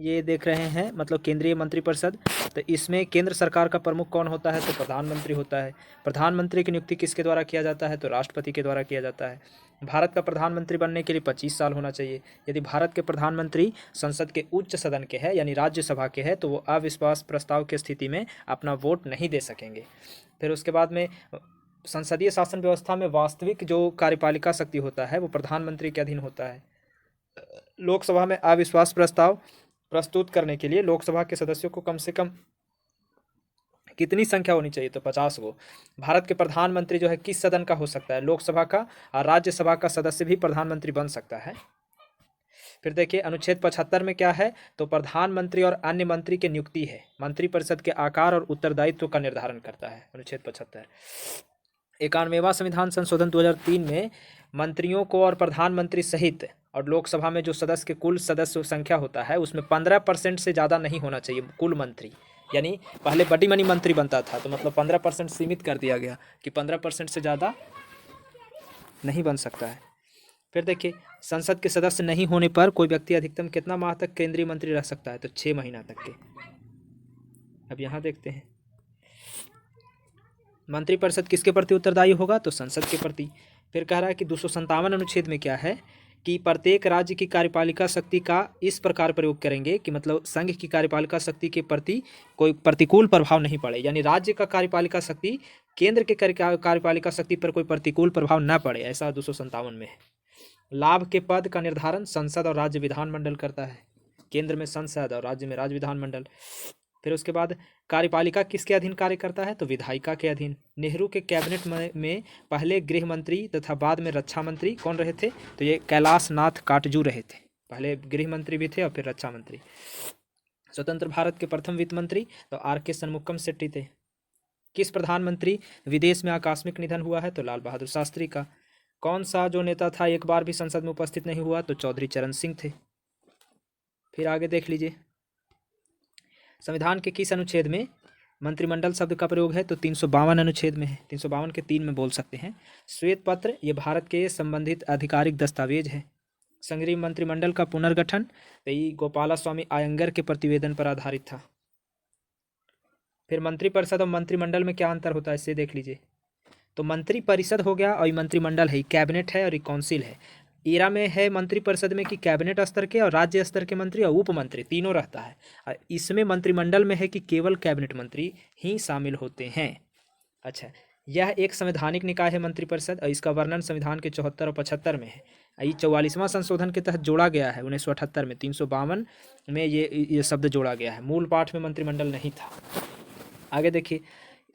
ये देख रहे हैं, मतलब केंद्रीय मंत्रिपरिषद। तो इसमें केंद्र सरकार का प्रमुख कौन होता है? तो प्रधानमंत्री होता है। प्रधानमंत्री की नियुक्ति किसके द्वारा किया जाता है? तो राष्ट्रपति के द्वारा किया जाता है। भारत का प्रधानमंत्री बनने के लिए 25 साल होना चाहिए। यदि भारत के प्रधानमंत्री संसद के उच्च सदन के हैं यानी राज्यसभा के हैं तो वो अविश्वास प्रस्ताव की स्थिति में अपना वोट नहीं दे सकेंगे। फिर उसके बाद में संसदीय शासन व्यवस्था में वास्तविक जो कार्यपालिका शक्ति होता है वो प्रधानमंत्री के अधीन होता है। लोकसभा में अविश्वास प्रस्ताव प्रस्तुत करने के लिए लोकसभा के सदस्यों को कम से कम कितनी संख्या होनी चाहिए? तो 50 गो। भारत के प्रधानमंत्री जो है किस सदन का हो सकता है? लोकसभा का, और राज्यसभा का सदस्य भी प्रधानमंत्री बन सकता है। फिर देखिए अनुच्छेद 75 में क्या है? तो प्रधानमंत्री और अन्य मंत्री की नियुक्ति है। मंत्रिपरिषद के आकार और उत्तरदायित्व का निर्धारण करता है अनुच्छेद 75। 91वां संविधान संशोधन 2003 में मंत्रियों को और प्रधानमंत्री सहित और लोकसभा में जो सदस्य के कुल सदस्य संख्या होता है उसमें 15% से ज़्यादा नहीं होना चाहिए कुल मंत्री। यानी पहले बड़ी मनी मंत्री बनता था तो मतलब 15% सीमित कर दिया गया कि 15% से ज़्यादा नहीं बन सकता है। फिर देखिए संसद के सदस्य नहीं होने पर कोई व्यक्ति अधिकतम कितना माह तक केंद्रीय मंत्री रह सकता है? तो 6 महीना तक के। अब यहाँ देखते हैं मंत्रिपरिषद किसके प्रति उत्तरदायी होगा? तो संसद के प्रति। फिर कह रहा है कि 257 अनुच्छेद में क्या है कि प्रत्येक राज्य की कार्यपालिका शक्ति का इस प्रकार प्रयोग करेंगे कि मतलब संघ की कार्यपालिका शक्ति के प्रति कोई प्रतिकूल प्रभाव नहीं पड़े, यानी राज्य का कार्यपालिका शक्ति केंद्र के कार्यपालिका शक्ति पर कोई प्रतिकूल प्रभाव न पड़े, ऐसा 257 में है। लाभ के पद का निर्धारण संसद और राज्य विधानमंडल करता है। केंद्र में संसद और राज्य में राज्य विधानमंडल। फिर उसके बाद कार्यपालिका किसके अधीन कार्य करता है? तो विधायिका के अधीन। नेहरू के कैबिनेट में पहले गृह मंत्री तथा बाद में रक्षा मंत्री कौन रहे थे? तो ये कैलाश नाथ काटजू रहे थे। पहले गृह मंत्री भी थे और फिर रक्षा मंत्री। स्वतंत्र भारत के प्रथम वित्त मंत्री तो R.K. शनमुगम शेट्टी थे। किस प्रधानमंत्री विदेश में आकस्मिक निधन हुआ है? तो लाल बहादुर शास्त्री का। कौन सा जो नेता था एक बार भी संसद में उपस्थित नहीं हुआ? तो चौधरी चरण सिंह थे। फिर आगे देख लीजिए संविधान के किस अनुच्छेद में मंत्रिमंडल शब्द का प्रयोग है? तो 352 अनुच्छेद में है। 352 के 3 में बोल सकते हैं। श्वेत पत्र ये भारत के संबंधित आधिकारिक दस्तावेज है। संघीय मंत्रिमंडल का पुनर्गठन तो ये गोपाला स्वामी अयंगर के प्रतिवेदन पर आधारित था। फिर मंत्रिपरिषद और मंत्रिमंडल में क्या अंतर होता है इसे देख लीजिए। तो मंत्रिपरिषद हो गया और मंत्रिमंडल है, कैबिनेट है और काउंसिल है। एरा में है मंत्रिपरिषद में कि कैबिनेट स्तर के और राज्य स्तर के मंत्री और उप मंत्री तीनों रहता है। और इसमें मंत्रिमंडल में है कि केवल कैबिनेट मंत्री ही शामिल होते हैं। अच्छा, यह एक संवैधानिक निकाय है मंत्रिपरिषद और इसका वर्णन संविधान के 74 और 75 में है। ये 44वां संशोधन के तहत जोड़ा गया है 1978 में। 352 में ये शब्द जोड़ा गया है। मूल पाठ में मंत्रिमंडल नहीं था। आगे देखिए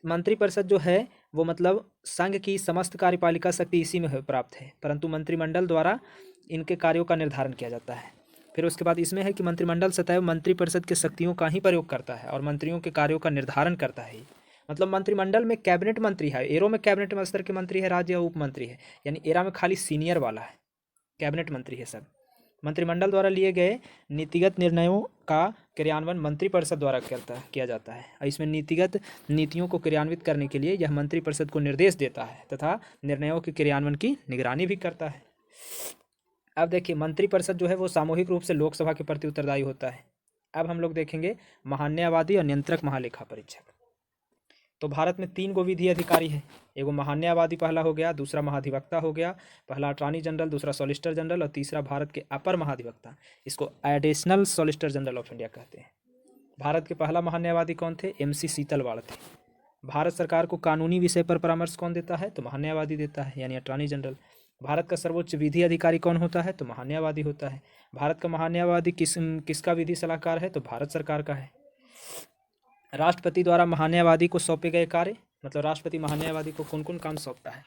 मंत्रिपरिषद जो है वो मतलब संघ की समस्त कार्यपालिका शक्ति इसी में प्राप्त है, परंतु मंत्रिमंडल द्वारा इनके कार्यों का निर्धारण किया जाता है। फिर उसके बाद इसमें है कि मंत्रिमंडल सदैव मंत्रिपरिषद के शक्तियों का ही प्रयोग करता है और मंत्रियों के कार्यों का निर्धारण करता है। मतलब मंत्रिमंडल में कैबिनेट मंत्री है, एरो में कैबिनेट स्तर के मंत्री है, राज्य उप मंत्री है, यानी एरा में खाली सीनियर वाला है, कैबिनेट मंत्री है सब। मंत्रिमंडल द्वारा लिए गए नीतिगत निर्णयों का क्रियान्वयन मंत्रिपरिषद द्वारा किया जाता है और इसमें नीतिगत नीतियों को क्रियान्वित करने के लिए यह मंत्रिपरिषद को निर्देश देता है तथा निर्णयों के क्रियान्वयन की निगरानी भी करता है। अब देखिए मंत्रिपरिषद जो है वो सामूहिक रूप से लोकसभा के प्रति उत्तरदायी होता है। अब हम लोग देखेंगे महान्यायवादी और नियंत्रक महालेखा परीक्षक। तो भारत में 3 गो विधि अधिकारी है। एगो महान्यायवादी पहला हो गया, दूसरा महाधिवक्ता हो गया, पहला अटॉर्नी जनरल, दूसरा सॉलिसिटर जनरल और तीसरा भारत के अपर महाधिवक्ता। इसको additional solicitor general of India कहते हैं। भारत के पहला महान्यायवादी कौन थे? MC सीतलवाड़ थे। भारत सरकार को कानूनी विषय पर परामर्श कौन देता है? तो महान्यायवादी देता है, यानी अटॉर्नी जनरल। भारत का सर्वोच्च विधि अधिकारी कौन होता है? तो महान्यायवादी होता है। भारत का महान्यायवादी किसका विधि सलाहकार है? तो भारत सरकार का है। राष्ट्रपति द्वारा महान्यायवादी को सौंपे गए कार्य, मतलब राष्ट्रपति महान्यायवादी को कौन कौन काम सौंपता है?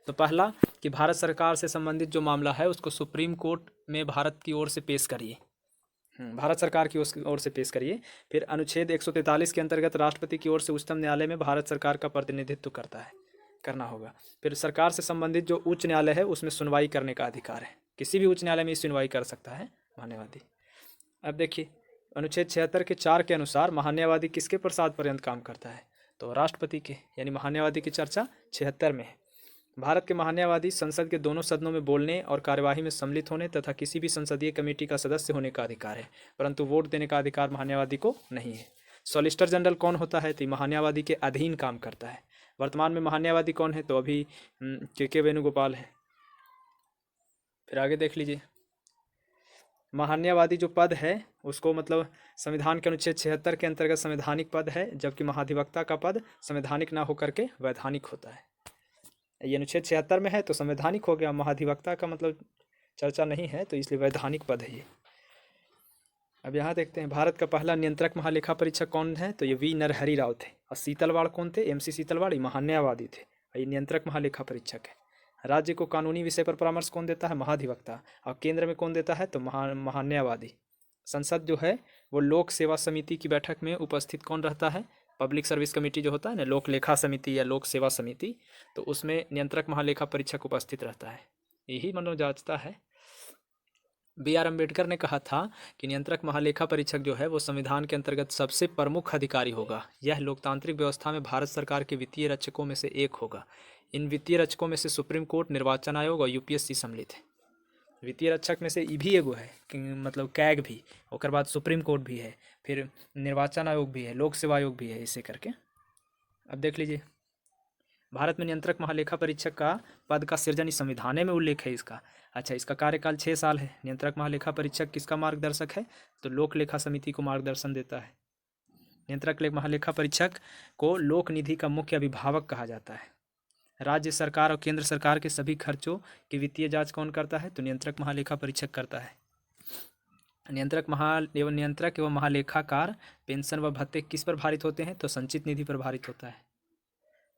तो पहला कि भारत सरकार से संबंधित जो मामला है उसको सुप्रीम कोर्ट में भारत की ओर से पेश करिए, भारत सरकार की ओर से पेश करिए। फिर अनुच्छेद 143 के अंतर्गत राष्ट्रपति की ओर से उच्चतम न्यायालय में भारत सरकार का प्रतिनिधित्व करना होगा। फिर सरकार से संबंधित जो उच्च न्यायालय है उसमें सुनवाई करने का अधिकार है, किसी भी उच्च न्यायालय में सुनवाई कर सकता है महान्यायवादी। अब देखिए अनुच्छेद 76 के 4 के अनुसार महान्यायवादी किसके प्रसाद पर्यंत काम करता है? तो राष्ट्रपति के, यानी महान्यायवादी की चर्चा 76 में है। भारत के महान्यायवादी संसद के दोनों सदनों में बोलने और कार्यवाही में सम्मिलित होने तथा किसी भी संसदीय कमेटी का सदस्य होने का अधिकार है, परंतु वोट देने का अधिकार महान्यायवादी को नहीं है। सॉलिसिटर जनरल कौन होता है? तो महान्यायवादी के अधीन काम करता है। वर्तमान में महान्यायवादी कौन है? तो अभी के वेणुगोपाल है। फिर आगे देख लीजिए, महान्यायवादी जो पद है उसको मतलब संविधान के अनुच्छेद 76 के अंतर्गत संवैधानिक पद है, जबकि महाधिवक्ता का पद संवैधानिक ना होकर के वैधानिक होता है। ये अनुच्छेद 76 में है तो संवैधानिक हो गया, महाधिवक्ता का मतलब चर्चा नहीं है तो इसलिए वैधानिक पद है ये। अब यहाँ देखते हैं भारत का पहला नियंत्रक महालेखा परीक्षक कौन है? तो ये वी नरहरि राव थे। और सीतलवाड़ कौन थे? MC सीतलवाड़ महान्यायवादी थे। ये नियंत्रक महालेखा परीक्षक है। राज्य को कानूनी विषय पर परामर्श कौन देता है? महाधिवक्ता। और केंद्र में कौन देता है? तो महान्यायवादी। संसद जो है वो लोक सेवा समिति की बैठक में उपस्थित कौन रहता है? पब्लिक सर्विस कमेटी जो होता है ना, लोक लेखा समिति या लोक सेवा समिति, तो उसमें नियंत्रक महालेखा परीक्षक उपस्थित रहता है। यही मनोजांचता है। BR अम्बेडकर ने कहा था कि नियंत्रक महालेखा परीक्षक जो है वो संविधान के अंतर्गत सबसे प्रमुख अधिकारी होगा। यह लोकतांत्रिक व्यवस्था में भारत सरकार के वित्तीय रक्षकों में से एक होगा। इन वित्तीय रक्षकों में से सुप्रीम कोर्ट, निर्वाचन आयोग और UPSC सम्मिलित है। वित्तीय रक्षक में से ई भी एगो है कि मतलब कैग भी, और बाद सुप्रीम कोर्ट भी है, फिर निर्वाचन आयोग भी है, लोक सेवा आयोग भी है, इसे करके। अब देख लीजिए, भारत में नियंत्रक महालेखा परीक्षक का पद का सृजन इस संविधान में उल्लेख है इसका। अच्छा, इसका कार्यकाल 6 साल है। नियंत्रक महालेखा परीक्षक किसका मार्गदर्शक है? तो लोक लेखा समिति को मार्गदर्शन देता है। नियंत्रक महालेखा परीक्षक को लोक निधि का मुख्य अभिभावक कहा जाता है। राज्य सरकार और केंद्र सरकार के सभी खर्चों की वित्तीय जांच कौन करता है? तो नियंत्रक महालेखा परीक्षक करता है। नियंत्रक एवं महालेखाकार पेंशन व भत्ते किस पर भारित होते हैं? तो संचित निधि पर भारित होता है।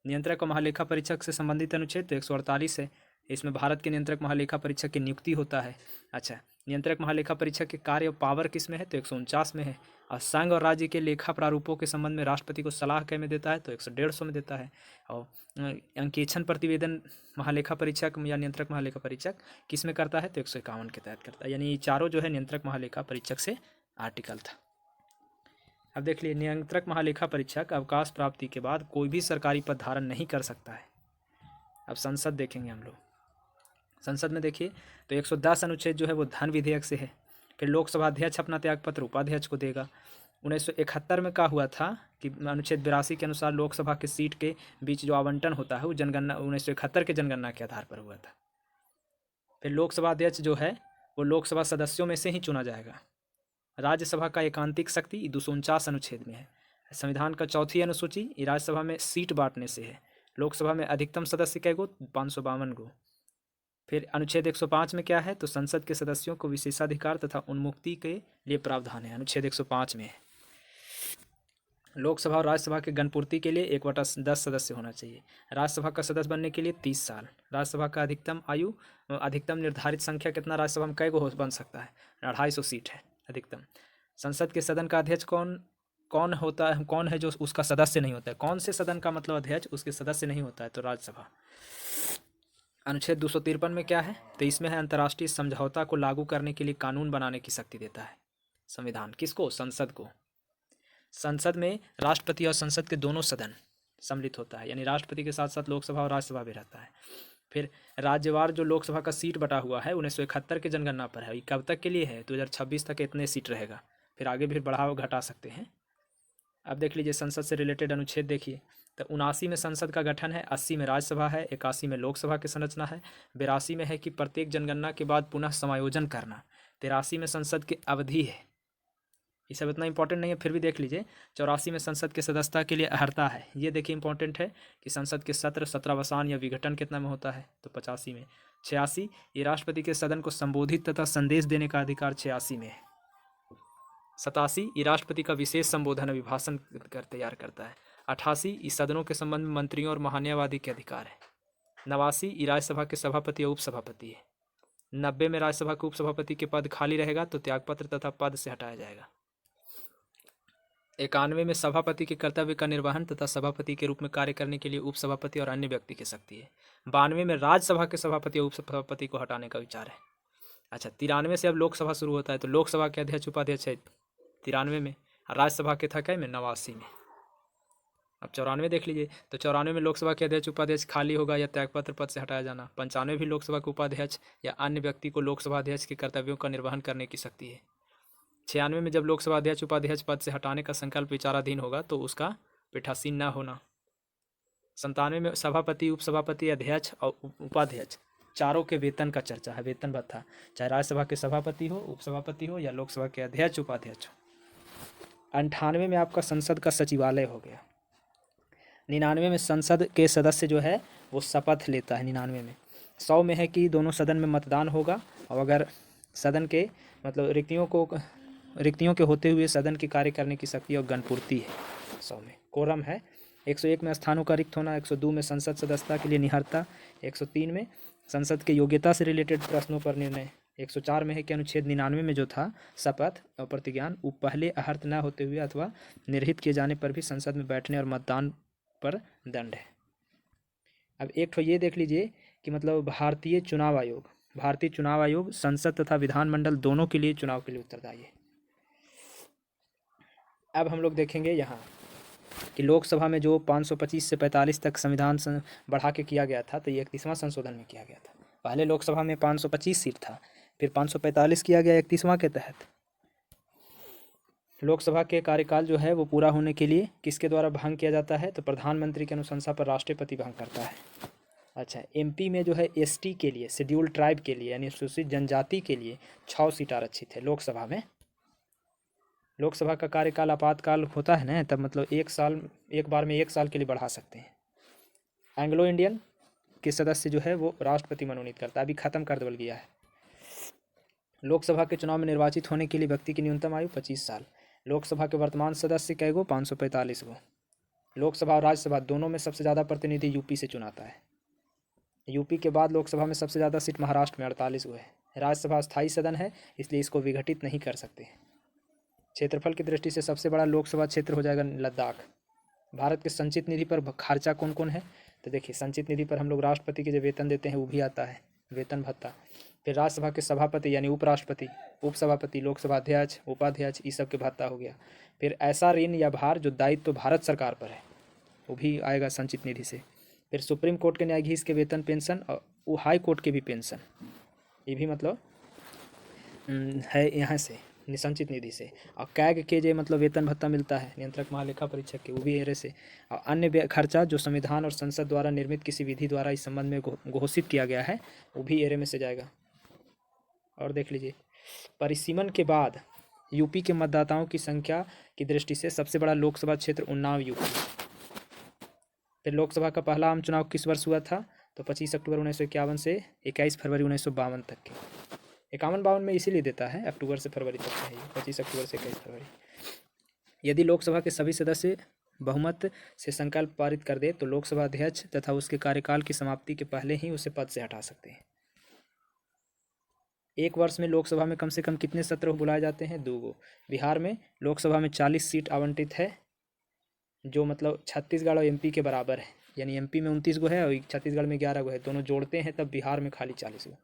नियंत्रक और महालेखा परीक्षक से संबंधित अनुच्छेद तो 148 है। इसमें भारत के नियंत्रक महालेखा परीक्षक की नियुक्ति होता है। अच्छा, नियंत्रक महालेखा परीक्षक के कार्य और पावर किस में है? तो 149 में है। और संघ और राज्य के लेखा प्रारूपों के संबंध में राष्ट्रपति को सलाह कै में देता है? तो 150 में देता है। और अंकेक्षण प्रतिवेदन महालेखा परीक्षक या नियंत्रक महालेखा परीक्षक किस में करता है? तो 151 के तहत करता है। यानी ये चारों जो है नियंत्रक महालेखा परीक्षक से आर्टिकल था। अब देख लिए, नियंत्रक महालेखा परीक्षक अवकाश प्राप्ति के बाद कोई भी सरकारी पद धारण नहीं कर सकता है। अब संसद देखेंगे हम लोग। संसद में देखिए तो 110 अनुच्छेद जो है वो धन विधेयक से है। फिर लोकसभा अध्यक्ष अपना त्यागपत्र उपाध्यक्ष को देगा। 1971 में क्या हुआ था कि अनुच्छेद 82 के अनुसार लोकसभा के सीट के बीच जो आवंटन होता है वो जनगणना 1971 के जनगणना के आधार पर हुआ था। फिर लोकसभा अध्यक्ष जो है वो लोकसभा सदस्यों में से ही चुना जाएगा। राज्यसभा का एकांतिक शक्ति 249 अनुच्छेद में है। संविधान का चौथी अनुसूची राज्यसभा में सीट बांटने से है। लोकसभा में अधिकतम सदस्य कै गो? 552 गो। फिर अनुच्छेद 105 में क्या है? तो संसद के सदस्यों को विशेषाधिकार तथा उन्मुक्ति के लिए प्रावधान है, अनुच्छेद 105 में है। लोकसभा और राज्यसभा के गणपूर्ति के लिए 1/10 सदस्य होना चाहिए। राज्यसभा का सदस्य बनने के लिए 30 साल। राज्यसभा का अधिकतम निर्धारित संख्या कितना राज्यसभा में कै गो बन सकता है? 250 सीट है अधिकतम। संसद के सदन का अध्यक्ष कौन होता है? कौन है जो उसका सदस्य नहीं होता है? कौन से सदन का मतलब अध्यक्ष उसके सदस्य नहीं होता है? तो राज्यसभा। अनुच्छेद 253 में क्या है? तो इसमें है अंतर्राष्ट्रीय समझौता को लागू करने के लिए कानून बनाने की शक्ति देता है संविधान। किसको? संसद को। संसद में राष्ट्रपति और संसद के दोनों सदन सम्मिलित होता है, यानी राष्ट्रपति के साथ साथ लोकसभा और राज्यसभा भी रहता है। फिर राज्यवार जो लोकसभा का सीट बटा हुआ है 1971 के जनगणना पर है। कब तक के लिए है? 2026 तक इतने सीट रहेगा, फिर आगे भी बढ़ा घटा सकते हैं। अब देख लीजिए संसद से रिलेटेड अनुच्छेद देखिए तो 79 में संसद का गठन है, 80 में राज्यसभा है, 81 में लोकसभा की संरचना है, 82 में है कि प्रत्येक जनगणना के बाद पुनः समायोजन करना, 83 में संसद की अवधि है। ये सब इतना इंपॉर्टेंट नहीं है, फिर भी देख लीजिए। 84 में संसद के सदस्यता के लिए अर्हता है। ये देखिए इंपॉर्टेंट है कि संसद के सत्र 17 या विघटन कितना में होता है? तो 85 में। 86 ये राष्ट्रपति के सदन को संबोधित तथा संदेश देने का अधिकार 86 में है। 87 ये राष्ट्रपति का विशेष संबोधन अभिभाषण तैयार करता है। 88 इस सदनों के संबंध में मंत्रियों और महान्यायवादी के अधिकार है। 89 ये राज्यसभा के सभापति और उपसभापति है। 90 में राज्यसभा के उपसभापति के पद खाली रहेगा तो त्यागपत्र तथा पद से हटाया जाएगा। 91 में सभापति के कर्तव्य का निर्वहन तथा सभापति के रूप में कार्य करने के लिए उपसभापति और अन्य व्यक्ति की शक्ति है। 92 में राज्यसभा के सभापति और उपसभापति को हटाने का विचार है। अच्छा, 93 से अब लोकसभा शुरू होता है तो लोकसभा के अध्यक्ष उपाध्यक्ष है 93 में, राज्यसभा के था क्या में? 89 में। अब 94 देख लीजिए, तो 94 में लोकसभा के अध्यक्ष उपाध्यक्ष खाली होगा या त्यागपत्र पद से हटाया जाना। 95 भी लोकसभा के उपाध्यक्ष या अन्य व्यक्ति को लोकसभा अध्यक्ष के कर्तव्यों का निर्वहन करने की शक्ति है। 96 में जब लोकसभा अध्यक्ष उपाध्यक्ष पद से हटाने का संकल्प विचाराधीन होगा तो उसका पीठासीन न होना। 97 में सभापति, उपसभापति, अध्यक्ष और उपाध्यक्ष चारों के वेतन का चर्चा है, वेतन भत्ता, चाहे राज्यसभा के सभापति हो, उपसभापति हो या लोकसभा के अध्यक्ष उपाध्यक्ष हो। 98 में आपका संसद का सचिवालय हो गया। 99 में संसद के सदस्य जो है वो शपथ लेता है 99 में। 100 में है कि दोनों सदन में मतदान होगा, और अगर सदन के मतलब रिक्तियों के होते हुए सदन के कार्य करने की शक्ति और गणपूर्ति है। 100 में कोरम है। 101 में स्थानों का रिक्त होना। 102 में संसद सदस्यता के लिए निहरता। 103 में संसद के योग्यता से रिलेटेड प्रश्नों पर निर्णय। 104 में है कि अनुच्छेद 99 में जो था शपथ और प्रतिज्ञान, वो पहले अहर्त न होते हुए अथवा निर्हित किए जाने पर भी संसद में बैठने और मतदान पर दंड है। अब एक तो ये देख लीजिए कि मतलब भारतीय चुनाव आयोग संसद तथा विधानमंडल दोनों के लिए चुनाव के लिए उत्तरदायी है। अब हम लोग देखेंगे यहाँ कि लोकसभा में जो 525 से 45 तक संविधान बढ़ा के किया गया था, तो ये 31वां संशोधन में किया गया था। पहले लोकसभा में 525 सीट था, फिर 545 किया गया 31वां के तहत। लोकसभा के कार्यकाल जो है वो पूरा होने के लिए किसके द्वारा भंग किया जाता है, तो प्रधानमंत्री की अनुशंसा पर राष्ट्रपति भंग करता है। अच्छा, एमपी में जो है एसटी के लिए, शेड्यूल्ड ट्राइब के लिए यानी अनुसूचित जनजाति के लिए 6 सीट आरक्षित है लोकसभा में। लोकसभा का कार्यकाल आपातकाल होता है ना, तब मतलब एक बार में 1 साल के लिए बढ़ा सकते हैं। एंग्लो इंडियन के सदस्य जो है वो राष्ट्रपति मनोनीत करता है, अभी खत्म कर दिया गया है। लोकसभा के चुनाव में निर्वाचित होने के लिए व्यक्ति की न्यूनतम आयु 25 साल। लोकसभा के वर्तमान सदस्य कै गो, 545 गो। लोकसभा और राज्यसभा दोनों में सबसे ज़्यादा प्रतिनिधि यूपी से चुनाता है। यूपी के बाद लोकसभा में सबसे ज़्यादा सीट महाराष्ट्र में 48 गो है। राज्यसभा स्थायी सदन है, इसलिए इसको विघटित नहीं कर सकते। क्षेत्रफल की दृष्टि से सबसे बड़ा लोकसभा क्षेत्र हो जाएगा लद्दाख। भारत के संचित निधि पर खर्चा कौन कौन है, तो देखिए संचित निधि पर हम लोग राष्ट्रपति के जो वेतन देते हैं वो भी आता है, वेतन भत्ता। फिर राज्यसभा के सभापति यानी उपराष्ट्रपति, उपसभापति, लोकसभा अध्यक्ष, उपाध्यक्ष, ये सब के भत्ता हो गया। फिर ऐसा ऋण या भार जो दायित्व भारत सरकार पर है वो भी आएगा संचित निधि से। फिर सुप्रीम कोर्ट के न्यायाधीश के वेतन पेंशन और वो हाई कोर्ट के भी पेंशन, ये भी मतलब है यहाँ से संचित निधि से। और कैग के जो मतलब वेतन भत्ता मिलता है नियंत्रक महालेखा परीक्षक के, वो भी एरे से। और अन्य खर्चा जो संविधान और संसद द्वारा निर्मित किसी विधि द्वारा इस संबंध में घोषित किया गया है वो भी एरे में से जाएगा। और देख लीजिए परिसीमन के बाद यूपी के मतदाताओं की संख्या की दृष्टि से सबसे बड़ा लोकसभा क्षेत्र उन्नाव यूपी। फिर लोकसभा का पहला आम चुनाव किस वर्ष हुआ था, तो 25 अक्टूबर 1951 से 21 फरवरी 1952 तक के। 51-52 में इसीलिए देता है, अक्टूबर से फरवरी तक है, 25 अक्टूबर से 21 फरवरी। यदि लोकसभा के सभी सदस्य बहुमत से संकल्प पारित कर दे तो लोकसभा अध्यक्ष तथा उसके कार्यकाल की समाप्ति के पहले ही उसे पद से हटा सकते हैं। एक वर्ष में लोकसभा में कम से कम कितने सत्र बुलाए जाते हैं, 2 गो। बिहार में लोकसभा में 40 सीट आवंटित है, जो मतलब छत्तीसगढ़ और एमपी के बराबर है, यानी एमपी में 29 गो है और छत्तीसगढ़ में 11 गो है, दोनों जोड़ते हैं तब बिहार में खाली 40 गो।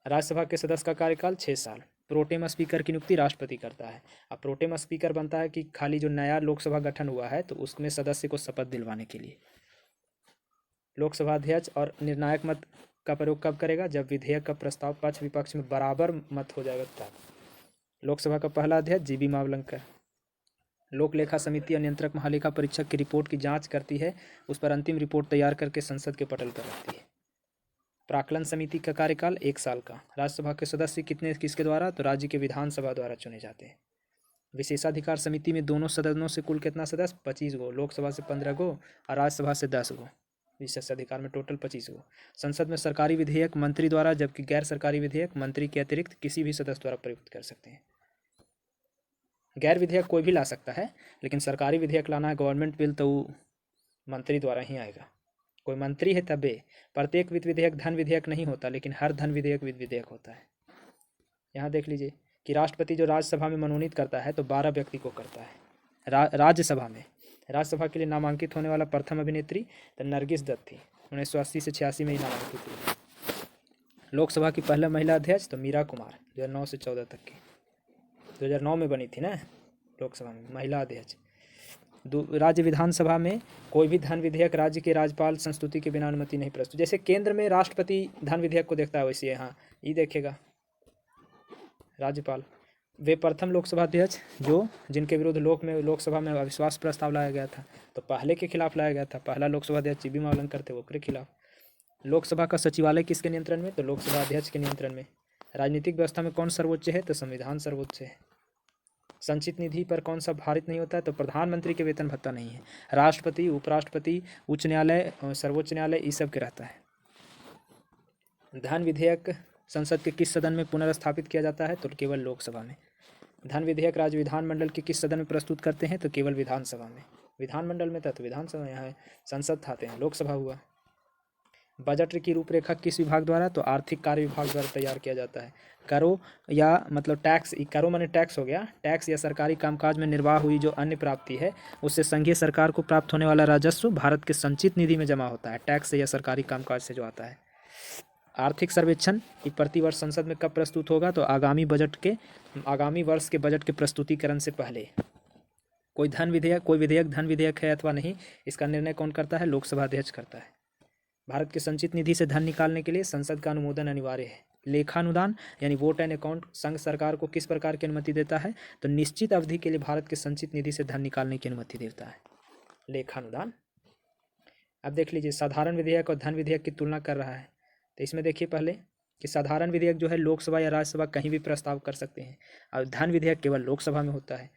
राज्यसभा के सदस्य का कार्यकाल 6 साल। प्रोटेम स्पीकर की नियुक्ति राष्ट्रपति करता है। अब प्रोटेम स्पीकर बनता है कि खाली जो नया लोकसभा गठन हुआ है तो उसमें सदस्य को शपथ दिलवाने के लिए। लोकसभा अध्यक्ष और निर्णायक मत का प्रयोग कब करेगा, जब विधेयक का प्रस्ताव पक्ष विपक्ष में बराबर मत हो जाएगा तब। लोकसभा का पहला अध्यक्ष जीबी मावलंकर। लोक लेखा समिति और नियंत्रक महालेखा परीक्षक की रिपोर्ट की जांच करती है, उस पर अंतिम रिपोर्ट तैयार करके संसद के पटल पर रखती है। प्राक्कलन समिति का कार्यकाल 1 साल का। राज्यसभा के सदस्य किसके द्वारा, तो राज्य के विधानसभा द्वारा चुने जाते हैं। विशेषाधिकार समिति में दोनों सदनों से कुल कितना सदस्य, 25 गो। लोकसभा से 15 गो और राज्यसभा से 10 गो। विशेषाधिकार में टोटल 25 गो। संसद में सरकारी विधेयक मंत्री द्वारा, जबकि गैर सरकारी विधेयक मंत्री के अतिरिक्त किसी भी सदस्य द्वारा प्रयुक्त कर सकते हैं। गैर विधेयक कोई भी ला सकता है, लेकिन सरकारी विधेयक लाना है गवर्नमेंट बिल तो मंत्री द्वारा ही आएगा। कोई मंत्री है तबे। प्रत्येक वित्त विधेयक धन विधेयक नहीं होता, लेकिन हर धन विधेयक वित्त विधेयक होता है। यहाँ देख लीजिए कि राष्ट्रपति जो राज्यसभा में मनोनीत करता है तो 12 व्यक्ति को करता है। राज्यसभा में राज्यसभा के लिए नामांकित होने वाला प्रथम अभिनेत्री तो नरगिस दत्त थी, 1980 से 86 में ही नामांकित हुई। लोकसभा की पहला महिला अध्यक्ष तो मीरा कुमार, 2009 से 14 तक की। 2009 में बनी थी ना लोकसभा में महिला अध्यक्ष। राज्य विधानसभा में कोई भी धन विधेयक राज्य के राज्यपाल संस्तुति के बिना अनुमति नहीं प्रस्तुत। जैसे केंद्र में राष्ट्रपति धन विधेयक को देखता है, वैसे यहाँ ये देखेगा राज्यपाल। वे प्रथम लोकसभा अध्यक्ष जो जिनके विरुद्ध लोकसभा में अविश्वास प्रस्ताव लाया गया था, तो पहले के खिलाफ लाया गया था। पहला लोकसभा अध्यक्ष जीबी मावलंकर थे, वो के खिलाफ। लोकसभा का सचिवालय किसके नियंत्रण में? तो लोकसभा अध्यक्ष के नियंत्रण में। राजनीतिक व्यवस्था में कौन सर्वोच्च है? तो संविधान सर्वोच्च है। संचित निधि पर कौन सा भारित नहीं होता है? तो प्रधानमंत्री के वेतन भत्ता नहीं है। राष्ट्रपति, उपराष्ट्रपति, उच्च न्यायालय, सर्वोच्च न्यायालय, ये सब के रहता है। धन विधेयक संसद के किस सदन में पुनर्स्थापित किया जाता है? तो केवल लोकसभा में। धन विधेयक राज्य विधानमंडल के किस सदन में प्रस्तुत करते हैं? तो केवल विधानसभा में। विधानमंडल में था तो विधानसभा, यहाँ संसद थाते हैं, लोकसभा हुआ। बजट की रूपरेखा किस विभाग द्वारा? तो आर्थिक कार्य विभाग द्वारा तैयार किया जाता है। करों या मतलब टैक्स, करों माने टैक्स हो गया, टैक्स या सरकारी कामकाज में निर्वाह हुई जो अन्य प्राप्ति है, उससे संघीय सरकार को प्राप्त होने वाला राजस्व भारत के संचित निधि में जमा होता है, टैक्स से या सरकारी कामकाज से जो आता है। आर्थिक सर्वेक्षण ये प्रतिवर्ष संसद में कब प्रस्तुत होगा? तो आगामी वर्ष के बजट के प्रस्तुतिकरण से पहले। कोई विधेयक धन विधेयक है अथवा नहीं, इसका निर्णय कौन करता है? लोकसभा अध्यक्ष करता है। भारत के संचित निधि से धन निकालने के लिए संसद का अनुमोदन अनिवार्य है। लेखानुदान यानी वोट एंड अकाउंट संघ सरकार को किस प्रकार की अनुमति देता है? तो निश्चित अवधि के लिए भारत के संचित निधि से धन निकालने की अनुमति देता है, लेखानुदान। अब देख लीजिए, साधारण विधेयक और धन विधेयक की तुलना कर रहा है। तो इसमें देखिए पहले कि साधारण विधेयक जो है लोकसभा या राज्यसभा कहीं भी प्रस्ताव कर सकते हैं, और धन विधेयक केवल लोकसभा में होता है।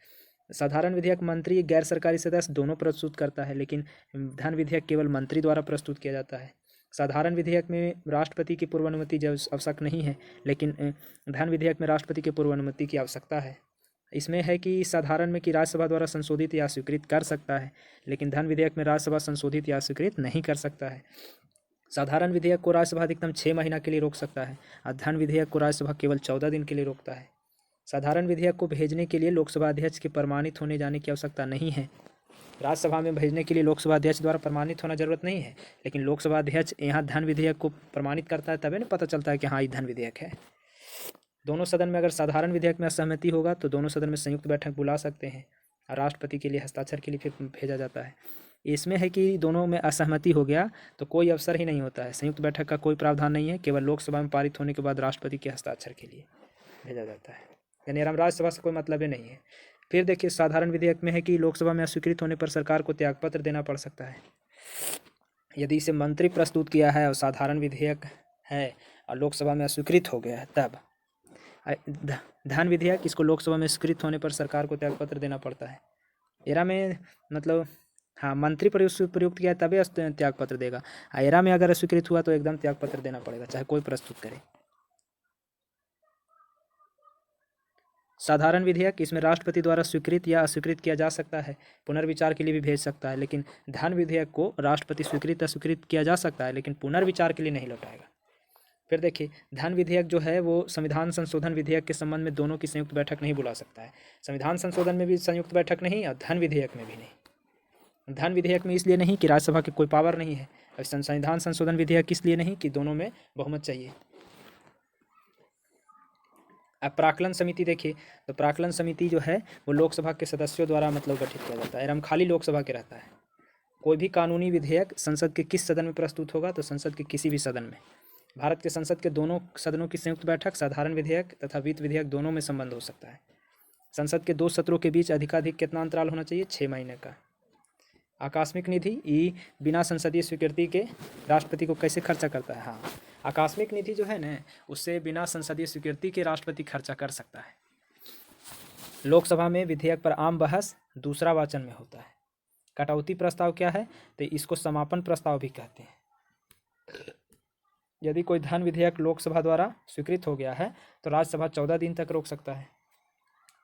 साधारण विधेयक मंत्री, गैर सरकारी सदस्य दोनों प्रस्तुत करता है, लेकिन धन विधेयक केवल मंत्री द्वारा प्रस्तुत किया जाता है। साधारण विधेयक में राष्ट्रपति की पूर्व अनुमति आवश्यक नहीं है, लेकिन धन विधेयक में राष्ट्रपति की पूर्व अनुमति की आवश्यकता है। इसमें है कि साधारण में कि राज्यसभा द्वारा संशोधित या स्वीकृत कर सकता है, लेकिन धन विधेयक में राज्यसभा संशोधित या स्वीकृत नहीं कर सकता है। साधारण विधेयक को राज्यसभा अधिकतम 6 महीना के लिए रोक सकता है, और धन विधेयक को राज्यसभा केवल 14 दिन के लिए रोकता है। साधारण विधेयक को भेजने के लिए लोकसभा अध्यक्ष के प्रमाणित होने जाने की आवश्यकता नहीं है। राज्यसभा में भेजने के लिए लोकसभा अध्यक्ष द्वारा प्रमाणित होना जरूरत नहीं है, लेकिन लोकसभा अध्यक्ष यहाँ धन विधेयक को प्रमाणित करता है, तभी ना पता चलता है कि हाँ ये धन विधेयक है। दोनों सदन में अगर साधारण विधेयक में असहमति होगा तो दोनों सदन में संयुक्त बैठक बुला सकते हैं, और राष्ट्रपति के लिए हस्ताक्षर के लिए फिर भेजा जाता है। इसमें है कि दोनों में असहमति हो गया तो कोई अवसर ही नहीं होता है, संयुक्त बैठक का कोई प्रावधान नहीं है, केवल लोकसभा में पारित होने के बाद राष्ट्रपति के हस्ताक्षर के लिए भेजा जाता है, यानी राज्यसभा से कोई मतलब ही नहीं है। फिर देखिए, साधारण विधेयक में है कि लोकसभा में अस्वीकृत होने पर सरकार को त्यागपत्र देना पड़ सकता है। यदि इसे मंत्री प्रस्तुत किया है और साधारण विधेयक है और लोकसभा में अस्वीकृत हो गया है, तब धन विधेयक, इसको लोकसभा में स्वीकृत होने पर सरकार को त्यागपत्र देना पड़ता है। एरा में मतलब हाँ, मंत्री प्रयुक्त किया है तभी त्यागपत्र देगा। एरा में अगर स्वीकृत हुआ तो एकदम त्यागपत्र देना पड़ेगा, चाहे कोई प्रस्तुत करे। साधारण विधेयक, इसमें राष्ट्रपति द्वारा स्वीकृत या अस्वीकृत किया जा सकता है, पुनर्विचार के लिए भी भेज सकता है, लेकिन धन विधेयक को राष्ट्रपति स्वीकृत अस्वीकृत किया जा सकता है, लेकिन पुनर्विचार के लिए नहीं लौटाएगा। फिर देखिए, धन विधेयक जो है वो संविधान संशोधन विधेयक के संबंध में दोनों की संयुक्त बैठक नहीं बुला सकता है। संविधान संशोधन में भी संयुक्त बैठक नहीं और धन विधेयक में भी नहीं। धन विधेयक में इसलिए नहीं कि राज्यसभा की कोई पावर नहीं है, और संविधान संशोधन विधेयक इसलिए नहीं कि दोनों में बहुमत चाहिए। अब प्राक्कलन समिति देखिए, तो प्राक्कलन समिति जो है वो लोकसभा के सदस्यों द्वारा मतलब गठित किया जाता है, खाली लोकसभा के रहता है। कोई भी कानूनी विधेयक संसद के किस सदन में प्रस्तुत होगा? तो संसद के किसी भी सदन में। भारत के संसद के दोनों सदनों की संयुक्त बैठक साधारण विधेयक तथा वित्त विधेयक दोनों में संबंध हो सकता है। संसद के 2 सत्रों के बीच अधिकाधिक कितना अंतराल होना चाहिए? 6 महीने का। आकस्मिक निधि, ये बिना संसदीय स्वीकृति के राष्ट्रपति को कैसे खर्चा करता है? हाँ, आकस्मिक निधि जो है ना, उससे बिना संसदीय स्वीकृति के राष्ट्रपति खर्चा कर सकता है। लोकसभा में विधेयक पर आम बहस दूसरा वाचन में होता है। कटौती प्रस्ताव क्या है? तो इसको समापन प्रस्ताव भी कहते हैं। यदि कोई धन विधेयक लोकसभा द्वारा स्वीकृत हो गया है तो राज्यसभा 14 दिन तक रोक सकता है।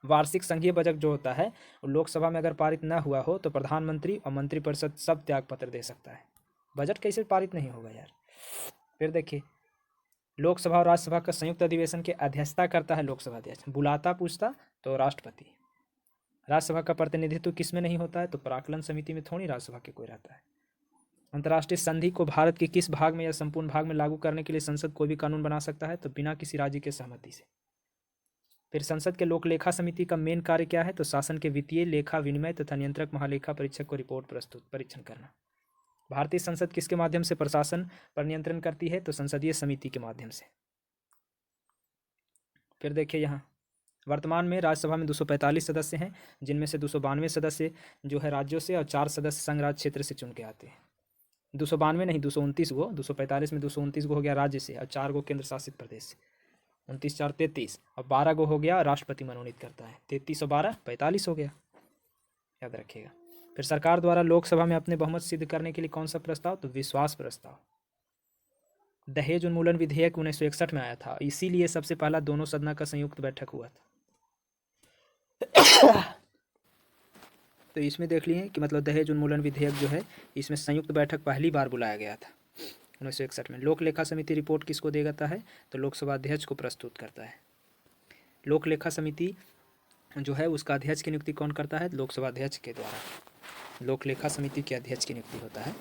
वार्षिक संघीय बजट जो होता है लोकसभा में अगर पारित न हुआ हो तो प्रधानमंत्री और मंत्रिपरिषद सब त्यागपत्र दे सकता है। बजट कैसे पारित नहीं होगा यार। फिर देखिए, लोकसभा और राज्यसभा का संयुक्त अधिवेशन की अध्यक्षता करता है लोकसभा अध्यक्ष, बुलाता पूछता तो राष्ट्रपति। राज्यसभा का प्रतिनिधित्व किस में नहीं होता है? तो प्राक्कलन समिति में थोड़ी राज्यसभा के कोई रहता है। अंतर्राष्ट्रीय संधि को भारत के किस भाग में या संपूर्ण भाग में लागू करने के लिए संसद कोई भी कानून बना सकता है? तो बिना किसी राज्य के सहमति से। फिर संसद के लोक लेखा समिति का मेन कार्य क्या है? तो शासन के वित्तीय, लेखा, विनिमय तथा नियंत्रक महालेखा परीक्षक को रिपोर्ट परीक्षण करना। भारतीय संसद किसके माध्यम से प्रशासन पर नियंत्रण करती है? तो संसदीय समिति के माध्यम से। फिर देखिए यहाँ वर्तमान में राज्यसभा में 245 सदस्य हैं, जिनमें से 292 सदस्य जो है राज्यों से और 4 सदस्य संघ राज्य क्षेत्र से चुन के आते हैं। 292 नहीं, 229 गो, 245 में 229 गो हो गया राज्य से और 4 गो केंद्र शासित प्रदेश से। 29 4 33 और 12 गो हो गया राष्ट्रपति मनोनीत करता है। 33 और 12 45 हो गया, याद रखिएगा। फिर सरकार द्वारा लोकसभा में अपने बहुमत सिद्ध करने के लिए कौन सा प्रस्ताव? तो विश्वास प्रस्ताव। दहेज उन्मूलन विधेयक 1961 में आया था, इसीलिए सबसे पहला दोनों सदनों का संयुक्त बैठक हुआ था। तो इसमें देख लिए कि मतलब दहेज उन्मूलन विधेयक जो है इसमें संयुक्त बैठक पहली बार बुलाया गया था 1961 में। लोक लेखा समिति रिपोर्ट किसको देता है? तो लोकसभा अध्यक्ष को प्रस्तुत करता है। लोक लेखा समिति जो है उसका अध्यक्ष की नियुक्ति कौन करता है? लोकसभा अध्यक्ष के द्वारा लोक लेखा समिति के अध्यक्ष की नियुक्ति होता है।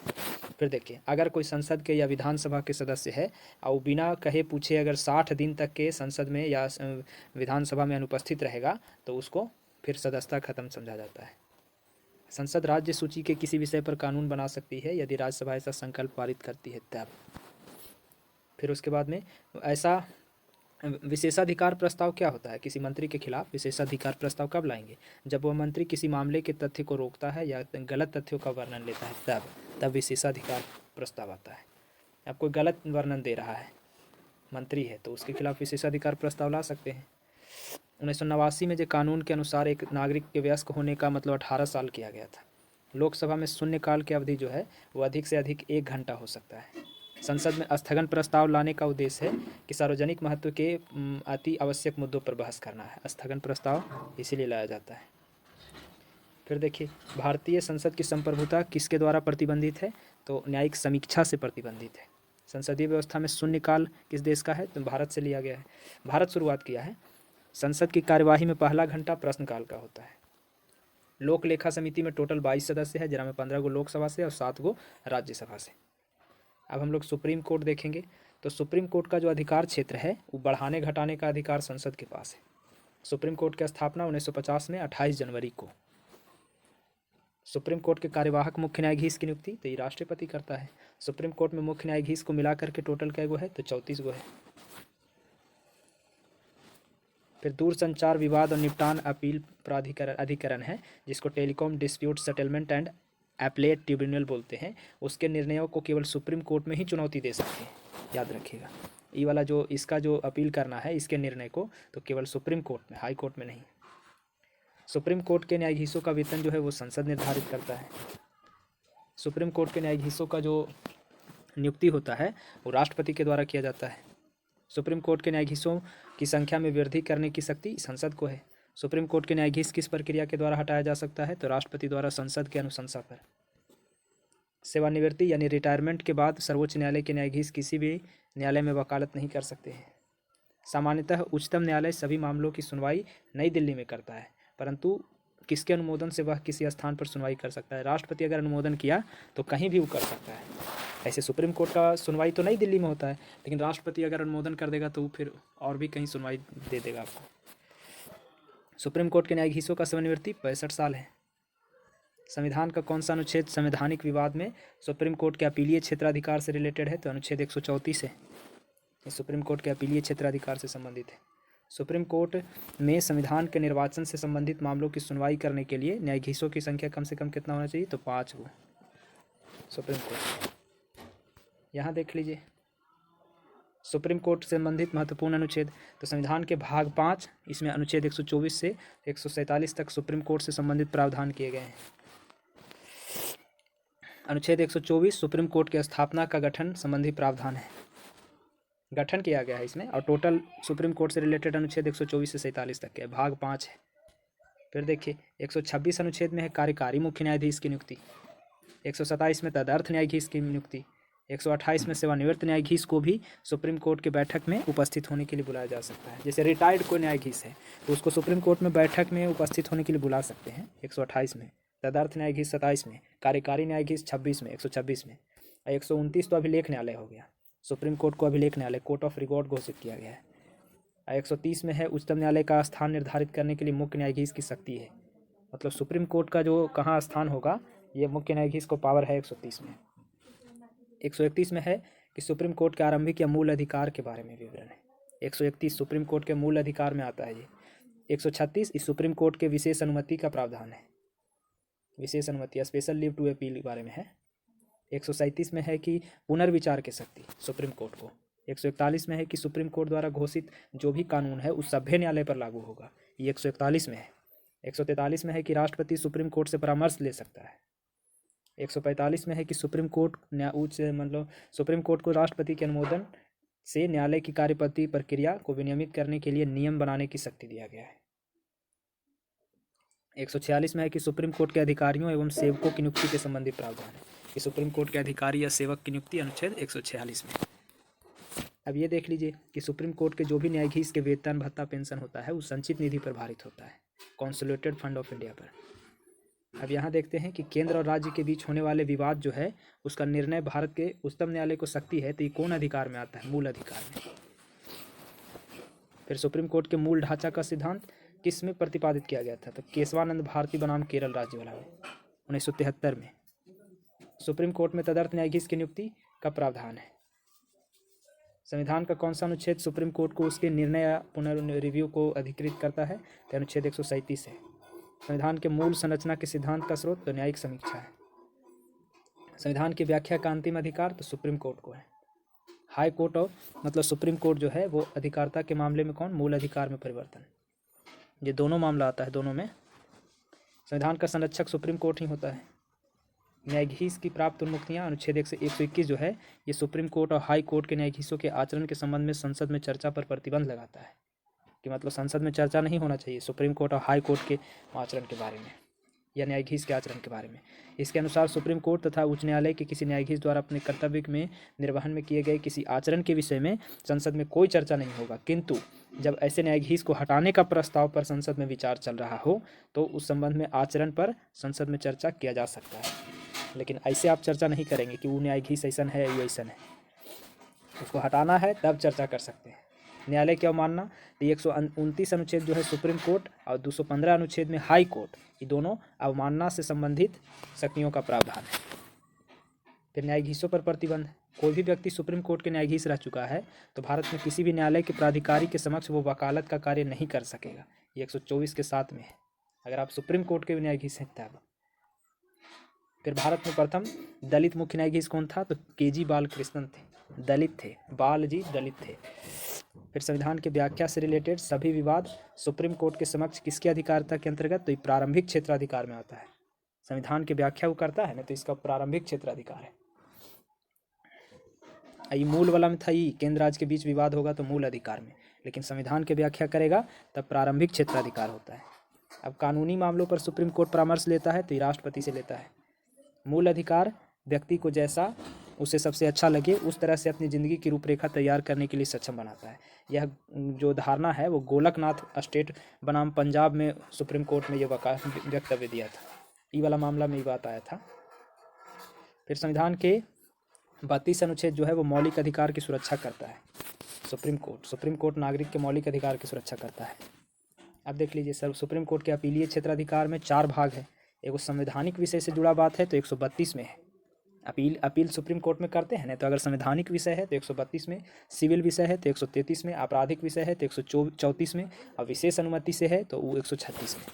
फिर देखिए अगर कोई संसद के या विधानसभा के सदस्य है और बिना कहे पूछे अगर 60 दिन तक के संसद में या विधानसभा में अनुपस्थित रहेगा तो उसको फिर सदस्यता खत्म समझा जाता है। संसद राज्य सूची के किसी विषय पर कानून बना सकती है यदि राज्यसभा ऐसा संकल्प पारित करती है तब। फिर उसके बाद में ऐसा विशेषाधिकार प्रस्ताव क्या होता है? किसी मंत्री के खिलाफ विशेषाधिकार प्रस्ताव कब लाएंगे? जब वह मंत्री किसी मामले के तथ्य को रोकता है या गलत तथ्यों का वर्णन लेता है तब विशेषाधिकार प्रस्ताव आता है। अब कोई गलत वर्णन दे रहा है, मंत्री है, तो उसके खिलाफ विशेषाधिकार प्रस्ताव ला सकते हैं। 1989 में जो कानून के अनुसार एक नागरिक के वयस्क होने का मतलब 18 साल किया गया था। लोकसभा में शून्यकाल की अवधि जो है वो अधिक से अधिक 1 घंटा हो सकता है। संसद में स्थगन प्रस्ताव लाने का उद्देश्य है कि सार्वजनिक महत्व के अति आवश्यक मुद्दों पर बहस करना है। स्थगन प्रस्ताव इसीलिए लाया जाता है। फिर देखिए भारतीय संसद की संप्रभुता किसके द्वारा प्रतिबंधित है? तो न्यायिक समीक्षा से प्रतिबंधित है। संसदीय व्यवस्था में शून्यकाल किस देश का है? तो भारत से लिया गया है। भारत शुरुआत किया है। संसद की कार्यवाही में पहला घंटा प्रश्नकाल का होता है। लोक लेखा समिति में टोटल 22 सदस्य है, जिनमें 15 गो लोकसभा से और 7 गो राज्यसभा से। अब हम लोग सुप्रीम कोर्ट देखेंगे तो सुप्रीम कोर्ट का जो अधिकार क्षेत्र है वो बढ़ाने घटाने का अधिकार संसद के पास है। सुप्रीम कोर्ट की स्थापना 1950 में 28 जनवरी को। सुप्रीम कोर्ट के कार्यवाहक मुख्य न्यायाधीश की नियुक्ति तो ये राष्ट्रपति करता है। सुप्रीम कोर्ट में मुख्य न्यायाधीश को मिलाकर के टोटल क्या गो है? तो 34 गो है। फिर दूरसंचार विवाद और निपटान अपील प्राधिकरण अधिकरण है, जिसको telecom dispute settlement and appellate tribunal बोलते हैं। उसके निर्णयों को केवल सुप्रीम कोर्ट में ही चुनौती दे सकते हैं, याद रखिएगा। ये वाला जो इसका जो अपील करना है इसके निर्णय को तो केवल सुप्रीम कोर्ट में, हाई कोर्ट में नहीं। सुप्रीम कोर्ट के न्यायाधीशों का वेतन जो है वो संसद निर्धारित करता है। सुप्रीम कोर्ट के न्यायाधीशों का जो नियुक्ति होता है वो राष्ट्रपति के द्वारा किया जाता है। सुप्रीम कोर्ट के न्यायाधीशों की संख्या में वृद्धि करने की शक्ति संसद को है। सुप्रीम कोर्ट के न्यायाधीश किस प्रक्रिया के द्वारा हटाया जा सकता है? तो राष्ट्रपति द्वारा संसद के अनुशंसा पर। सेवानिवृत्ति यानी रिटायरमेंट के बाद सर्वोच्च न्यायालय के न्यायाधीश किसी भी न्यायालय में वकालत नहीं कर सकते हैं। सामान्यतः उच्चतम न्यायालय सभी मामलों की सुनवाई नई दिल्ली में करता है, परंतु किसके अनुमोदन से वह किसी स्थान पर सुनवाई कर सकता है? राष्ट्रपति अगर अनुमोदन किया तो कहीं भी वो कर सकता है। ऐसे सुप्रीम कोर्ट का सुनवाई तो नई दिल्ली में होता है, लेकिन राष्ट्रपति अगर अनुमोदन कर देगा तो वो फिर और भी कहीं सुनवाई दे देगा आपको। सुप्रीम कोर्ट के न्यायाधीशों का सेवानिवृत्ति 65 साल है। संविधान का कौन सा अनुच्छेद संवैधानिक विवाद में सुप्रीम कोर्ट के अपीलीय क्षेत्राधिकार से रिलेटेड है? तो अनुच्छेद 134 है। ये सुप्रीम कोर्ट के अपीलीय क्षेत्राधिकार से संबंधित है। सुप्रीम कोर्ट में संविधान के निर्वाचन से संबंधित मामलों की सुनवाई करने के लिए न्यायाधीशों की संख्या कम से कम कितना होना चाहिए? तो 5 गो सुप्रीम कोर्ट। यहाँ देख लीजिए सुप्रीम कोर्ट से संबंधित महत्वपूर्ण अनुच्छेद। तो संविधान के भाग 5 इसमें अनुच्छेद 124 से 147 तक सुप्रीम कोर्ट से संबंधित प्रावधान किए गए हैं। अनुच्छेद 124 सुप्रीम कोर्ट की स्थापना का गठन संबंधी प्रावधान है, गठन किया गया है इसमें। और टोटल सुप्रीम कोर्ट से रिलेटेड अनुच्छेद 124 से 47 तक के, भाग 5 है। फिर देखिए 126 अनुच्छेद में है कार्यकारी मुख्य न्यायाधीश की नियुक्ति। 127 में तदर्थ न्यायाधीश की नियुक्ति। 128 में सेवानिवृत्त न्यायाधीश को भी सुप्रीम कोर्ट की बैठक में उपस्थित होने के लिए बुलाया जा सकता है। जैसे रिटायर्ड कोई न्यायाधीश है तो उसको सुप्रीम कोर्ट में बैठक में उपस्थित होने के लिए बुला सकते हैं 128 में, तदर्थ न्यायाधीश 27 में, कार्यकारी न्यायाधीश 26 में, 126 में। 129 तो अभिलेख न्यायालय हो गया। सुप्रीम कोर्ट को अभिलेख न्यायालय, कोर्ट ऑफ रिकॉर्ड घोषित किया गया है। 130 में है उच्चतम न्यायालय का स्थान निर्धारित करने के लिए मुख्य न्यायाधीश की शक्ति है। मतलब सुप्रीम कोर्ट का जो कहाँ स्थान होगा ये मुख्य न्यायाधीश को पावर है 130 में। 131 में है कि सुप्रीम कोर्ट के आरंभिक या मूल अधिकार के बारे में विवरण है। 131 सुप्रीम कोर्ट के मूल अधिकार में आता है ये। 136 इस सुप्रीम कोर्ट के विशेष अनुमति का प्रावधान है। विशेष अनुमति स्पेशल लीव टू अपील के बारे में है। 137 में है कि पुनर्विचार की शक्ति सुप्रीम कोर्ट को। 141 में है कि सुप्रीम कोर्ट द्वारा घोषित जो भी कानून है उस सभ्य न्यायालय पर लागू होगा, ये 141 में है। 143 में है कि राष्ट्रपति सुप्रीम कोर्ट से परामर्श ले सकता है। 145 में है कि सुप्रीम कोर्ट सुप्रीम कोर्ट को राष्ट्रपति के अनुमोदन से न्यायालय की कार्यपद्धति प्रक्रिया को विनियमित करने के लिए नियम बनाने की शक्ति दिया गया है। 146 में है कि सुप्रीम कोर्ट के अधिकारियों एवं सेवकों की नियुक्ति के संबंधित प्रावधान है कि सुप्रीम कोर्ट के अधिकारी या सेवक की नियुक्ति अनुच्छेद 146 में। अब ये देख लीजिए कि सुप्रीम कोर्ट के जो भी न्यायाधीश के वेतन भत्ता पेंशन होता है वो संचित निधि पर भारित होता है, कॉन्सोलिडेटेड फंड ऑफ इंडिया पर। अब यहाँ देखते हैं कि केंद्र और राज्य के बीच होने वाले विवाद जो है उसका निर्णय भारत के उच्चतम न्यायालय को शक्ति है, तो ये कौन अधिकार में आता है? मूल अधिकार में। फिर सुप्रीम कोर्ट के मूल ढांचा का सिद्धांत किस में प्रतिपादित किया गया था? तो केशवानंद भारती बनाम केरल राज्य वाला में 1973 में। सुप्रीम कोर्ट में तदर्थ न्यायाधीश की नियुक्ति का प्रावधान है। संविधान का कौन सा अनुच्छेद सुप्रीम कोर्ट को उसके निर्णय या पुनर्रिव्यू को अधिकृत करता है? तो अनुच्छेद 137 है। संविधान के मूल संरचना के सिद्धांत का स्रोत तो न्यायिक समीक्षा है। संविधान की व्याख्या का अंतिम अधिकार तो सुप्रीम कोर्ट को है। हाई कोर्ट और सुप्रीम कोर्ट जो है वो अधिकारिता के मामले में कौन? मूल अधिकार में परिवर्तन। ये दोनों मामला आता है, दोनों में। संविधान का संरक्षक सुप्रीम कोर्ट ही होता है। न्यायाधीश की प्राप्त उन्मुक्तियाँ अनुच्छेद 121 जो है ये सुप्रीम कोर्ट और हाई कोर्ट के न्यायाधीशों के आचरण के संबंध में संसद में चर्चा पर प्रतिबंध लगाता है कि संसद में चर्चा नहीं होना चाहिए सुप्रीम कोर्ट और हाई कोर्ट के आचरण के बारे में या न्यायाधीश के आचरण के बारे में। इसके अनुसार सुप्रीम कोर्ट तथा उच्च न्यायालय के किसी न्यायाधीश द्वारा अपने कर्तव्य में निर्वहन में किए गए किसी आचरण के विषय में संसद में कोई चर्चा नहीं होगा, किंतु जब ऐसे न्यायाधीश को हटाने का प्रस्ताव पर संसद में विचार चल रहा हो तो उस संबंध में आचरण पर संसद में चर्चा किया जा सकता है। लेकिन ऐसे आप चर्चा नहीं करेंगे कि वो न्यायाधीश ऐसा है ये ऐसा है, उसको हटाना है तब चर्चा कर सकते हैं। न्यायालय की अवमानना, 129 अनुच्छेद जो है सुप्रीम कोर्ट और 215 अनुच्छेद में हाई कोर्ट, ये दोनों अवमानना से संबंधित शक्तियों का प्रावधान है। फिर न्यायाधीशों पर प्रतिबंध, कोई भी व्यक्ति सुप्रीम कोर्ट के न्यायाधीश रह चुका है तो भारत में किसी भी न्यायालय के प्राधिकारी के समक्ष वो वकालत का कार्य नहीं कर सकेगा, ये 124 के 7 में है, अगर आप सुप्रीम कोर्ट के न्यायाधीश हैं तब। फिर भारत में प्रथम दलित मुख्य न्यायाधीश कौन था? तो के.जी. बालकृष्णन थे, दलित थे, बाल जी दलित थे। फिर संविधान के व्याख्या से रिलेटेड सभी विवाद सुप्रीम कोर्ट के समक्ष किसके अधिकारिता के अंतर्गत? तो ये प्रारंभिक क्षेत्राधिकार में आता है। संविधान की व्याख्या वो करता है ना, तो इसका प्रारंभिक क्षेत्राधिकार है। ये मूल वाला में था, ये केंद्र राज्य के बीच विवाद होगा तो मूल अधिकार में, लेकिन संविधान की व्याख्या करेगा तब प्रारंभिक क्षेत्राधिकार होता है। अब कानूनी मामलों पर सुप्रीम कोर्ट परामर्श लेता है तो ये राष्ट्रपति से लेता है। मूल अधिकार व्यक्ति को जैसा उसे सबसे अच्छा लगे उस तरह से अपनी ज़िंदगी की रूपरेखा तैयार करने के लिए सक्षम बनाता है। यह जो धारणा है वो गोलकनाथ स्टेट बनाम पंजाब में सुप्रीम कोर्ट में ये वक्तव्य दिया था, ये वाला मामला में ये बात आया था। फिर संविधान के 32 अनुच्छेद जो है वो मौलिक अधिकार की सुरक्षा करता है। सुप्रीम कोर्ट नागरिक के मौलिक अधिकार की सुरक्षा करता है। अब देख लीजिए सर, सुप्रीम कोर्ट के अपीलीय क्षेत्राधिकार में 4 भाग है। एक संवैधानिक विषय से जुड़ा बात है तो 132 में है, अपील सुप्रीम कोर्ट में करते हैं ना, तो अगर संवैधानिक विषय है तो 132 में, सिविल विषय है तो 133 में, आपराधिक विषय है तो 134 में, और विशेष अनुमति से है तो वो 136 में।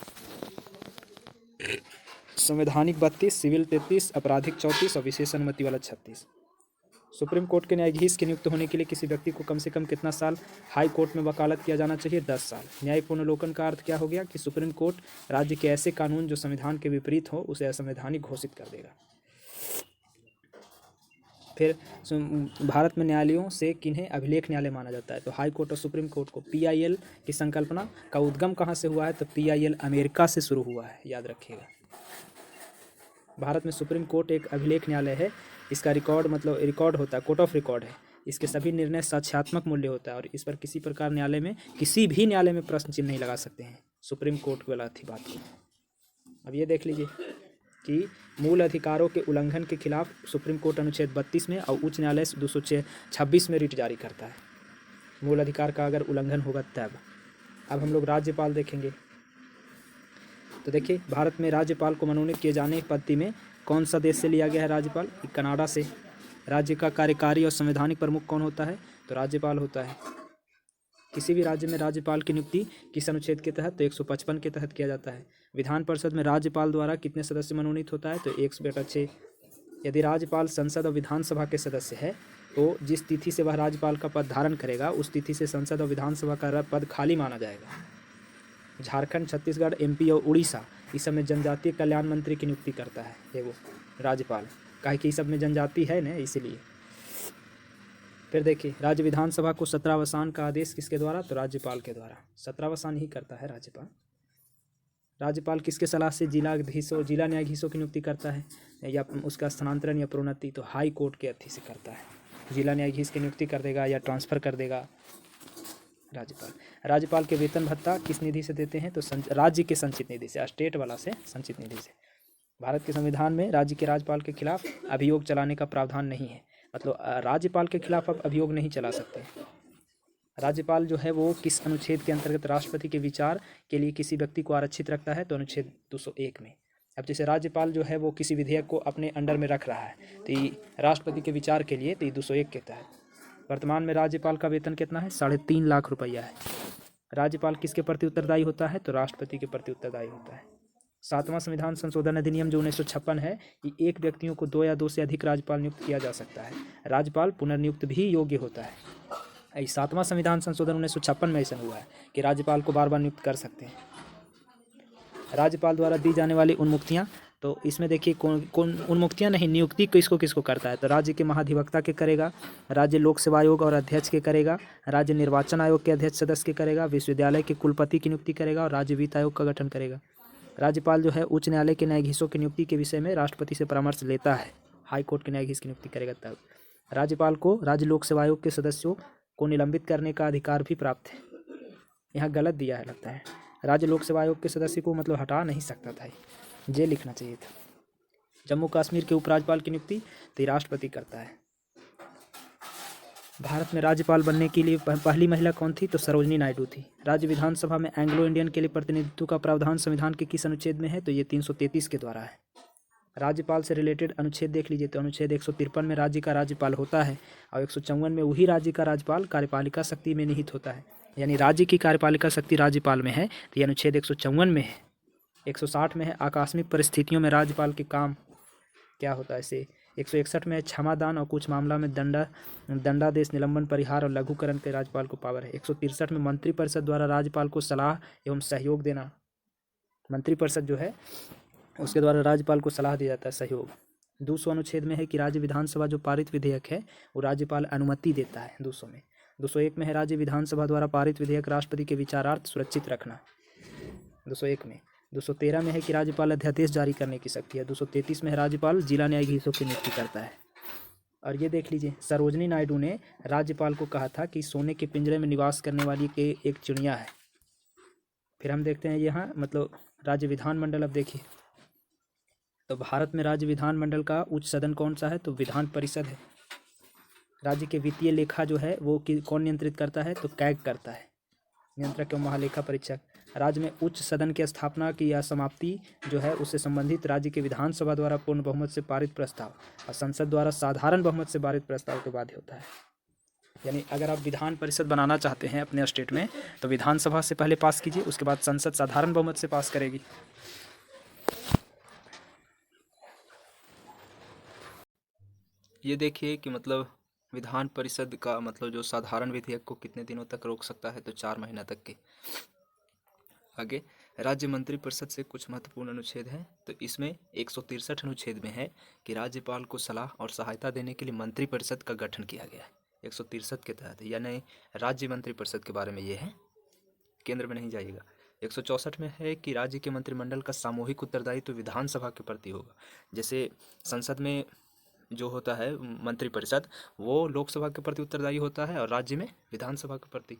संवैधानिक 32, सिविल 33, आपराधिक 34 और विशेष अनुमति वाला 36। सुप्रीम कोर्ट के न्यायाधीश के नियुक्त होने के लिए किसी व्यक्ति को कम से कम कितना साल हाई कोर्ट में वकालत किया जाना चाहिए? 10 साल। न्यायिक पुनर्लोकन का अर्थ क्या हो गया कि सुप्रीम कोर्ट राज्य के ऐसे कानून जो संविधान के विपरीत हो उसे असंवैधानिक घोषित कर देगा। फिर भारत में न्यायालयों से किन्हें अभिलेख न्यायालय माना जाता है? तो हाई कोर्ट और सुप्रीम कोर्ट को। PIL की संकल्पना का उद्गम कहाँ से हुआ है? तो PIL अमेरिका से शुरू हुआ है, याद रखिएगा। भारत में सुप्रीम कोर्ट एक अभिलेख न्यायालय है। इसका रिकॉर्ड होता है, कोर्ट ऑफ रिकॉर्ड है। इसके सभी निर्णय साक्ष्यात्मक मूल्य होता है और इस पर किसी प्रकार किसी भी न्यायालय में प्रश्न चिन्ह नहीं लगा सकते हैं, सुप्रीम कोर्ट वाला थी बात को। अब ये देख लीजिए कि मूल अधिकारों के उल्लंघन के खिलाफ सुप्रीम कोर्ट अनुच्छेद 32 में और उच्च न्यायालय 226 में रिट जारी करता है। मूल अधिकार का अगर उल्लंघन होगा तब। अब हम लोग राज्यपाल देखेंगे। तो देखिए, भारत में राज्यपाल को मनोनीत किए जाने की पद्धति में कौन सा देश से लिया गया है राज्यपाल? कनाडा से। राज्य का कार्यकारी और संवैधानिक प्रमुख कौन होता है? तो राज्यपाल होता है। किसी भी राज्य में राज्यपाल की नियुक्ति किस अनुच्छेद के तहत? तो 155 के तहत किया जाता है। विधान परिषद में राज्यपाल द्वारा कितने सदस्य मनोनीत होता है? तो 100/6। यदि राज्यपाल संसद और विधानसभा के सदस्य है तो जिस तिथि से वह राज्यपाल का पद धारण करेगा उस तिथि से संसद और विधानसभा का पद खाली माना जाएगा। झारखंड, छत्तीसगढ़, एमपी और उड़ीसा इस सब में जनजातीय कल्याण मंत्री की नियुक्ति करता है ये वो राज्यपाल, काहे कि इस सब में जनजाति है ना, इसीलिए। फिर देखिए, राज्य विधानसभा को सत्रावसान का आदेश किसके द्वारा? तो राज्यपाल के द्वारा। सत्रावसान ही करता है राज्यपाल। राज्यपाल किसके सलाह से जिला न्यायाधीशों की नियुक्ति करता है या उसका स्थानांतरण या प्रोन्नति? तो हाई कोर्ट के अथी से करता है। जिला न्यायाधीश की नियुक्ति कर देगा या ट्रांसफ़र कर देगा राज्यपाल। राज्यपाल के वेतन भत्ता किस निधि से देते हैं? तो राज्य के संचित निधि से, स्टेट वाला से, संचित निधि से। भारत के संविधान में राज्य के राज्यपाल के खिलाफ अभियोग चलाने का प्रावधान नहीं है, मतलब राज्यपाल के खिलाफ आप अभियोग नहीं चला सकते। राज्यपाल जो है वो किस अनुच्छेद के अंतर्गत राष्ट्रपति के विचार के लिए किसी व्यक्ति को आरक्षित रखता है? तो अनुच्छेद 201 में। अब जैसे राज्यपाल जो है वो किसी विधेयक को अपने अंडर में रख रहा है तो ये राष्ट्रपति के विचार के लिए, तो ये 201 के तहत। वर्तमान में राज्यपाल का वेतन कितना है? 3.5 लाख रुपया है। राज्यपाल किसके प्रति उत्तरदायी होता है? तो राष्ट्रपति के प्रति उत्तरदायी होता है। 7वां संविधान संशोधन अधिनियम जो 1956 है, कि एक व्यक्तियों को 2 या 2 से अधिक राज्यपाल नियुक्त किया जा सकता है। राज्यपाल पुनर्नियुक्त भी योग्य होता है। 7वां संविधान संशोधन 1956 में ऐसा हुआ है कि राज्यपाल को बार बार नियुक्त कर सकते हैं। राज्यपाल द्वारा दी जाने वाली उन्मुक्तियाँ, तो इसमें देखिए कौन उन्मुक्तियाँ नहीं, नियुक्ति किसको करता है? तो राज्य के महाधिवक्ता के करेगा, राज्य लोक सेवा आयोग और अध्यक्ष के करेगा, राज्य निर्वाचन आयोग के अध्यक्ष सदस्य के करेगा, विश्वविद्यालय के कुलपति की नियुक्ति करेगा और राज्य वित्त आयोग का गठन करेगा। राज्यपाल जो है उच्च न्यायालय के न्यायाधीशों की नियुक्ति के विषय में राष्ट्रपति से परामर्श लेता है। हाई कोर्ट के न्यायाधीश की नियुक्ति करेगा तब। राज्यपाल को राज्य लोक सेवा आयोग के सदस्यों को निलंबित करने का अधिकार भी प्राप्त है। यहाँ गलत दिया है लगता है, राज्य लोक सेवा आयोग के सदस्य को मतलब हटा नहीं सकता था, ये लिखना चाहिए था। जम्मू कश्मीर के उपराज्यपाल की नियुक्ति तो राष्ट्रपति करता है। भारत में राज्यपाल बनने के लिए पहली महिला कौन थी? तो सरोजनी नायडू थी। राज्य विधानसभा में एंग्लो इंडियन के लिए प्रतिनिधित्व का प्रावधान संविधान के किस अनुच्छेद में है? तो ये 333 के द्वारा है। राज्यपाल से रिलेटेड अनुच्छेद देख लीजिए, तो अनुच्छेद 153 में राज्य का राज्यपाल होता है और 154 में वही राज्य का राज्यपाल कार्यपालिका शक्ति में निहित होता है, यानी राज्य की कार्यपालिका शक्ति राज्यपाल में है, तो ये अनुच्छेद 154 में है। 160 में है आकस्मिक परिस्थितियों में राज्यपाल के काम क्या होता है ऐसे। 161 में है क्षमादान और कुछ मामला में दंडादेश, निलंबन, परिहार और लघुकरण के राज्यपाल को पावर है। 163 में मंत्रिपरिषद द्वारा राज्यपाल को सलाह एवं सहयोग देना, मंत्रिपरिषद जो है उसके द्वारा राज्यपाल को सलाह दिया जाता है, सहयोग। 200 अनुच्छेद में है कि राज्य विधानसभा जो पारित विधेयक है वो राज्यपाल अनुमति देता है 200 में। 201 में है राज्य विधानसभा द्वारा पारित विधेयक राष्ट्रपति के विचारार्थ सुरक्षित रखना, 201 में। 213 में है कि राज्यपाल अध्यादेश जारी करने की शक्ति है। 233 में है राज्यपाल जिला न्यायाधीशों की नियुक्ति करता है। और ये देख लीजिए, सरोजनी नायडू ने राज्यपाल को कहा था कि सोने के पिंजरे में निवास करने वाली के एक चिड़िया है। फिर हम देखते हैं यहाँ मतलब राज्य विधानमंडल। अब देखिए, तो भारत में राज्य विधानमंडल का उच्च सदन कौन सा है? तो विधान परिषद है। राज्य के वित्तीय लेखा जो है वो कौन नियंत्रित करता है? तो कैग करता है, नियंत्रक एवं महालेखा परीक्षक। राज्य में उच्च सदन की स्थापना की या समाप्ति जो है उससे संबंधित राज्य के विधानसभा द्वारा पूर्ण बहुमत से पारित प्रस्ताव और संसद द्वारा साधारण बहुमत से पारित प्रस्ताव के बाद होता है। यानी अगर आप विधान परिषद बनाना चाहते हैं अपने स्टेट में तो विधानसभा से पहले पास कीजिए, उसके बाद संसद साधारण बहुमत से पास करेगी। ये देखिए कि मतलब विधान परिषद का मतलब जो साधारण विधेयक को कितने दिनों तक रोक सकता है? तो 4 महीना तक के। आगे राज्य मंत्रिपरिषद से कुछ महत्वपूर्ण अनुच्छेद हैं, तो इसमें 163 अनुच्छेद में है कि राज्यपाल को सलाह और सहायता देने के लिए मंत्रिपरिषद का गठन किया गया है 163 के तहत, यानी राज्य मंत्रिपरिषद के बारे में ये है, केंद्र में नहीं जाइएगा। 164 में है कि राज्य के मंत्रिमंडल का सामूहिक उत्तरदायित्व विधानसभा के प्रति होगा। जैसे संसद में जो होता है मंत्रिपरिषद वो लोकसभा के प्रति उत्तरदायी होता है और राज्य में विधानसभा के प्रति।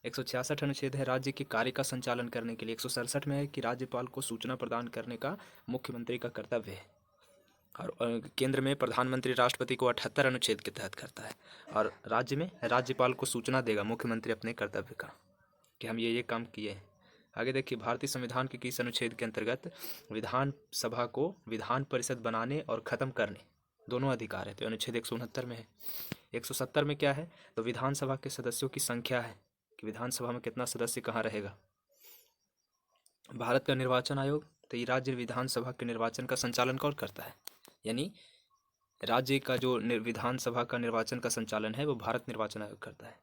166 अनुच्छेद है राज्य के कार्य का संचालन करने के लिए। 167 में है कि राज्यपाल को सूचना प्रदान करने का मुख्यमंत्री का कर्तव्य है। और केंद्र में प्रधानमंत्री राष्ट्रपति को 78 अनुच्छेद के तहत करता है, और राज्य में राज्यपाल को सूचना देगा मुख्यमंत्री अपने कर्तव्य का कि हम ये काम किए हैं। आगे देखिए, भारतीय संविधान के किस अनुच्छेद के अंतर्गत विधानसभा को विधान परिषद बनाने और ख़त्म करने दोनों अधिकार है? तो अनुच्छेद 169 में है। 170 में क्या है? तो विधानसभा के सदस्यों की संख्या है कि विधानसभा में कितना सदस्य कहाँ रहेगा। भारत का निर्वाचन आयोग, तो ये राज्य विधानसभा के निर्वाचन का संचालन कौन करता है? यानी राज्य का जो विधानसभा का निर्वाचन का संचालन है वो भारत निर्वाचन आयोग करता है।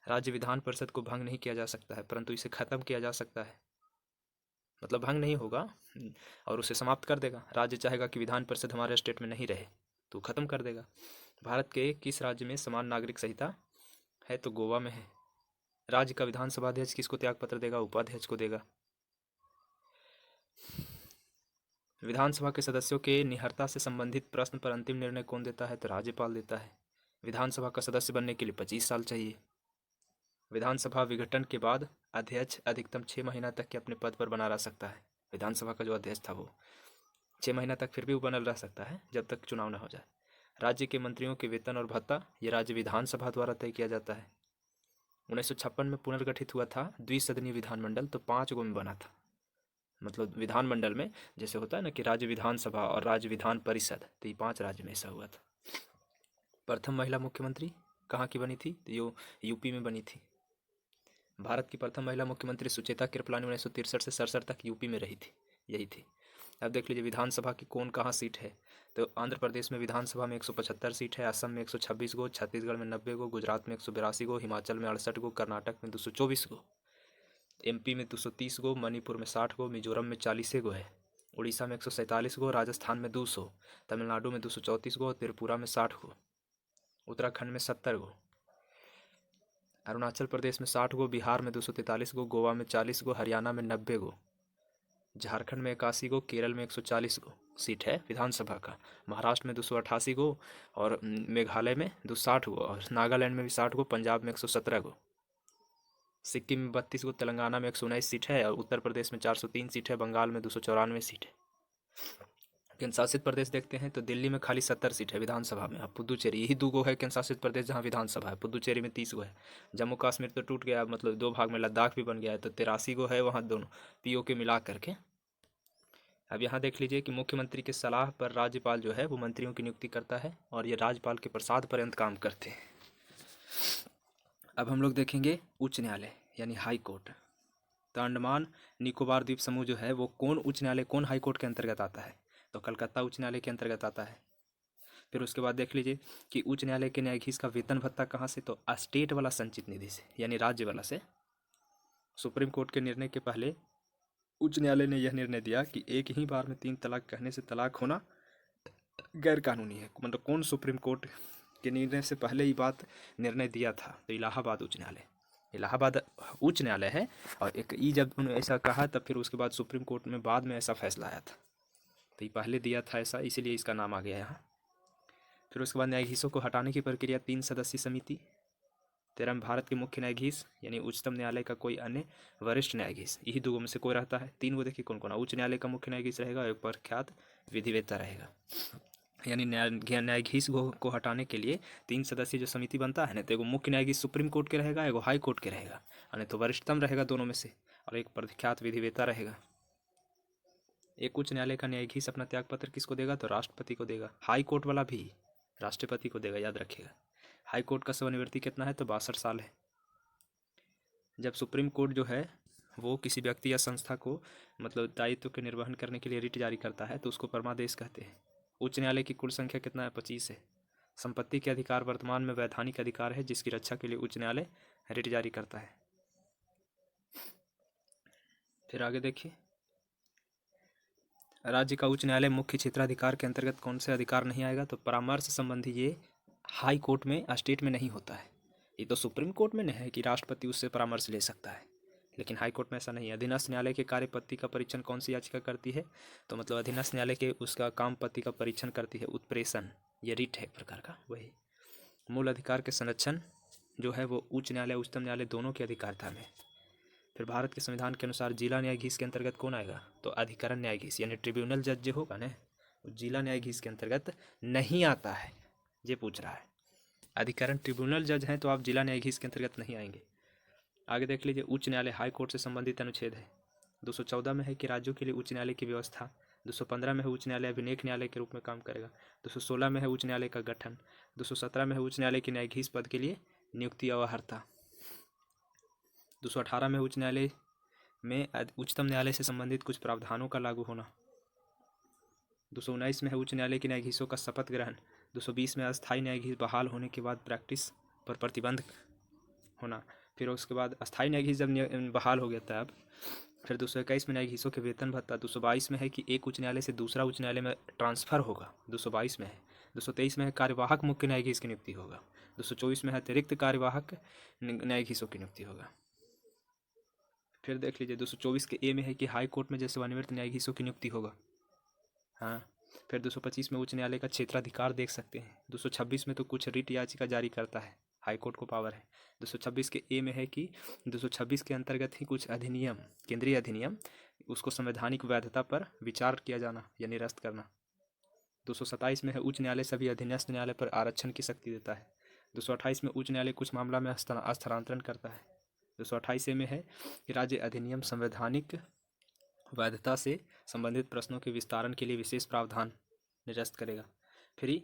राज्य विधान परिषद को भंग नहीं किया जा सकता है, परंतु इसे खत्म किया जा सकता है, मतलब भंग नहीं होगा और उसे समाप्त कर देगा। राज्य चाहेगा कि विधान परिषद हमारे स्टेट में नहीं रहे तो खत्म कर देगा। भारत के किस राज्य में समान नागरिक संहिता है? तो गोवा में है। राज्य का विधानसभा अध्यक्ष किसको त्यागपत्र देगा? उपाध्यक्ष को देगा। विधानसभा के सदस्यों के निहरता से संबंधित प्रश्न पर अंतिम निर्णय कौन देता है? तो राज्यपाल देता है। विधानसभा का सदस्य बनने के लिए 25 साल चाहिए। विधानसभा विघटन के बाद अध्यक्ष अधिकतम 6 महीना तक के अपने पद पर बना रह सकता है। विधानसभा का जो अध्यक्ष था वो 6 महीना तक फिर भी बनल रह सकता है जब तक चुनाव न हो जाए। राज्य के मंत्रियों के वेतन और भत्ता ये राज्य विधानसभा द्वारा तय किया जाता है। 1956 में पुनर्गठित हुआ था द्विसदनीय विधानमंडल, तो 5 गो में बना था। मतलब विधानमंडल में जैसे होता है ना कि राज्य विधानसभा और राज्य विधान परिषद, तो ये 5 राज्य में ऐसा हुआ था। प्रथम महिला मुख्यमंत्री कहाँ की बनी थी? तो यो यूपी में बनी थी। भारत की प्रथम महिला मुख्यमंत्री सुचेता कृपलानी 1963 से 67 तक यूपी में रही थी, यही थी। अब देख लीजिए विधानसभा की कौन कहाँ सीट है। तो आंध्र प्रदेश में विधानसभा में 175 सीट है, असम में 126 गो, छत्तीसगढ़ में 90 गो, गुजरात में 182 गो, हिमाचल में 68 गो, कर्नाटक में 224 गो, एमपी में 230 गो, मणिपुर में 60 गो, मिजोरम में 40 गो है, उड़ीसा में 147 गो, राजस्थान में 200, तमिलनाडु में 234 गो, त्रिपुरा में 60 गो, उत्तराखंड में 70 गो, अरुणाचल प्रदेश में 60 गो, बिहार में 243 गो, गोवा में 40 गो, हरियाणा में 90 गो, झारखंड में 81 गो, केरल में 140 गो सीट है विधानसभा का, महाराष्ट्र में 288 गो, और मेघालय में 260 गो, और नागालैंड में भी 60 गो, पंजाब में 117 गो, सिक्किम में 32 गो, तेलंगाना में 119 सीट है, और उत्तर प्रदेश में 403 सीट है, बंगाल में 294 सीट है। केंद्र शासित प्रदेश देखते हैं तो दिल्ली में खाली 70 सीट है विधानसभा में। अब पुदुचेरी, यही 2 गो है केंद्र शासित प्रदेश जहाँ विधानसभा है। पुदुचेरी में 30 गो है। जम्मू कश्मीर तो टूट गया, मतलब 2 भाग में, लद्दाख भी बन गया है, तो 83 गो है वहाँ दोनों पीओके मिला करके। अब यहाँ देख लीजिए कि मुख्यमंत्री के सलाह पर राज्यपाल जो है वो मंत्रियों की नियुक्ति करता है, और ये राज्यपाल के प्रसाद पर्यंत काम करते हैं। अब हम लोग देखेंगे उच्च न्यायालय यानी हाई कोर्ट। तो अंडमान निकोबार द्वीप समूह जो है वो कौन उच्च न्यायालय, कौन हाई कोर्ट के अंतर्गत आता है? तो कलकत्ता उच्च न्यायालय के अंतर्गत आता है। फिर उसके बाद देख लीजिए कि उच्च न्यायालय के न्यायाधीश का वेतन भत्ता कहाँ से? तो स्टेट वाला संचित निधि से, यानी राज्य वाला से। सुप्रीम कोर्ट के निर्णय के पहले उच्च न्यायालय ने यह निर्णय दिया कि एक ही बार में 3 तलाक कहने से तलाक होना गैर कानूनी है। मतलब कौन सुप्रीम कोर्ट के निर्णय से पहले ही बात निर्णय दिया था? तो इलाहाबाद उच्च न्यायालय। इलाहाबाद उच्च न्यायालय है, और एक जब उन्होंने ऐसा कहा तब फिर उसके बाद सुप्रीम कोर्ट में बाद में ऐसा फैसला आया था। तो ये पहले दिया था ऐसा, इसीलिए इसका नाम आ गया यहाँ। फिर उसके बाद न्यायाधीशों को हटाने की प्रक्रिया 3 सदस्यीय समिति। 13 में भारत के मुख्य न्यायाधीश यानी उच्चतम न्यायालय का कोई अन्य वरिष्ठ न्यायाधीश, यही 2 में से कोई रहता है। 3 वो देखिए कौन कौन है। उच्च न्यायालय का मुख्य न्यायाधीश रहेगा, एक प्रख्यात विधिवेत्ता रहेगा। यानी न्यायाधीश को हटाने के लिए 3 सदस्यीय जो समिति बनता है ना, तो एगो मुख्य न्यायाधीश सुप्रीम कोर्ट के रहेगा, एगो हाई कोर्ट के रहेगा, यानी तो वरिष्ठतम रहेगा दोनों में से, और एक प्रख्यात विधिवेत्ता रहेगा। एक उच्च न्यायालय का न्यायाधीश अपना त्यागपत्र किसको देगा? तो राष्ट्रपति को देगा। हाई कोर्ट वाला भी राष्ट्रपति को देगा, याद रखिएगा। हाई कोर्ट का सेवानिवृत्ति कितना है? तो 62 साल है। जब सुप्रीम कोर्ट जो है वो किसी व्यक्ति या संस्था को मतलब दायित्व के निर्वहन करने के लिए रिट जारी करता है तो उसको परमादेश कहते हैं। उच्च न्यायालय की कुल संख्या कितना है? 25 है। संपत्ति के अधिकार वर्तमान में वैधानिक अधिकार है जिसकी रक्षा के लिए उच्च न्यायालय रिट जारी करता है। फिर आगे देखिए, राज्य का उच्च न्यायालय मुख्य क्षेत्राधिकार के अंतर्गत कौन से अधिकार नहीं आएगा? तो परामर्श संबंधी ये हाई कोर्ट में, स्टेट में नहीं होता है। ये तो सुप्रीम कोर्ट में नहीं है कि राष्ट्रपति उससे परामर्श ले सकता है, लेकिन हाई कोर्ट में ऐसा नहीं है। अधीनस्थ न्यायालय के कार्यपद्धति का परीक्षण कौन सी याचिका करती है? तो मतलब अधीनस्थ न्यायालय के उसका काम पद्धति का परीक्षण करती है उत्प्रेषण, ये रिट है एक प्रकार का वही। मूल अधिकार के संरक्षण जो है वो उच्च न्यायालय उच्चतम न्यायालय दोनों के अधिकारता में। फिर भारत के संविधान के अनुसार जिला न्यायाधीश के अंतर्गत कौन आएगा? तो अधिकरण न्यायाधीश यानी ट्रिब्यूनल जज जो होगा ना, जिला न्यायाधीश के अंतर्गत नहीं आता है, ये पूछ रहा है। अधिकरण ट्रिब्यूनल जज हैं तो आप जिला न्यायाधीश के अंतर्गत नहीं आएंगे। आगे देख लीजिए, उच्च न्यायालय हाई कोर्ट से संबंधित अनुच्छेद है। 214 में है कि राज्यों के लिए उच्च न्यायालय की व्यवस्था। 215 में है उच्च न्यायालय अभिलेख न्यायालय के रूप में काम करेगा। 216 में है उच्च न्यायालय का गठन। 217 में है उच्च न्यायालय के न्यायाधीश पद के लिए नियुक्ति और अर्हता। 218 में उच्च न्यायालय में उच्चतम न्यायालय से संबंधित कुछ प्रावधानों का लागू होना। 219 में है उच्च न्यायालय के न्यायाधीशों का शपथ ग्रहण। 220 में अस्थायी न्यायाधीश बहाल होने के बाद प्रैक्टिस पर प्रतिबंध होना। फिर उसके बाद अस्थायी न्यायाधीश जब बहाल हो गया तब फिर 221 में न्यायाधीशों के वेतन भत्ता। 222 में है कि एक उच्च न्यायालय से दूसरा उच्च न्यायालय में ट्रांसफर होगा, 222 में है। 223 में है कार्यवाहक मुख्य न्यायाधीश की नियुक्ति होगा। 224 में है अतिरिक्त कार्यवाहक न्यायाधीशों की नियुक्ति होगा। फिर देख लीजिए 224 के ए में है कि हाई कोर्ट में जैसे सेवानिवृत्त न्यायाधीशों की नियुक्ति होगा। हाँ, फिर 225 में उच्च न्यायालय का क्षेत्राधिकार देख सकते हैं। 226 में तो कुछ रिट याचिका जारी करता है, हाई कोर्ट को पावर है। 226 के ए में है कि 226 के अंतर्गत ही कुछ अधिनियम, केंद्रीय अधिनियम, उसको संवैधानिक वैधता पर विचार किया जाना या निरस्त करना। 227 में है उच्च न्यायालय सभी अधीनस्थ न्यायालय पर आरक्षण की शक्ति देता है। 228 में उच्च न्यायालय कुछ मामला में स्थानांतरण करता है। 228 में है कि राज्य अधिनियम संवैधानिक वैधता से संबंधित प्रश्नों के विस्तारण के लिए विशेष प्रावधान निरस्त करेगा। फिर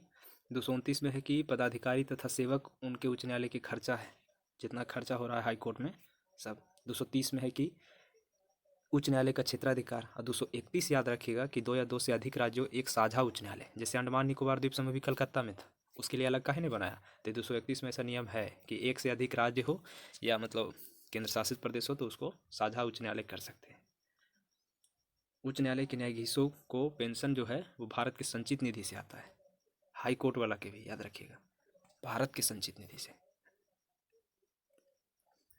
229 में है कि पदाधिकारी तथा सेवक उनके उच्च न्यायालय की खर्चा है, जितना खर्चा हो रहा है हाई कोर्ट में सब। 230 में है कि उच्च न्यायालय का क्षेत्राधिकार। और 231 याद रखिएगा कि 2 या 2 से अधिक राज्यों एक साझा उच्च न्यायालय, जैसे अंडमान निकोबार द्वीप समूह भी कलकत्ता में था, उसके लिए अलग काहे नहीं बनाया। तो 231 में ऐसा नियम है कि एक से अधिक राज्य हो या मतलब केंद्र शासित प्रदेश हो तो उसको साझा उच्च न्यायालय कर सकते हैं। उच्च न्यायालय के न्यायाधीशों को पेंशन जो है वो भारत के संचित निधि से आता है। हाई कोर्ट वाला के भी याद रखिएगा, भारत के संचित निधि से,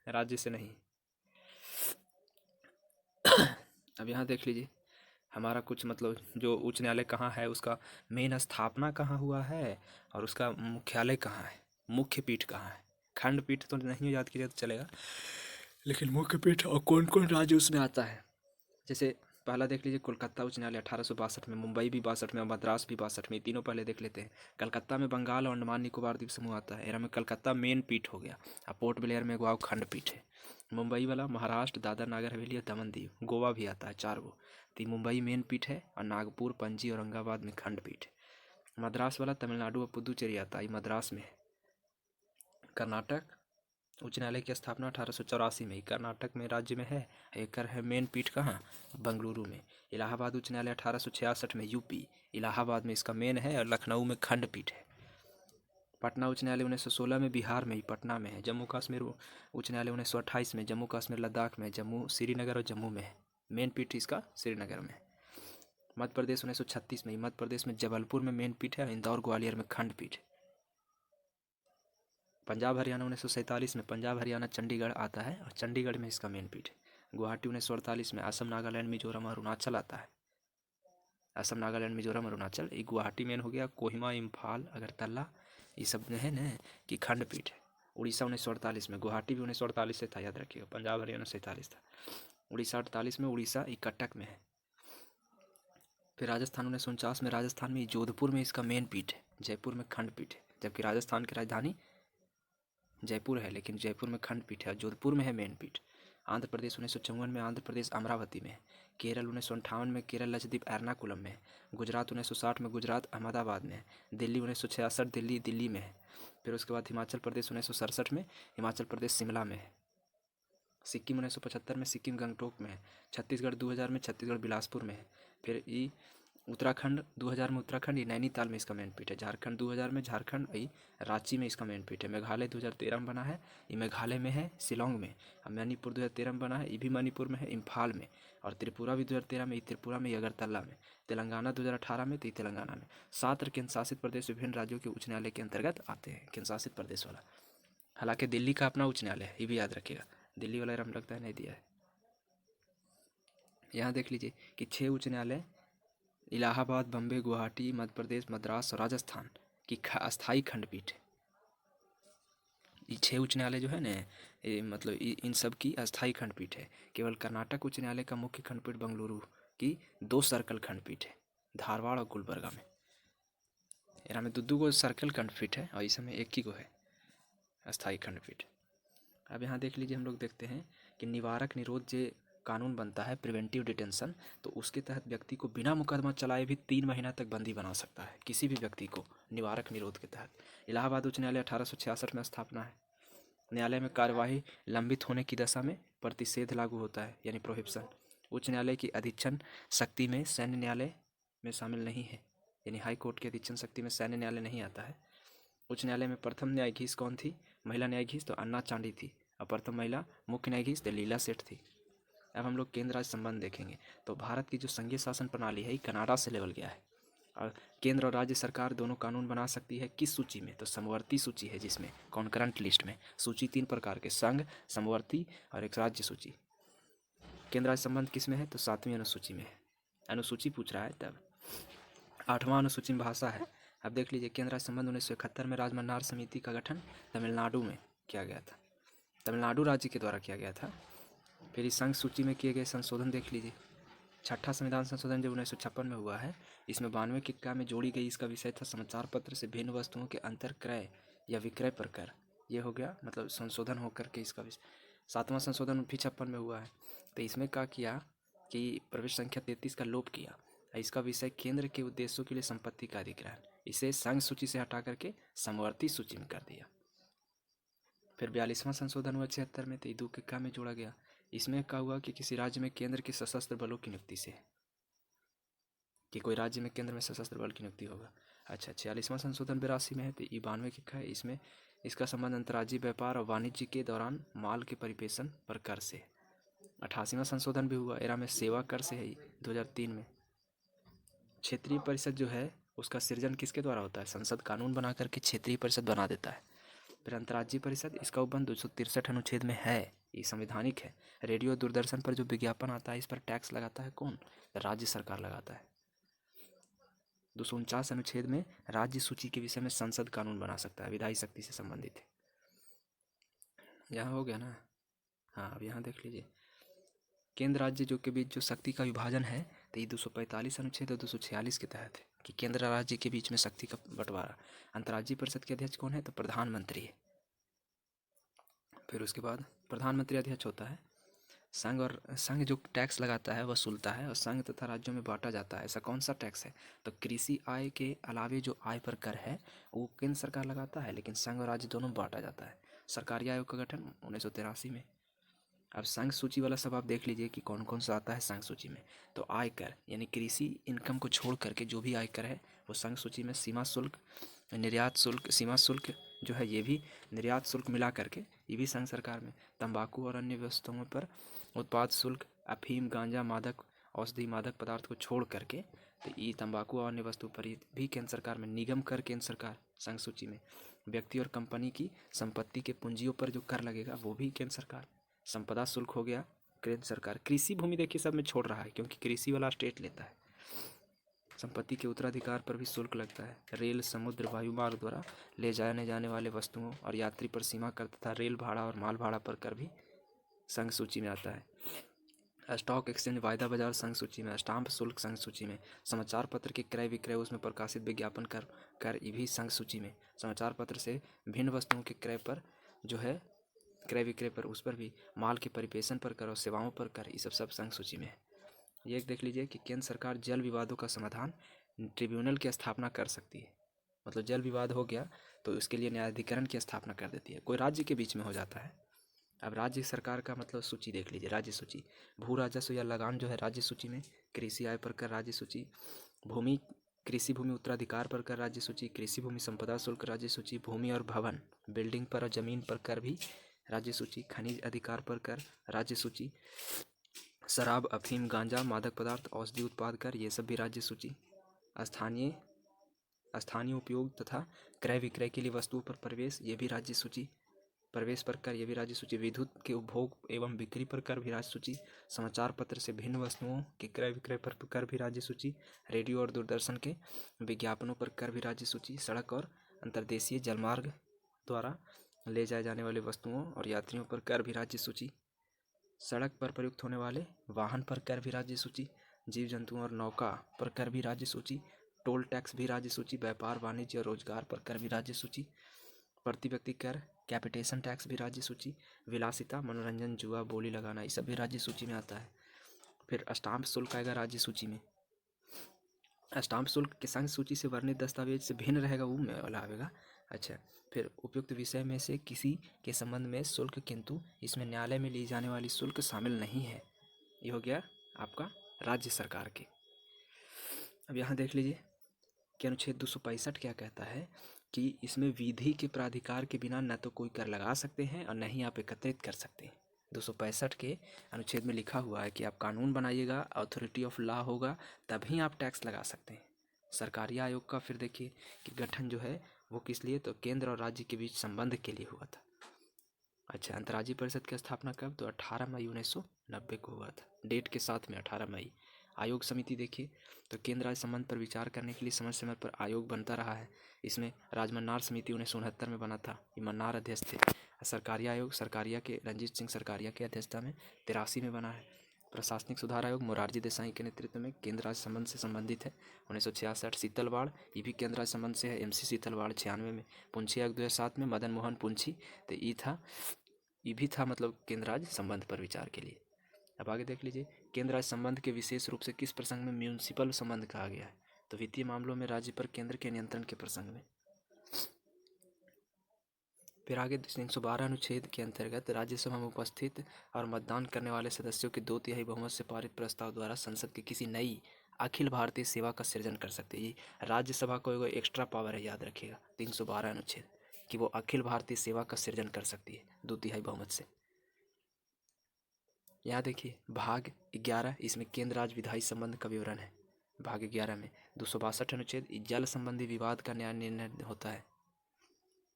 राज्य से नहीं। अब यहाँ देख लीजिए हमारा कुछ मतलब जो उच्च न्यायालय कहाँ है, उसका मेन स्थापना कहाँ हुआ है और उसका मुख्यालय कहाँ है, मुख्य पीठ कहाँ है। खंड पीठ तो नहीं याद कीजिए तो चलेगा, लेकिन मुख्य पीठ और कौन कौन राज्य उसमें आता है। जैसे पहला देख लीजिए कोलकाता उच्च न्यायालय 1862 में, मुंबई भी 62 में और मद्रास भी 62 में, तीनों पहले देख लेते हैं। कलकत्ता में बंगाल और अंडमान निकोबार द्वीप समूह आता है, एरा में कलकत्ता मेन पीठ हो गया। और पोर्ट ब्लेयर में गोवा खंड पीठ है। मुंबई वाला महाराष्ट्र, दादर नागर हवेली और दमन दीव, गोवा भी आता है, 4 गो। तो मुंबई मेन पीठ है और नागपुर, पणजी और औरंगाबाद में खंड पीठ है। मद्रास वाला तमिलनाडु और पुदुचेरी आता है, मद्रास में है। कर्नाटक उच्च न्यायालय की स्थापना 1884 में, कर्नाटक में राज्य में है। एक है मेन पीठ कहाँ, बंगलुरु में। इलाहाबाद उच्च न्यायालय 1866 में, यूपी, इलाहाबाद में इसका मेन है और लखनऊ में खंड पीठ है। पटना उच्च न्यायालय 1916 में, बिहार में ही पटना में है। जम्मू कश्मीर उच्च न्यायालय 1928 में, जम्मू कश्मीर लद्दाख में, जम्मू श्रीनगर और जम्मू में है। मेन पीठ इसका श्रीनगर में। मध्य प्रदेश 1936 में, मध्य प्रदेश में जबलपुर में मेन पीठ है, इंदौर ग्वालियर में खंड पीठ है। पंजाब हरियाणा 1947 में, पंजाब हरियाणा चंडीगढ़ आता है और चंडीगढ़ में इसका मेन पीठ है। गुवाहाटी 1948 में, असम नागालैंड मिजोरम और अरुणाचल आता है। असम नागालैंड मिजोरम अरुणाचल, ये गुवाहाटी मेन हो गया। कोहिमा, इम्फाल, अगरतला, ये सब में है न कि खंड पीठ है। उड़ीसा 1948 में, गुवाहाटी भी 1948 से था, याद रखिएगा। पंजाब हरियाणा 47 था। उड़ीसा 48 में, उड़ीसा कटक में है। फिर राजस्थान 1949 में, राजस्थान में जोधपुर में इसका मेन पीठ है। जयपुर में खंड पीठ है, जबकि राजस्थान की राजधानी जयपुर है, लेकिन जयपुर में खंड पीठ है, जोधपुर में है मेन पीठ। आंध्र प्रदेश 1954 में, आंध्र प्रदेश अमरावती में है। केरल 1958 में, केरल लक्षद्वीप एर्नाकुलम में है। गुजरात 1960 में, गुजरात अहमदाबाद में है। दिल्ली 1966, दिल्ली दिल्ली में है। फिर उसके बाद हिमाचल प्रदेश 1967 में, हिमाचल प्रदेश शिमला में है। सिक्किम 1975 में, सिक्किम गंगटोक में है। छत्तीसगढ़ 2000 में, छत्तीसगढ़ बिलासपुर में है। फिर ये उत्तराखंड 2000 में, उत्तराखंड ये नैनीताल में इसका मेन पीठ है। झारखंड 2000 में, झारखंड ये रांची में इसका मेन पीठ है। मेघालय 2013 में बना है, ये मेघालय में है, शिलोंग में। और मणिपुर 2013 में बना है, ये भी मणिपुर में है, इम्फाल में। और त्रिपुरा भी 2013 में, त्रिपुरा में, अगरतला में। तेलंगाना 2018 में, तो तेलंगाना में। 7 केंद्र शासित प्रदेश विभिन्न राज्यों के उच्च न्यायालय के अंतर्गत आते हैं, केंद्र शासित प्रदेश वाला। हालांकि दिल्ली का अपना उच्च न्यायालय है, ये भी याद रखिएगा। दिल्ली वाला रम लगता है नहीं दिया है। यहाँ देख लीजिए कि 6 उच्च न्यायालय इलाहाबाद, बम्बे, गुवाहाटी, मध्य प्रदेश, मद्रास और राजस्थान की अस्थायी खंडपीठ है। ये 6 उच्च न्यायालय जो है ना, ये मतलब इन सब की अस्थायी खंडपीठ है। केवल कर्नाटक उच्च न्यायालय का मुख्य खंडपीठ बेंगलुरु की 2 सर्कल खंडपीठ है। धारवाड़ और गुलबर्गा में। यहाँ में दो गो सर्कल खंडपीठ है और इसमें एक ही गो है अस्थायी खंडपीठ। अब यहाँ देख लीजिए, हम लोग देखते हैं कि निवारक निरोध जो कानून बनता है, प्रिवेंटिव डिटेंशन, तो उसके तहत व्यक्ति को बिना मुकदमा चलाए भी 3 महीना तक बंदी बना सकता है किसी भी व्यक्ति को, निवारक निरोध के तहत। इलाहाबाद उच्च न्यायालय 1866 में स्थापना है। न्यायालय में कार्यवाही लंबित होने की दशा में प्रतिषेध लागू होता है, यानी प्रोहिबिशन। उच्च न्यायालय की अधीक्षण शक्ति में सैन्य न्यायालय में शामिल नहीं है, यानी हाई कोर्ट की अधीक्षण शक्ति में सैन्य न्यायालय नहीं आता है। उच्च न्यायालय में प्रथम न्यायाधीश कौन थी? महिला न्यायाधीश तो अन्ना चांडी थी, और प्रथम महिला मुख्य न्यायाधीश तो लीला सेठ थी। अब हम लोग केंद्र राज्य संबंध देखेंगे तो भारत की जो संघीय शासन प्रणाली है, ये कनाडा से लेवल गया है। और केंद्र और राज्य सरकार दोनों कानून बना सकती है किस सूची में? तो समवर्ती सूची है, जिसमें कॉन्करेंट लिस्ट में। सूची 3 प्रकार के, संघ, समवर्ती और एक राज्य सूची। केंद्र राज्य संबंध किस में है? तो 7वीं अनुसूची में है। अनुसूची पूछ रहा है तब। 8वां अनुसूची में भाषा है। अब देख लीजिए, केंद्र राज्य संबंध 1971 में राजमन्नार समिति का गठन तमिलनाडु में किया गया था, तमिलनाडु राज्य के द्वारा किया गया था। फिर इस संघ सूची में किए गए संशोधन देख लीजिए। 6ठा संविधान संशोधन जो 1956 में हुआ है, इसमें 92 की क्या में जोड़ी गई, इसका विषय था समाचार पत्र से भिन्न वस्तुओं के अंतर क्रय या विक्रय पर कर। ये हो गया, मतलब संशोधन होकर के इसका विषय। 7वां संशोधन भी 56 में हुआ है, तो इसमें क्या किया कि प्रवेश संख्या 33 का लोप किया। इसका विषय केंद्र के उद्देश्यों के लिए संपत्ति का अधिग्रहण, इसे संघ सूची से हटा करके समवर्ती सूची में कर दिया। फिर 42वां संशोधन हुआ 76 में, तो 2 के क्या में जोड़ा गया। इसमें क्या हुआ कि किसी राज्य में केंद्र के सशस्त्र बलों की नियुक्ति से, कि कोई राज्य में केंद्र में सशस्त्र बल की नियुक्ति होगा। अच्छा, 46वां संशोधन 82 में है, तो 92 की है, इसमें इसका संबंध अंतर्राज्यीय व्यापार और वाणिज्य के दौरान माल के परिपेषण पर कर से। 88वां संशोधन भी हुआ, एरा में सेवा कर से है 2003 में। क्षेत्रीय परिषद जो है उसका सृजन किसके द्वारा होता है? संसद कानून बना करके क्षेत्रीय परिषद बना देता है। फिर अंतर्राज्यीय परिषद, इसका उपबंध 263 अनुच्छेद में है, ये संवैधानिक है। रेडियो दूरदर्शन पर जो विज्ञापन आता है, इस पर टैक्स लगाता है कौन? राज्य सरकार लगाता है। 249 अनुच्छेद में राज्य सूची के विषय में संसद कानून बना सकता है, विधायी शक्ति से संबंधित है। यहाँ हो गया ना। हाँ, अब यहाँ देख लीजिए, केंद्र राज्य जो के बीच जो शक्ति का विभाजन है, तो ये 245 अनुच्छेद और 246 के तहत है कि केंद्र राज्य के बीच में शक्ति का बंटवारा। अंतर्राज्यीय परिषद के अध्यक्ष कौन है? तो प्रधानमंत्री है। फिर उसके बाद प्रधानमंत्री अध्यक्ष होता है। संघ जो टैक्स लगाता है वसूलता है, और संघ तथा राज्यों में बांटा जाता है। ऐसा कौन सा टैक्स है? तो कृषि आय के अलावे जो आय पर कर है वो केंद्र सरकार लगाता है, लेकिन संघ और राज्य दोनों बांटा जाता है। सरकारी आयोग का गठन 1983 में। अब संघ सूची वाला सब आप देख लीजिए कि कौन कौन सा आता है संघ सूची में। तो आयकर, यानी कृषि इनकम को छोड़ करके जो भी आयकर है वो संघ सूची में। सीमा शुल्क, निर्यात शुल्क, सीमा शुल्क जो है ये भी, निर्यात शुल्क मिला करके ये भी संघ सरकार में। तंबाकू और अन्य वस्तुओं पर उत्पाद शुल्क, अफीम, गांजा, मादक औषधि, मादक पदार्थ को छोड़ करके, तो ये तंबाकू और अन्य वस्तु पर भी केंद्र सरकार में। निगम कर केंद्र सरकार संघ सूची में। व्यक्ति और कंपनी की संपत्ति के पूंजियों पर जो कर लगेगा वो भी केंद्र सरकार। संपदा शुल्क हो गया केंद्र सरकार। कृषि भूमि देखिए सब में छोड़ रहा है, क्योंकि कृषि वाला स्टेट लेता है। संपत्ति के उत्तराधिकार पर भी शुल्क लगता है। रेल, समुद्र, वायु मार्ग द्वारा ले जाने वाले वस्तुओं और यात्री पर सीमा कर तथा रेल भाड़ा और माल भाड़ा पर कर भी संघ सूची में आता है। स्टॉक एक्सचेंज, वायदा बाजार संघ सूची में। स्टाम्प शुल्क संघ सूची में। समाचार पत्र के क्रय विक्रय, उसमें प्रकाशित विज्ञापन कर ये भी संघ सूची में। समाचार पत्र से भिन्न वस्तुओं के क्रय पर जो है, क्रय विक्रय पर, उस पर भी। माल के परिपेषण पर कर और सेवाओं पर कर, ये सब संघ सूची में है। ये एक देख लीजिए कि केंद्र सरकार जल विवादों का समाधान ट्रिब्यूनल की स्थापना कर सकती है। मतलब जल विवाद हो गया तो उसके लिए न्यायाधिकरण की स्थापना कर देती है। कोई राज्य के बीच में हो जाता है। अब राज्य सरकार का मतलब सूची देख लीजिए, राज्य सूची। भू राजस्व या लगान जो है राज्य सूची में। कृषि आय पर कर राज्य सूची। भूमि, कृषि भूमि उत्तराधिकार पर कर राज्य सूची। कृषि भूमि संपदा शुल्क राज्य सूची। भूमि और भवन, बिल्डिंग पर और जमीन पर कर भी राज्य सूची। खनिज अधिकार पर कर राज्य सूची। शराब, अफीम, गांजा, मादक पदार्थ, औषधि उत्पाद कर, ये सब भी राज्य सूची। स्थानीय उपयोग तथा क्रय विक्रय के लिए वस्तुओं पर प्रवेश, ये भी राज्य सूची। प्रवेश पर कर, ये भी राज्य सूची। विद्युत के उपभोग एवं बिक्री पर कर भी राज्य सूची। समाचार पत्र से भिन्न वस्तुओं के क्रय विक्रय पर कर भी राज्य सूची। रेडियो और दूरदर्शन के विज्ञापनों पर कर भी राज्य सूची। सड़क और अंतर्देशीय जलमार्ग द्वारा ले जाए जाने वाले वस्तुओं और यात्रियों पर कर भी राज्य सूची। सड़क पर प्रयुक्त होने वाले वाहन पर कर भी राज्य सूची। जीव जंतुओं और नौका पर कर भी राज्य सूची, टोल टैक्स भी राज्य सूची, व्यापार वाणिज्य और रोजगार पर कर भी राज्य सूची, प्रति व्यक्ति कर, कैपिटेशन टैक्स भी राज्य सूची, विलासिता, मनोरंजन, जुआ, बोली लगाना, ये सब भी राज्य सूची में आता है। फिर स्टाम्प शुल्क आएगा राज्य सूची में। स्टाम्प शुल्क के संग सूची से वर्णित दस्तावेज से भिन्न रहेगा, वो में वाला आएगा। अच्छा, फिर उपयुक्त विषय में से किसी के संबंध में शुल्क, किंतु इसमें न्यायालय में ली जाने वाली शुल्क शामिल नहीं है। ये हो गया आपका राज्य सरकार के। अब यहाँ देख लीजिए कि अनुच्छेद 265 क्या कहता है कि इसमें विधि के प्राधिकार के बिना न तो कोई कर लगा सकते हैं और न ही आप एकत्रित कर सकते हैं। 265 के अनुच्छेद में लिखा हुआ है कि आप कानून बनाइएगा, अथॉरिटी ऑफ लॉ होगा, तभी आप टैक्स लगा सकते हैं। सरकारी आयोग का फिर देखिए कि गठन जो है वो किस लिए, तो केंद्र और राज्य के बीच संबंध के लिए हुआ था। अच्छा, अंतर्राज्यीय परिषद की स्थापना कब, तो 18 मई 1990 को हुआ था, डेट के साथ में 18 मई। आयोग समिति देखिए तो केंद्र राज्य संबंध पर विचार करने के लिए समय समय पर आयोग बनता रहा है। इसमें राजमन्नार समिति 1969 में बना था, ये मन्नार अध्यक्ष थे। सरकारिया आयोग सरकारिया के रंजीत सिंह सरकारिया की अध्यक्षता में 83 में बना है। प्रशासनिक सुधार आयोग मोरारजी देसाई के नेतृत्व में केंद्र राज्य संबंध से संबंधित है 1966। शीतलवाड़, ये भी केंद्र राज्य संबंध से है, MC शीतलवाड़ 96 में। पुंछी आयोग 2007 में, मदन मोहन पुंछी, तो ये भी था मतलब केंद्र राज्य संबंध पर विचार के लिए। अब आगे देख लीजिए केंद्र राज्य संबंध के विशेष रूप से किस प्रसंग में म्यूनिसिपल संबंध कहा गया है, तो वित्तीय मामलों में राज्य पर केंद्र के नियंत्रण के प्रसंग में। फिर आगे 312 अनुच्छेद के अंतर्गत राज्यसभा में उपस्थित और मतदान करने वाले सदस्यों के 2/3 बहुमत से पारित प्रस्ताव द्वारा संसद की किसी नई अखिल भारतीय सेवा का सृजन कर सकते हैं। ये राज्यसभा को एगो एक्स्ट्रा पावर है, याद रखिएगा 312 अनुच्छेद, कि वो अखिल भारतीय सेवा का सृजन कर सकती है 2/3 बहुमत से। यहाँ देखिए भाग 11, इसमें केंद्र राज्य विधायी संबंध का विवरण है। भाग 11 में 262 अनुच्छेद, जल संबंधी विवाद का न्याय निर्णय होता है।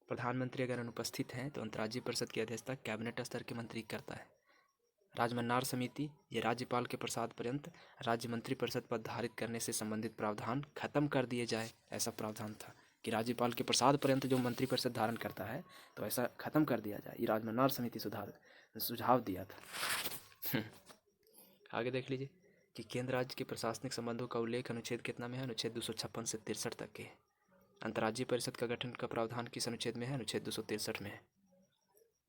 प्रधानमंत्री अगर अनुपस्थित हैं तो अंतर्राज्यीय परिषद की अध्यक्षता कैबिनेट स्तर के मंत्री करता है। राजमन्नार समिति, ये राज्यपाल के प्रसाद पर्यंत राज्य मंत्री परिषद पद धारित करने से संबंधित प्रावधान खत्म कर दिए जाए, ऐसा प्रावधान था कि राज्यपाल के प्रसाद पर्यंत जो मंत्री परिषद धारण करता है तो ऐसा खत्म कर दिया जाए। ये राजमन्नार समिति सुझाव दिया था। आगे देख लीजिए कि केंद्र राज्य के प्रशासनिक संबंधों का उल्लेख अनुच्छेद कितना में है, अनुच्छेद 256 से 63 तक के। अंतर्राज्यीय परिषद का गठन का प्रावधान किस अनुच्छेद में है, अनुच्छेद 263 में है।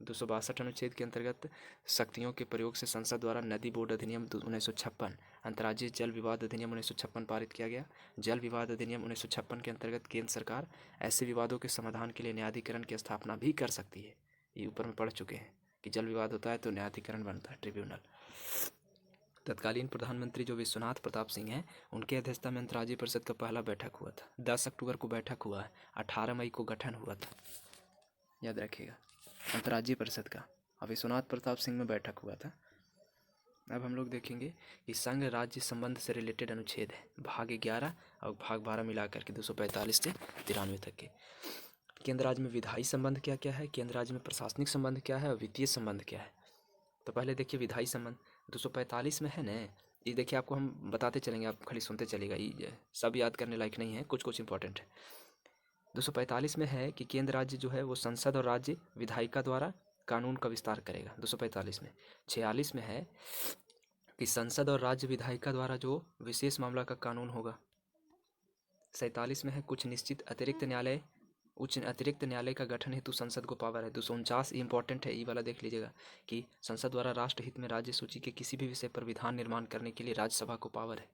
262 अनुच्छेद के अंतर्गत शक्तियों के प्रयोग से संसद द्वारा नदी बोर्ड अधिनियम 1956, अंतर्राज्यीय जल विवाद अधिनियम 1956 पारित किया गया। जल विवाद अधिनियम 1956 के अंतर्गत केंद्र सरकार ऐसे विवादों के समाधान के लिए न्यायाधिकरण की स्थापना भी कर सकती है। ये ऊपर में पढ़ चुके हैं कि जल विवाद होता है तो न्यायाधिकरण बनता है, ट्रिब्यूनल। तत्कालीन प्रधानमंत्री जो विश्वनाथ प्रताप सिंह हैं, उनके अध्यक्षता में अंतर्राज्यीय परिषद का पहला बैठक हुआ था। 10 अक्टूबर को बैठक हुआ है, 18 मई को गठन हुआ था, याद रखिएगा अंतर्राज्यीय परिषद का, और विश्वनाथ प्रताप सिंह में बैठक हुआ था। अब हम लोग देखेंगे कि संघ राज्य संबंध से रिलेटेड अनुच्छेद है, भाग 11 और भाग 12 मिलाकर के 245 से 93 तक के। केंद्र राज्य में विधायी संबंध क्या क्या है, केंद्र राज्य में प्रशासनिक संबंध क्या है और वित्तीय संबंध क्या है। तो पहले देखिए विधायी संबंध 245 में है ना, ये देखिए आपको हम बताते चलेंगे, आप खाली सुनते चलेगा, ये सब याद करने लायक नहीं है, कुछ कुछ इंपॉर्टेंट है। 245 में है कि केंद्र राज्य जो है वो संसद और राज्य विधायिका द्वारा कानून का विस्तार करेगा 245 में। 46 में है कि संसद और राज्य विधायिका द्वारा जो विशेष मामला का कानून होगा। 47 में है कुछ निश्चित अतिरिक्त न्यायालय का गठन हेतु संसद को पावर है। 249 इंपॉर्टेंट है, ये वाला देख लीजिएगा कि संसद द्वारा राष्ट्रहित में राज्य सूची के किसी भी विषय पर विधान निर्माण करने के लिए राज्यसभा को पावर है।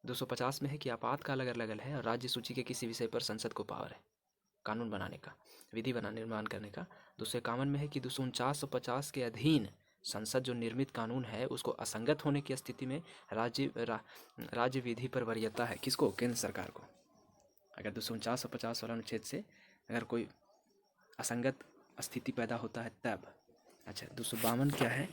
250 में है कि आपातकाल अगर लगल है और राज्य सूची के किसी विषय पर संसद को पावर है कानून बनाने का, विधि बना निर्माण करने का। 251 में है कि 249 और 50 के अधीन संसद जो निर्मित कानून है उसको असंगत होने की स्थिति में राज्य विधि पर वरीयता है, किसको, केंद्र सरकार को। अगर 249 और 50 वाला अनुच्छेद से अगर कोई असंगत स्थिति पैदा होता है तब। अच्छा, 252 क्या है,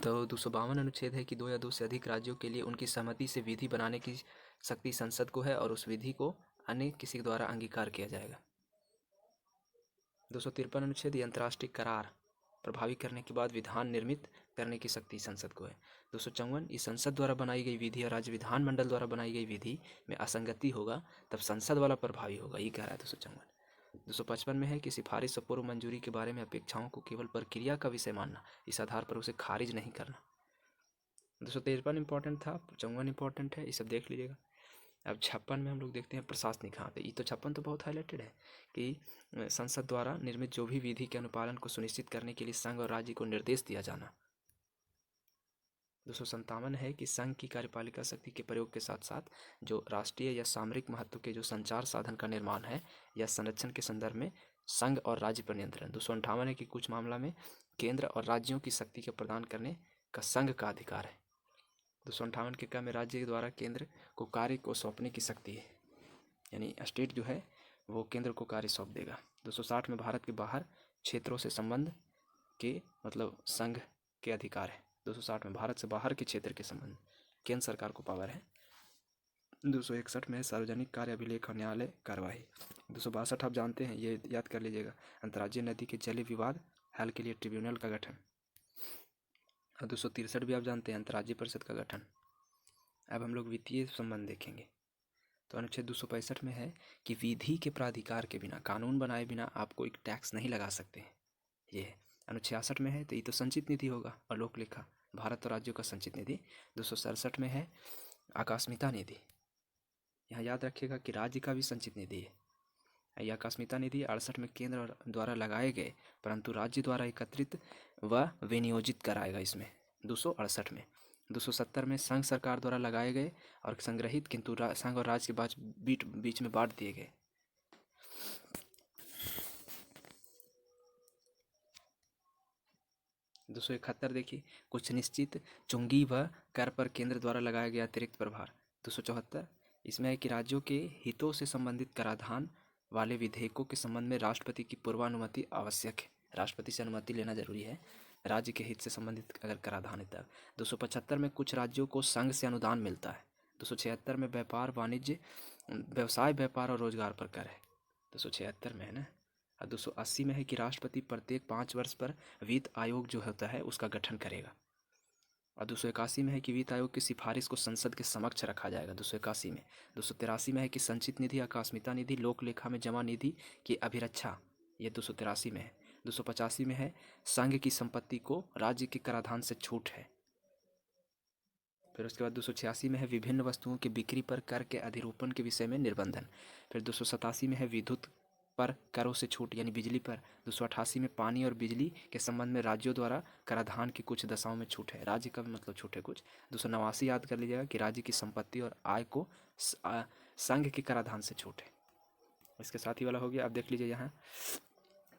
तो 252 अनुच्छेद है कि 2 या 2 से अधिक राज्यों के लिए उनकी सहमति से विधि बनाने की शक्ति संसद को है और उस विधि को अन्य किसी द्वारा अंगीकार किया जाएगा। 253 अनुच्छेद, अंतर्राष्ट्रीय करार प्रभावी करने के बाद विधान निर्मित करने की शक्ति संसद को है। 254, इस संसद द्वारा बनाई गई विधि और राज्य विधानमंडल द्वारा बनाई गई विधि में असंगति होगा तब संसद वाला प्रभावी होगा, ये कह रहा है 254। 255 में है कि सिफारिश और पूर्व मंजूरी के बारे में अपेक्षाओं को केवल प्रक्रिया का विषय मानना, इस आधार पर उसे खारिज नहीं करना। 253 इंपॉर्टेंट था, 55 इंपॉर्टेंट है, ये सब देख लीजिएगा। अब 56 में हम लोग देखते हैं प्रशासनिक। हाँ, तो ये तो 56 तो बहुत हाईलाइटेड है कि संसद द्वारा निर्मित जो भी विधि के अनुपालन को सुनिश्चित करने के लिए संघ और राज्य को निर्देश दिया जाना। 257 है कि संघ की कार्यपालिका शक्ति के प्रयोग के साथ साथ जो राष्ट्रीय या सामरिक महत्व के जो संचार साधन का निर्माण है या संरक्षण के संदर्भ में संघ और राज्य पर नियंत्रण। 258 है कि कुछ मामला में केंद्र और राज्यों की शक्ति के प्रदान करने का संघ का अधिकार है। 258 के क्रम में राज्य के द्वारा केंद्र को कार्य को सौंपने की शक्ति है, यानी स्टेट जो है वो केंद्र को कार्य सौंप देगा। 260 में भारत के बाहर क्षेत्रों से संबंध के मतलब संघ के अधिकार है। 260 में भारत से बाहर के क्षेत्र के संबंध केंद्र सरकार को पावर है। 261 में सार्वजनिक कार्य अभिलेख और न्यायालय कार्यवाही। 262 आप जानते हैं, ये याद कर लीजिएगा, अंतर्राज्यीय नदी के जलीय विवाद हल के लिए ट्रिब्यूनल का गठन। और 263 भी आप जानते हैं, अंतर्राज्यीय परिषद का गठन। अब हम लोग वित्तीय संबंध देखेंगे। तो अनुच्छेद 265 में है कि विधि के प्राधिकार के बिना, कानून बनाए बिना आप कोई टैक्स नहीं लगा सकते हैं, ये है। अनुच्छेद 66 में है तो ये तो संचित निधि होगा और लोक लेखा, भारत और राज्यों का संचित निधि। 267 में है आकस्मिकता निधि, यहाँ याद रखिएगा कि राज्य का भी संचित निधि है। यह आकस्मिकता निधि 68 में केंद्र द्वारा लगाए गए परंतु राज्य द्वारा एकत्रित व विनियोजित कराएगा इसमें 268 में। 270 में संघ सरकार द्वारा लगाए गए और संग्रहित किंतु संघ और राज्य के बीच में बांट दिए गए। 271 देखिए, कुछ निश्चित चुंगी व कर पर केंद्र द्वारा लगाया गया अतिरिक्त प्रभार। 274 इसमें है कि राज्यों के हितों से संबंधित कराधान वाले विधेयकों के संबंध में राष्ट्रपति की पूर्वानुमति आवश्यक है, राष्ट्रपति से अनुमति लेना जरूरी है राज्य के हित से संबंधित अगर कराधान है तब। 275 में कुछ राज्यों को संघ से अनुदान मिलता है। 276 में व्यापार वाणिज्य व्यवसाय व्यापार और रोजगार पर कर है, 276 में है ना। और 280 में है कि राष्ट्रपति प्रत्येक 5 वर्ष पर वित्त आयोग जो होता है उसका गठन करेगा। और 281 में है कि वित्त आयोग की सिफारिश को संसद के समक्ष रखा जाएगा 281 में। 283 में है कि संचित निधि आकस्मिकता निधि लोक लेखा में जमा निधि की अभिरक्षा, ये 283 में है। 285 में है संघ की संपत्ति को राज्य के कराधान से छूट है। फिर उसके बाद 286 में है विभिन्न वस्तुओं की बिक्री पर कर के अधिरोपण के विषय में निर्बंधन। फिर 287 में है विद्युत पर करों से छूट यानी बिजली पर। 288 में पानी और बिजली के संबंध में राज्यों द्वारा कराधान की कुछ दशाओं में छूट है, राज्य का भी मतलब छूट है कुछ। 289 याद कर लीजिएगा कि राज्य की संपत्ति और आय को संघ के कराधान से छूट है। इसके साथ ही वाला हो गया। अब देख लीजिए यहाँ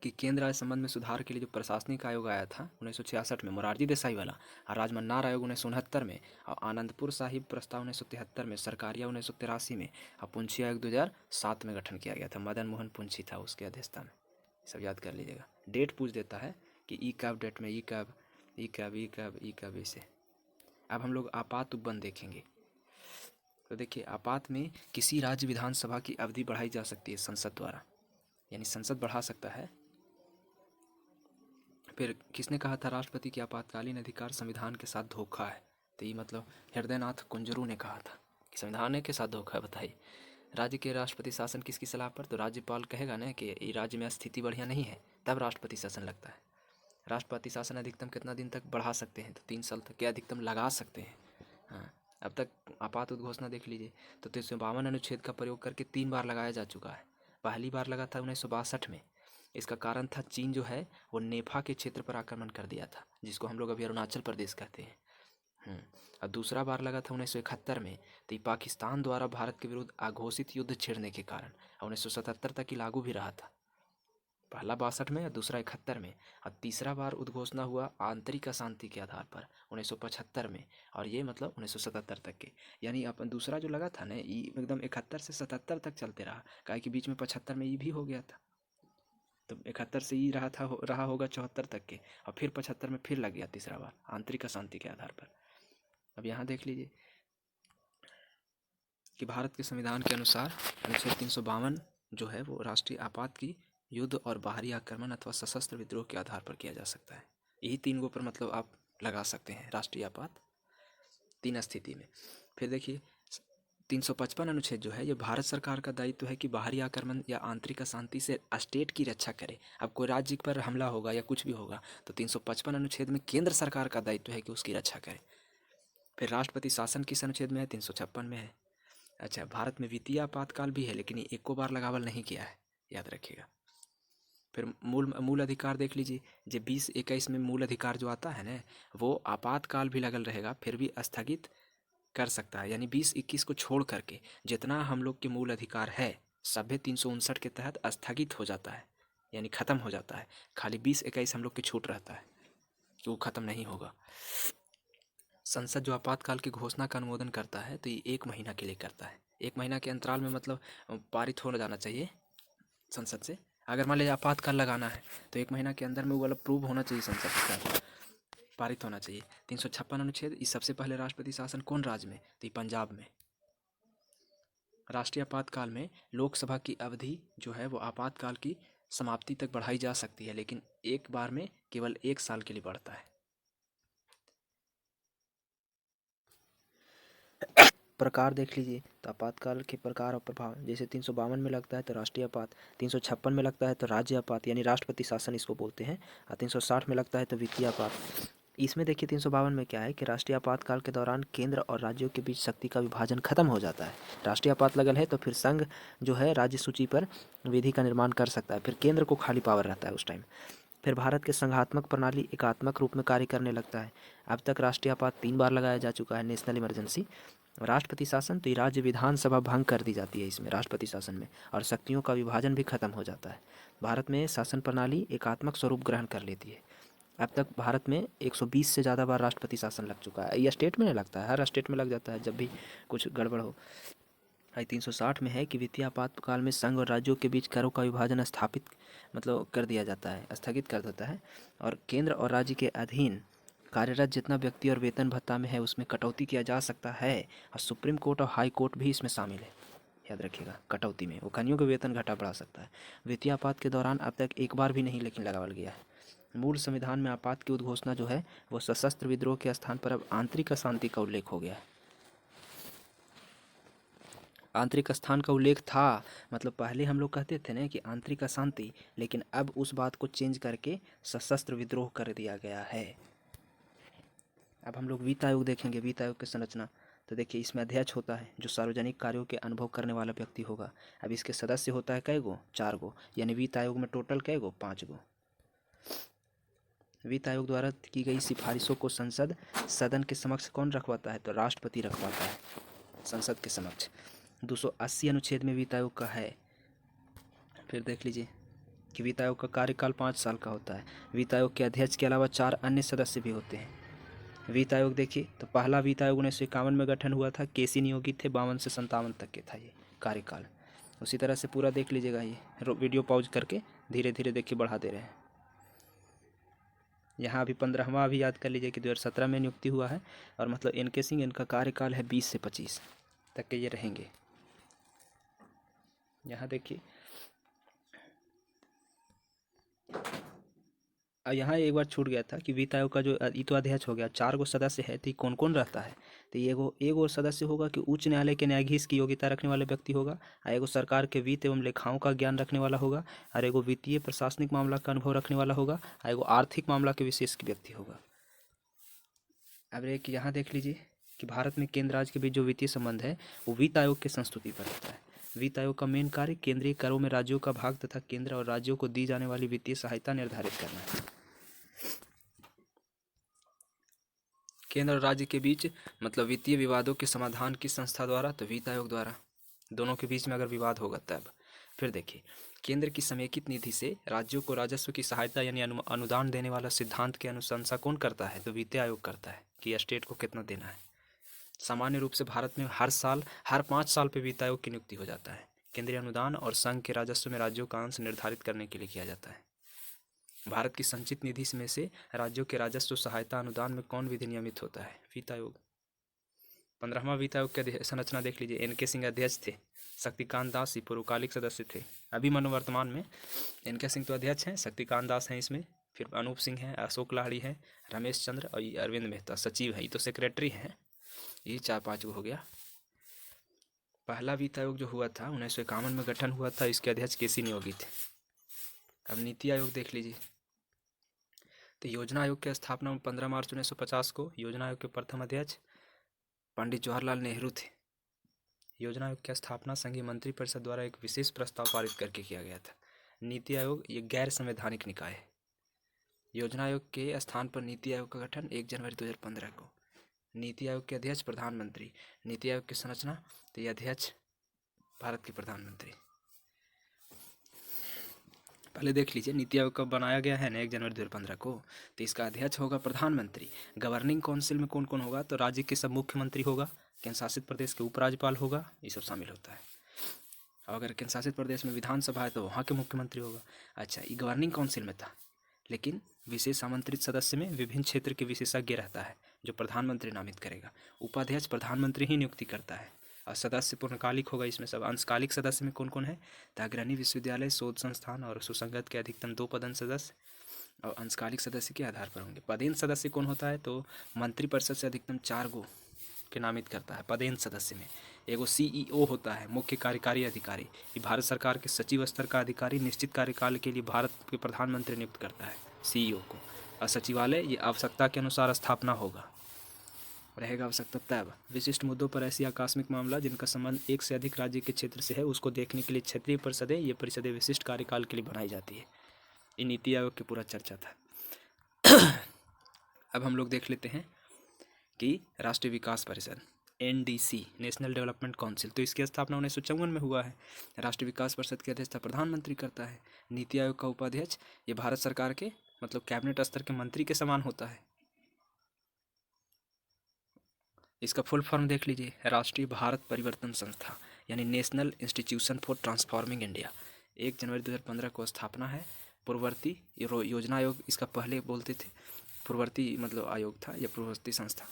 कि केंद्र राज्य संबंध में सुधार के लिए जो प्रशासनिक आयोग आया था 1966 में, मोरारजी देसाई वाला, और राजमन्नार आयोग 1969 में, और आनंदपुर साहिब प्रस्ताव 1973 में, सरकारिया 1983 में, और पुंछी आयोग 2007 में गठन किया गया था। मदन मोहन पुंछी था उसकी अध्यक्षता में। सब याद कर लीजिएगा, डेट पूछ देता है कि ई कब डेट में, ई कब, ई कब, ई कब, ई कब, ऐसे। अब हम लोग आपात उपबंध देखेंगे। तो देखिए, आपात में किसी राज्य विधानसभा की अवधि बढ़ाई जा सकती है संसद द्वारा, यानी संसद बढ़ा सकता है। फिर किसने कहा था राष्ट्रपति की आपातकालीन अधिकार संविधान के साथ धोखा है? तो ये मतलब हृदयनाथ कुंजरू ने कहा था कि संविधान के साथ धोखा है। बताइए, राज्य के राष्ट्रपति शासन किसकी सलाह पर? तो राज्यपाल कहेगा ना कि ये राज्य में स्थिति बढ़िया नहीं है, तब राष्ट्रपति शासन लगता है। राष्ट्रपति शासन अधिकतम कितना दिन तक बढ़ा सकते हैं? तो 3 साल तक के अधिकतम लगा सकते हैं। हाँ, अब तक आपात उद्घोषणा देख लीजिए तो 352 अनुच्छेद का प्रयोग करके 3 बार लगाया जा चुका है। पहली बार लगा था 1962 में। इसका कारण था चीन जो है वो नेफा के क्षेत्र पर आक्रमण कर दिया था, जिसको हम लोग अभी अरुणाचल प्रदेश कहते हैं। और दूसरा बार लगा था 1971 में, तो ये पाकिस्तान द्वारा भारत के विरुद्ध अघोषित युद्ध छेड़ने के कारण। 1977 तक ही लागू भी रहा था, पहला 62 में और दूसरा 71 में। और तीसरा बार उद्घोषणा हुआ आंतरिक अशांति के आधार पर 1975 में, और ये मतलब 1977 तक के। यानी अपन दूसरा जो लगा था ना, ये एकदम 71 से 77 तक चलते रहा, काहे कि बीच में 75 में ये भी हो गया था। तो 71 से ही रहा होगा 74 तक के, और फिर 75 में फिर लग गया तीसरा बार आंतरिक अशांति के आधार पर। अब यहाँ देख लीजिए कि भारत के संविधान के अनुसार अनुच्छेद 352 जो है वो राष्ट्रीय आपात की युद्ध और बाहरी आक्रमण अथवा सशस्त्र विद्रोह के आधार पर किया जा सकता है। यही 3 गो पर मतलब आप लगा सकते हैं राष्ट्रीय आपात 3 स्थिति में। फिर देखिए 355 अनुच्छेद जो है ये भारत सरकार का दायित्व है कि बाहरी आक्रमण या आंतरिक अशांति से स्टेट की रक्षा करे। अब कोई राज्य पर हमला होगा या कुछ भी होगा तो 355 अनुच्छेद में केंद्र सरकार का दायित्व है कि उसकी रक्षा करे। फिर राष्ट्रपति शासन किस अनुच्छेद में है? 356 में है। अच्छा, भारत में वित्तीय आपातकाल भी है, लेकिन ये एको बार लगावल नहीं किया है, याद रखिएगा। फिर मूल अधिकार देख लीजिए, जो 20-21 में मूल अधिकार जो आता है ना, वो आपातकाल भी लगल रहेगा, फिर भी स्थगित कर सकता है। यानी 20-21 को छोड़ करके जितना हम लोग के मूल अधिकार है सभ्य 359 के तहत स्थगित हो जाता है, यानी ख़त्म हो जाता है। खाली 20-21 हम लोग की छूट रहता है कि वो ख़त्म नहीं होगा। संसद जो आपातकाल की घोषणा का अनुमोदन करता है तो ये 1 महीना के लिए करता है। 1 महीना के अंतराल में मतलब पारित हो जाना चाहिए संसद से। अगर मान लीजिए आपातकाल लगाना है तो 1 महीना के अंदर में वो वाला प्रूव होना चाहिए, संसद का पारित होना चाहिए। 356 अनुच्छेद, इस सबसे पहले राष्ट्रपति शासन कौन राज्य में? तो ये पंजाब में। राष्ट्रीय आपातकाल में लोकसभा की अवधि जो है वो आपातकाल की समाप्ति तक बढ़ाई जा सकती है, लेकिन एक बार में केवल 1 साल के लिए बढ़ता है। प्रकार देख लीजिए, तो आपातकाल के प्रकार और प्रभाव, जैसे 352 में लगता है तो राष्ट्रीय आपात, 356 में लगता है तो राज्य आपात यानी राष्ट्रपति शासन इसको बोलते हैं, और 360 में लगता है तो वित्तीय आपात। इसमें देखिए 352 में क्या है कि राष्ट्रीय आपातकाल के दौरान केंद्र और राज्यों के बीच शक्ति का विभाजन खत्म हो जाता है। राष्ट्रीय आपात लगल है तो फिर संघ जो है राज्य सूची पर विधि का निर्माण कर सकता है, फिर केंद्र को खाली पावर रहता है उस टाइम। फिर भारत के संघात्मक प्रणाली एकात्मक रूप में कार्य करने लगता है। अब तक राष्ट्रीय आपात 3 बार लगाया जा चुका है, नेशनल इमरजेंसी। राष्ट्रपति शासन तो ये राज्य विधानसभा भंग कर दी जाती है इसमें, राष्ट्रपति शासन में, और शक्तियों का विभाजन भी खत्म हो जाता है। भारत में शासन प्रणाली एकात्मक स्वरूप ग्रहण कर लेती है। अब तक भारत में 120 से ज़्यादा बार राष्ट्रपति शासन लग चुका है। ये स्टेट में नहीं लगता है, हर स्टेट में लग जाता है जब भी कुछ गड़बड़ हो। 360 में है कि वित्तीय आपातकाल में संघ और राज्यों के बीच करों का विभाजन स्थापित मतलब कर दिया जाता है, स्थगित कर देता है, और केंद्र और राज्य के अधीन कार्यरत जितना व्यक्ति और वेतन भत्ता में है उसमें कटौती किया जा सकता है, और सुप्रीम कोर्ट और हाई कोर्ट भी इसमें शामिल है। याद रखिएगा, कटौती में वो खनियों के वेतन घटा बढ़ा सकता है। वित्तीय आपात के दौरान अब तक एक बार भी नहीं लेकिन लगावल गया है। मूल संविधान में आपात की उद्घोषणा जो है वो सशस्त्र विद्रोह के स्थान पर अब आंतरिक अशांति का उल्लेख हो गया है। आंतरिक स्थान का उल्लेख था, मतलब पहले हम लोग कहते थे ना कि आंतरिक अशांति, लेकिन अब उस बात को चेंज करके सशस्त्र विद्रोह कर दिया गया है। अब हम लोग वित्त आयोग देखेंगे, वित्त आयोग की संरचना। तो देखिए इसमें अध्यक्ष होता है जो सार्वजनिक कार्यों के अनुभव करने वाला व्यक्ति होगा। अब इसके सदस्य होता है कै गो? 4 गो, यानी वित्त आयोग में टोटल कै गो? 5 गो। वित्त आयोग द्वारा की गई सिफारिशों को संसद सदन के समक्ष कौन रखवाता है? तो राष्ट्रपति रखवाता है संसद के समक्ष। 280 अनुच्छेद में वित्त आयोग का है। फिर देख लीजिए कि वित्त आयोग का कार्यकाल 5 साल का होता है। वित्त आयोग के अध्यक्ष के अलावा 4 अन्य सदस्य भी होते हैं। वित्त आयोग देखिए तो पहला वित्त आयोग 1951 में गठन हुआ था, केसी नियोगी थे, 52 से 57 तक के था ये कार्यकाल। उसी तरह से पूरा देख लीजिएगा, ये वीडियो पॉज करके धीरे धीरे देखिए बढ़ा दे रहे हैं। यहाँ अभी 15वां अभी याद कर लीजिए कि 2017 में नियुक्ति हुआ है, और मतलब एन.के. सिंह, इनका कार्यकाल है 20 से 25 तक के ये रहेंगे। यहाँ देखिए, और यहाँ एक बार छूट गया था कि वित्त आयोग का जो ये तो अध्यक्ष हो गया, 4 गो सदस्य है, तो कौन कौन रहता है? तो एगो सदस्य होगा कि उच्च न्यायालय के न्यायाधीश की योग्यता रखने वाला व्यक्ति होगा, और एगो सरकार के वित्त एवं लेखाओं का ज्ञान रखने वाला होगा, और एगो वित्तीय प्रशासनिक मामला का अनुभव रखने वाला होगा, और एगो आर्थिक मामला के विशेष व्यक्ति होगा। अब एक यहाँ देख लीजिए कि भारत में केंद्र राज्य के बीच जो वित्तीय संबंध है वो वित्त आयोग के संस्तुति पर होता है। वित्त आयोग का मेन कार्य केंद्रीय करों में राज्यों का भाग तथा केंद्र और राज्यों को दी जाने वाली वित्तीय सहायता निर्धारित करना है। केंद्र और राज्य के बीच मतलब वित्तीय विवादों के समाधान किस संस्था द्वारा? तो वित्त आयोग द्वारा। दोनों के बीच में अगर विवाद होगा तब। फिर देखिए, केंद्र की समेकित निधि से राज्यों को राजस्व की सहायता यानी अनुदान देने वाला सिद्धांत की अनुशंसा कौन करता है? तो वित्त आयोग करता है कि स्टेट को कितना देना है। सामान्य रूप से भारत में हर 5 साल पे वित्त आयोग की नियुक्ति हो जाता है। केंद्रीय अनुदान और संघ के राजस्व में राज्यों का अंश निर्धारित करने के लिए किया जाता है। भारत की संचित निधि में से राज्यों के राजस्व सहायता अनुदान में कौन विधि नियमित होता है? वित्त आयोग। 15वां वित्त आयोग की संरचना देख लीजिए। एन.के. सिंह अध्यक्ष थे, शक्तिकांत दास ही पूर्वकालिक सदस्य थे। अभी मनोवर्तमान में एन.के. सिंह तो अध्यक्ष हैं, शक्तिकांत दास हैं इसमें, फिर अनूप सिंह हैं, अशोक लाहिड़ी हैं, रमेश चंद्र और अरविंद मेहता सचिव है, ये तो सेक्रेटरी हैं। ये 4-5 हो गया। पहला वित्त आयोग जो हुआ था 1951 में गठन हुआ था, इसके अध्यक्ष केसी नियोगी थे। अब नीति आयोग देख लीजिए। तो योजना आयोग की स्थापना 15 मार्च 1950 को योजना आयोग के प्रथम अध्यक्ष पंडित जवाहरलाल नेहरू थे। योजना आयोग की स्थापना संघीय मंत्रिपरिषद द्वारा एक विशेष प्रस्ताव पारित करके किया गया था। नीति आयोग ये गैर संवैधानिक निकाय है। योजना आयोग के स्थान पर नीति आयोग का गठन 1 जनवरी 2015 को। नीति आयोग के अध्यक्ष प्रधानमंत्री। नीति आयोग की संरचना, तो ये अध्यक्ष भारत के प्रधानमंत्री। पहले देख लीजिए नीति आयोग कब बनाया गया है ना, 1 जनवरी 2015 को। तो इसका अध्यक्ष होगा प्रधानमंत्री। गवर्निंग काउंसिल में कौन कौन होगा, तो राज्य के सब मुख्यमंत्री होगा, केंद्र शासित प्रदेश के उपराज्यपाल होगा, ये सब शामिल होता है। और अगर केंद्र शासित प्रदेश में विधानसभा है तो वहाँ के मुख्यमंत्री होगा। अच्छा, ये गवर्निंग काउंसिल में था, लेकिन विशेष आमंत्रित सदस्य में विभिन्न क्षेत्र के विशेषज्ञ रहता है जो प्रधानमंत्री नामित करेगा। उपाध्यक्ष प्रधानमंत्री ही नियुक्ति करता है। और सदस्य पूर्णकालिक होगा। इसमें सब अंशकालिक सदस्य में कौन कौन है, तो अग्रणी विश्वविद्यालय, शोध संस्थान और सुसंगत के अधिकतम 2 पदेन सदस्य, और अंशकालिक सदस्य के आधार पर होंगे। पदेन सदस्य कौन होता है, तो मंत्रिपरिषद से अधिकतम 4 गो के नामित करता है। पदेन सदस्य में एगो सीईओ होता है, मुख्य कार्यकारी अधिकारी। ये भारत सरकार के सचिव स्तर का अधिकारी निश्चित कार्यकाल के लिए भारत के प्रधानमंत्री नियुक्त करता है सीईओ को। और सचिवालय ये आवश्यकता के अनुसार स्थापना होगा, रहेगा आवश्यकता तब। विशिष्ट मुद्दों पर ऐसी आकस्मिक मामला जिनका संबंध एक से अधिक राज्य के क्षेत्र से है, उसको देखने के लिए क्षेत्रीय परिषदें, ये परिषदें विशिष्ट कार्यकाल के लिए बनाई जाती है। ये नीति आयोग की पूरा चर्चा था। अब हम लोग देख लेते हैं कि राष्ट्रीय विकास परिषद, NDC, नेशनल डेवलपमेंट काउंसिल, तो इसकी स्थापना 1954 में हुआ है। राष्ट्रीय विकास परिषद की अध्यक्षता प्रधानमंत्री करता है। नीति आयोग का उपाध्यक्ष ये भारत सरकार के मतलब कैबिनेट स्तर के मंत्री के समान होता है। इसका फुल फॉर्म देख लीजिए, राष्ट्रीय भारत परिवर्तन संस्था, यानी national institution for transforming India. 1 जनवरी 2015 को स्थापना है। पूर्ववर्ती योजना आयोग इसका पहले बोलते थे, पूर्ववर्ती मतलब आयोग था या पूर्ववर्ती संस्था।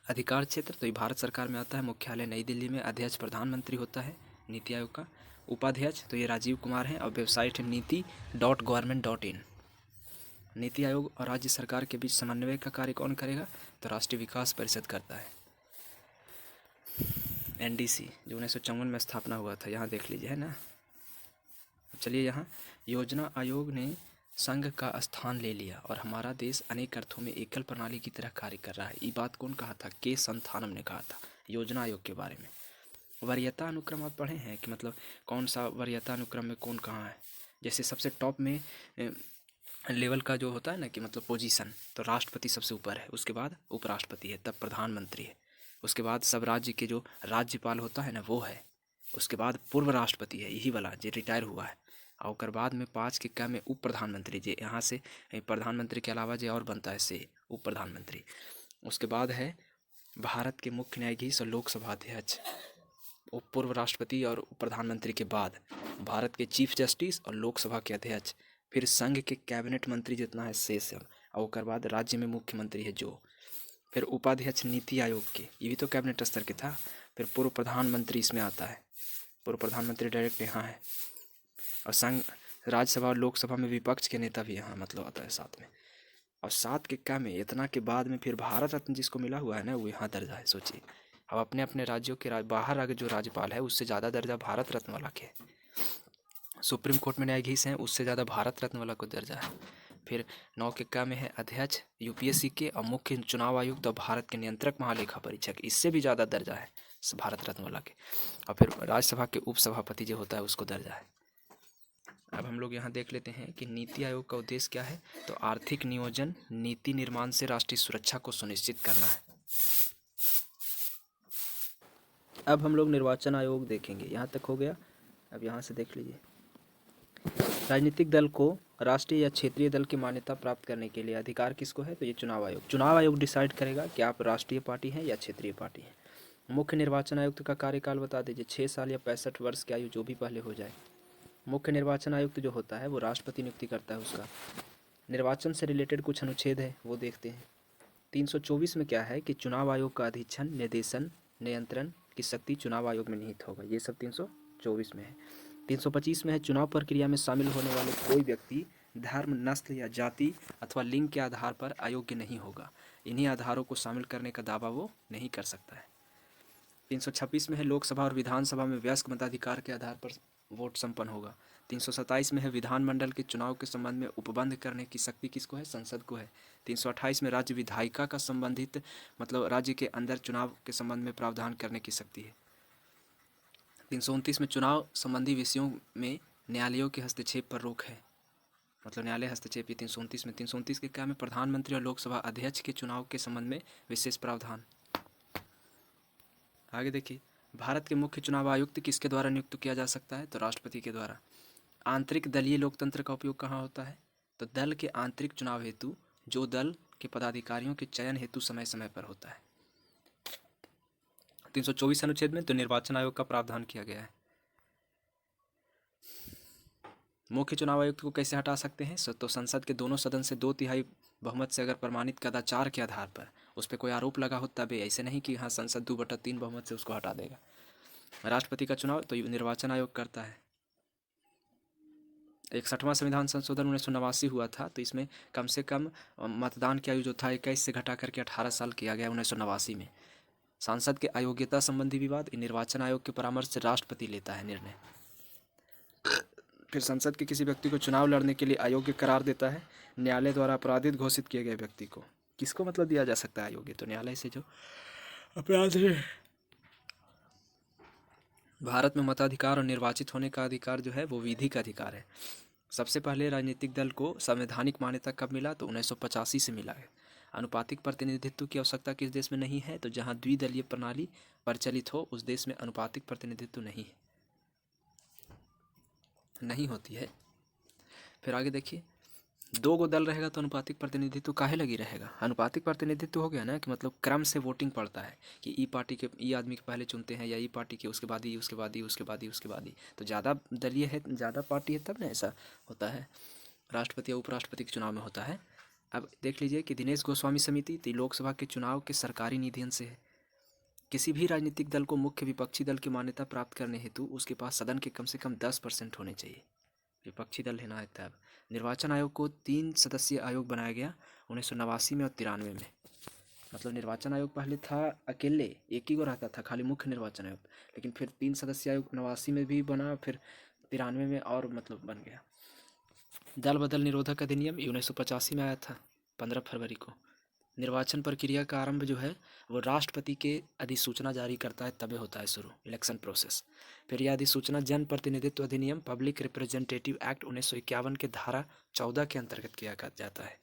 अधिकार क्षेत्र, तो ये भारत सरकार में आता है। मुख्यालय नई दिल्ली में। अध्यक्ष प्रधानमंत्री होता है नीति आयोग का। उपाध्यक्ष तो ये राजीव कुमार हैं। और वेबसाइट है नीति.government.in। नीति आयोग और राज्य सरकार के बीच समन्वय का कार्य कौन करेगा, तो राष्ट्रीय विकास परिषद करता है। NDC जो 1954 में स्थापना हुआ था, यहाँ देख लीजिए, है ना। चलिए, यहाँ योजना आयोग ने संघ का स्थान ले लिया और हमारा देश अनेक अर्थों में एकल प्रणाली की तरह कार्य कर रहा है। ये बात कौन कहा था, के संथानम ने कहा था योजना आयोग के बारे में। वरीयता अनुक्रम आप पढ़े हैं कि मतलब कौन सा वरीयता अनुक्रम में कौन कहाँ है। जैसे सबसे टॉप में लेवल का जो होता है ना कि मतलब पोजीशन, तो राष्ट्रपति सबसे ऊपर है, उसके बाद उपराष्ट्रपति है, तब प्रधानमंत्री है, उसके बाद सब राज्य के जो राज्यपाल होता है ना वो है, उसके बाद पूर्व राष्ट्रपति है, यही वाला जो रिटायर हुआ है, और उसके बाद में 5 के क्या में उप प्रधानमंत्री, जे यहाँ से प्रधानमंत्री के अलावा जो और बनता है से उप प्रधानमंत्री। उसके बाद है भारत के मुख्य न्यायाधीश और लोकसभा अध्यक्ष, पूर्व राष्ट्रपति और उप प्रधानमंत्री के बाद भारत के चीफ जस्टिस और लोकसभा के अध्यक्ष। फिर संघ के कैबिनेट मंत्री जितना है से सब, और उसके बाद राज्य में मुख्यमंत्री है जो। फिर उपाध्यक्ष नीति आयोग के, ये भी तो कैबिनेट स्तर के था। फिर पूर्व प्रधानमंत्री इसमें आता है, पूर्व प्रधानमंत्री डायरेक्ट यहाँ है। और संघ राज्यसभा और लोकसभा में विपक्ष के नेता भी यहाँ मतलब आता है साथ में। और 7 के क्या में इतना के बाद में फिर भारत रत्न जिसको मिला हुआ है ना वो यहाँ दर्जा है। सोचिए, अब अपने अपने राज्यों के बाहर आगे जो राज्यपाल है उससे ज़्यादा दर्जा भारत रत्न वाला के। सुप्रीम कोर्ट में न्यायाधीश हैं, उससे ज़्यादा भारत रत्न वाला को दर्जा है। फिर 9 के क्या में है अध्यक्ष UPSC के और मुख्य चुनाव आयुक्त और भारत के नियंत्रक महालेखा परीक्षक, इससे भी ज़्यादा दर्जा है भारत रत्न वाला के। और फिर राज्यसभा के उपसभापति जो होता है उसको दर्जा है। अब हम लोग यहाँ देख लेते हैं कि नीति आयोग का उद्देश्य क्या है, तो आर्थिक नियोजन, नीति निर्माण से राष्ट्रीय सुरक्षा को सुनिश्चित करना है। अब हम लोग निर्वाचन आयोग देखेंगे, यहाँ तक हो गया। अब यहाँ से देख लीजिए, राजनीतिक दल को राष्ट्रीय या क्षेत्रीय दल की मान्यता प्राप्त करने के लिए अधिकार किसको है, तो ये चुनाव आयोग। चुनाव आयोग डिसाइड करेगा कि आप राष्ट्रीय पार्टी हैं या क्षेत्रीय पार्टी हैं। मुख्य निर्वाचन आयुक्त का कार्यकाल बता दीजिए, 6 साल या 65 वर्ष की आयु, जो भी पहले हो जाए। मुख्य निर्वाचन आयुक्त जो होता है वो राष्ट्रपति नियुक्ति करता है उसका। निर्वाचन से रिलेटेड कुछ अनुच्छेद है वो देखते हैं। 324 में क्या है कि चुनाव आयोग का अधीक्षण, निर्देशन, नियंत्रण की शक्ति चुनाव आयोग में निहित होगा, ये सब 324 में है। 325 में है चुनाव प्रक्रिया में शामिल होने वाले कोई व्यक्ति धर्म, नस्ल या जाति अथवा लिंग के आधार पर अयोग्य नहीं होगा। इन्हीं आधारों को शामिल करने का दावा वो नहीं कर सकता है। 326 में है लोकसभा और विधानसभा में वयस्क मताधिकार के आधार पर वोट संपन्न होगा। 327 में है विधानमंडल के चुनाव के संबंध में उपबंध करने की शक्ति किसको है? संसद को है। 328 में राज्य विधायिका का संबंधित मतलब राज्य के अंदर चुनाव के संबंध में प्रावधान करने की शक्ति है। 329 में चुनाव संबंधी विषयों में न्यायालयों के हस्तक्षेप पर रोक है, मतलब न्यायालय हस्तक्षेप। ये 329 में। 329 के क्या में प्रधानमंत्री और लोकसभा अध्यक्ष के चुनाव के संबंध में विशेष प्रावधान। आगे देखिए, भारत के मुख्य चुनाव आयुक्त किसके द्वारा नियुक्त किया जा सकता है? तो राष्ट्रपति के द्वारा। आंतरिक दलीय लोकतंत्र का उपयोग कहाँ होता है? तो दल के आंतरिक चुनाव हेतु जो दल के पदाधिकारियों के चयन हेतु समय समय पर होता है। 324 अनुच्छेद में तो निर्वाचन आयोग का प्रावधान किया गया है। मुख्य चुनाव आयुक्त को कैसे हटा सकते हैं? तो संसद के दोनों सदन से 2/3 बहुमत से अगर प्रमाणित कदाचार के आधार पर उस पर कोई आरोप लगा हो तब। ऐसे नहीं कि हाँ संसद 2/3 बहुमत से उसको हटा देगा। राष्ट्रपति का चुनाव तो निर्वाचन आयोग करता है। 61वां संविधान संशोधन 1989 हुआ था, तो इसमें कम से कम मतदान की आयु जो था 21 से घटा करके 18 साल किया गया 1989 में। सांसद के अयोग्यता संबंधी विवाद निर्वाचन आयोग के परामर्श से राष्ट्रपति लेता है निर्णय। फिर संसद के किसी व्यक्ति को चुनाव लड़ने के लिए अयोग्य करार देता है न्यायालय द्वारा अपराधित घोषित किए गए व्यक्ति को। किसको मतलब दिया जा सकता है अयोग्य? तो न्यायालय से जो अपराध है। भारत में मताधिकार और निर्वाचित होने का अधिकार जो है वो विधि का अधिकार है। सबसे पहले राजनीतिक दल को संवैधानिक मान्यता कब मिला? तो 1985 से मिला है। अनुपातिक प्रतिनिधित्व की आवश्यकता किस देश में नहीं है? तो जहां द्विदलीय प्रणाली प्रचलित हो उस देश में अनुपातिक प्रतिनिधित्व नहीं होती है। फिर आगे देखिए, 2 गो दल रहेगा तो अनुपातिक प्रतिनिधित्व काहे लगी रहेगा? अनुपातिक प्रतिनिधित्व हो गया ना कि मतलब क्रम से वोटिंग पड़ता है कि ई पार्टी के ई आदमी के पहले चुनते हैं या ई पार्टी के उसके बाद ही उसके बाद ही उसके बाद ही उसके बाद ही। तो ज़्यादा दलीय है, ज़्यादा पार्टी है तब ना ऐसा होता है। राष्ट्रपति या उपराष्ट्रपति के चुनाव में होता है। अब देख लीजिए कि दिनेश गोस्वामी समिति तो लोकसभा के चुनाव के सरकारी निधियन से है। किसी भी राजनीतिक दल को मुख्य विपक्षी दल की मान्यता प्राप्त करने हेतु उसके पास सदन के कम से कम 10% होने चाहिए। विपक्षी दल लेना है तब। निर्वाचन आयोग को 3 सदस्यीय आयोग बनाया गया 1989 में और 93 में। मतलब निर्वाचन आयोग पहले था अकेले, एक ही को रहता था खाली मुख्य निर्वाचन आयोग, लेकिन फिर 3 सदस्यीय आयोग 89 में भी बना, फिर 93 में और मतलब बन गया। दल बदल निरोधक अधिनियम 1985 में आया था 15 फरवरी को। निर्वाचन प्रक्रिया का आरंभ जो है वो राष्ट्रपति के अधिसूचना जारी करता है तभी होता है शुरू इलेक्शन प्रोसेस। फिर यह अधिसूचना जन प्रतिनिधित्व अधिनियम पब्लिक रिप्रेजेंटेटिव एक्ट 1951 के धारा 14 के अंतर्गत किया जाता है।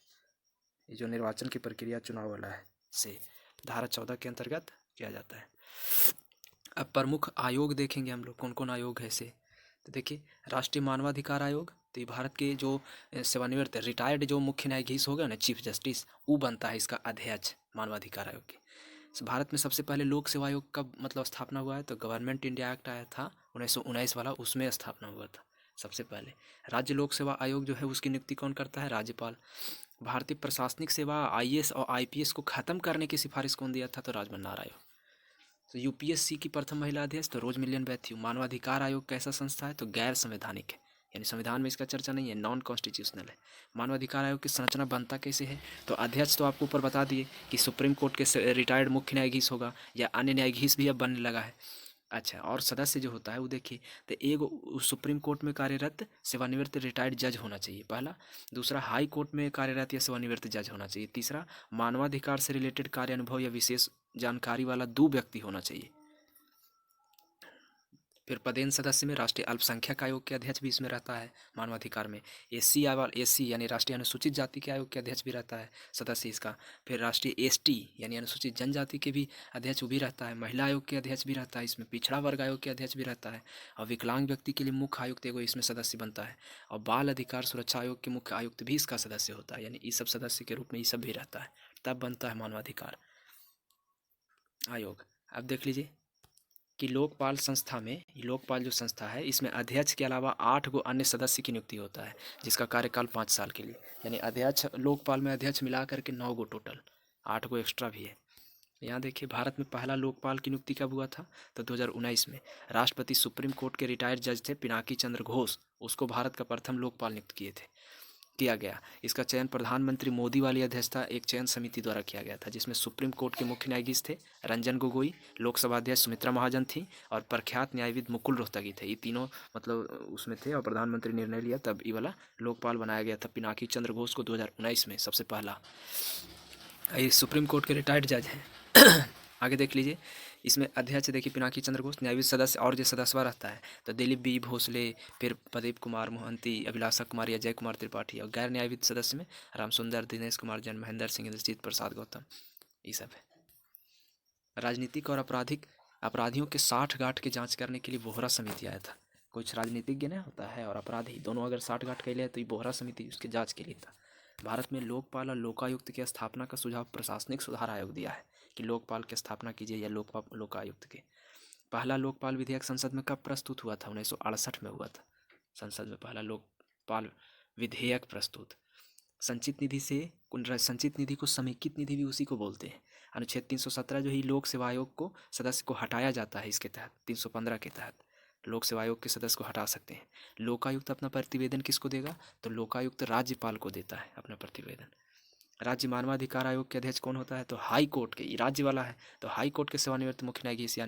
ये जो निर्वाचन की प्रक्रिया चुनाव वाला है से धारा 14 के अंतर्गत किया जाता है। अब प्रमुख आयोग देखेंगे हम लोग कौन कौन आयोग है इसे। तो देखिए, राष्ट्रीय मानवाधिकार आयोग तो ये भारत के जो सेवानिवृत्त रिटायर्ड जो मुख्य न्यायाधीश हो गया ना चीफ जस्टिस, वो बनता है इसका अध्यक्ष मानवाधिकार आयोग के। भारत में सबसे पहले लोक सेवा आयोग कब मतलब स्थापना हुआ है? तो गवर्नमेंट इंडिया एक्ट आया था 1919 वाला, उसमें स्थापना हुआ था सबसे पहले। राज्य लोक सेवा आयोग जो है उसकी नियुक्ति कौन करता है? राज्यपाल। भारतीय प्रशासनिक सेवा IAS और IPS को खत्म करने की सिफारिश कौन दिया था? तो राजमन्नार आयोग। तो UPSC की प्रथम महिला अध्यक्ष तो रोज मिलियन बैथ्यू। मानवाधिकार आयोग कैसा संस्था है? तो गैर संवैधानिक है, यानी संविधान में इसका चर्चा नहीं है, नॉन कॉन्स्टिट्यूशनल है। मानवाधिकार आयोग की संरचना बनता कैसे है? तो अध्यक्ष तो आपको ऊपर बता दिए कि सुप्रीम कोर्ट के रिटायर्ड मुख्य न्यायाधीश होगा या अन्य न्यायाधीश भी अब बनने लगा है। अच्छा, और सदस्य जो होता है वो देखिए, तो एक सुप्रीम कोर्ट में कार्यरत सेवानिवृत्त रिटायर्ड जज होना चाहिए पहला। दूसरा, हाई कोर्ट में कार्यरत या सेवानिवृत्त जज होना चाहिए। तीसरा, मानवाधिकार से रिलेटेड कार्य अनुभव या विशेष जानकारी वाला 2 व्यक्ति होना चाहिए। फिर पदेन सदस्य में राष्ट्रीय अल्पसंख्यक आयोग के अध्यक्ष भी इसमें रहता है मानवाधिकार में। SC यानी राष्ट्रीय अनुसूचित जाति के आयोग के अध्यक्ष भी रहता है सदस्य इसका। फिर राष्ट्रीय ST यानी अनुसूचित जनजाति के भी अध्यक्ष भी रहता है। महिला आयोग के अध्यक्ष भी रहता है इसमें। पिछड़ा वर्ग आयोग के अध्यक्ष भी रहता है। और विकलांग व्यक्ति के लिए मुख्य आयुक्त एगो इसमें सदस्य बनता है। और बाल अधिकार सुरक्षा आयोग के मुख्य आयुक्त भी इसका सदस्य होता है, यानी ये सब सदस्य के रूप में ये सब भी रहता है, तब बनता है मानवाधिकार आयोग। अब देख लीजिए कि लोकपाल संस्था में, लोकपाल जो संस्था है इसमें अध्यक्ष के अलावा 8 गो अन्य सदस्य की नियुक्ति होता है जिसका कार्यकाल 5 साल के लिए, यानी अध्यक्ष लोकपाल में अध्यक्ष मिला करके 9 गो टोटल, 8 गो एक्स्ट्रा भी है। यहाँ देखिए, भारत में पहला लोकपाल की नियुक्ति कब हुआ था? तो 2019 में। राष्ट्रपति सुप्रीम कोर्ट के रिटायर्ड जज थे पिनाकी चंद्र घोष, उसको भारत का प्रथम लोकपाल नियुक्त किए थे। किया गया। इसका चयन प्रधानमंत्री मोदी वाली अध्यक्षता एक चयन समिति द्वारा किया गया था, जिसमें सुप्रीम कोर्ट के मुख्य न्यायाधीश थे रंजन गोगोई, लोकसभा अध्यक्ष सुमित्रा महाजन थी और प्रख्यात न्यायविद मुकुल रोहतगी थे। ये तीनों मतलब उसमें थे और प्रधानमंत्री निर्णय लिया, तब ये वाला लोकपाल बनाया गया था पिनाकी चंद्र घोष को 2019 में सबसे पहला। ये सुप्रीम कोर्ट के रिटायर्ड जज हैं। आगे देख लीजिए, इसमें अध्यक्ष देखिए पिनाकी चंद्र घोष, न्यायविद सदस्य और जो सदस्य रहता है तो दिलीप बी भोसले, फिर प्रदीप कुमार मोहंती, अभिलाषा कुमारी, अजय कुमार त्रिपाठी, और गैर न्यायविद सदस्य में रामसुंदर, दिनेश कुमार जैन, महेंद्र सिंह, इंद्रजीत प्रसाद गौतम, ये सब है। राजनीतिक और अपराधियों के 60 गांठ की जांच करने के लिए बोहरा समिति आया था। कुछ राजनीतिज्ञ ने होता है और अपराधी दोनों अगर 60 गांठ के लिए तो ये बोहरा समिति उसकी जांच के लिए था। भारत में लोकपाल और लोकायुक्त की स्थापना का सुझाव प्रशासनिक सुधार आयोग दिया है कि लोकपाल की स्थापना कीजिए या लोकायुक्त के। पहला लोकपाल विधेयक संसद में कब प्रस्तुत हुआ था? 1968 में हुआ था संसद में पहला लोकपाल विधेयक प्रस्तुत। संचित निधि को समेकित निधि भी उसी को बोलते हैं। अनुच्छेद 317 जो ही लोक सेवा आयोग को सदस्य को हटाया जाता है, इसके तहत 315 के तहत लोक सेवा आयोग के सदस्य को हटा सकते हैं। लोकायुक्त अपना प्रतिवेदन किसको देगा? तो लोकायुक्त राज्यपाल को देता है अपना प्रतिवेदन। राज्य मानवाधिकार आयोग के अध्यक्ष कौन होता है? तो हाई कोर्ट के, राज्य वाला है तो हाई कोर्ट के सेवानिवृत्त मुख्य न्यायाधीश या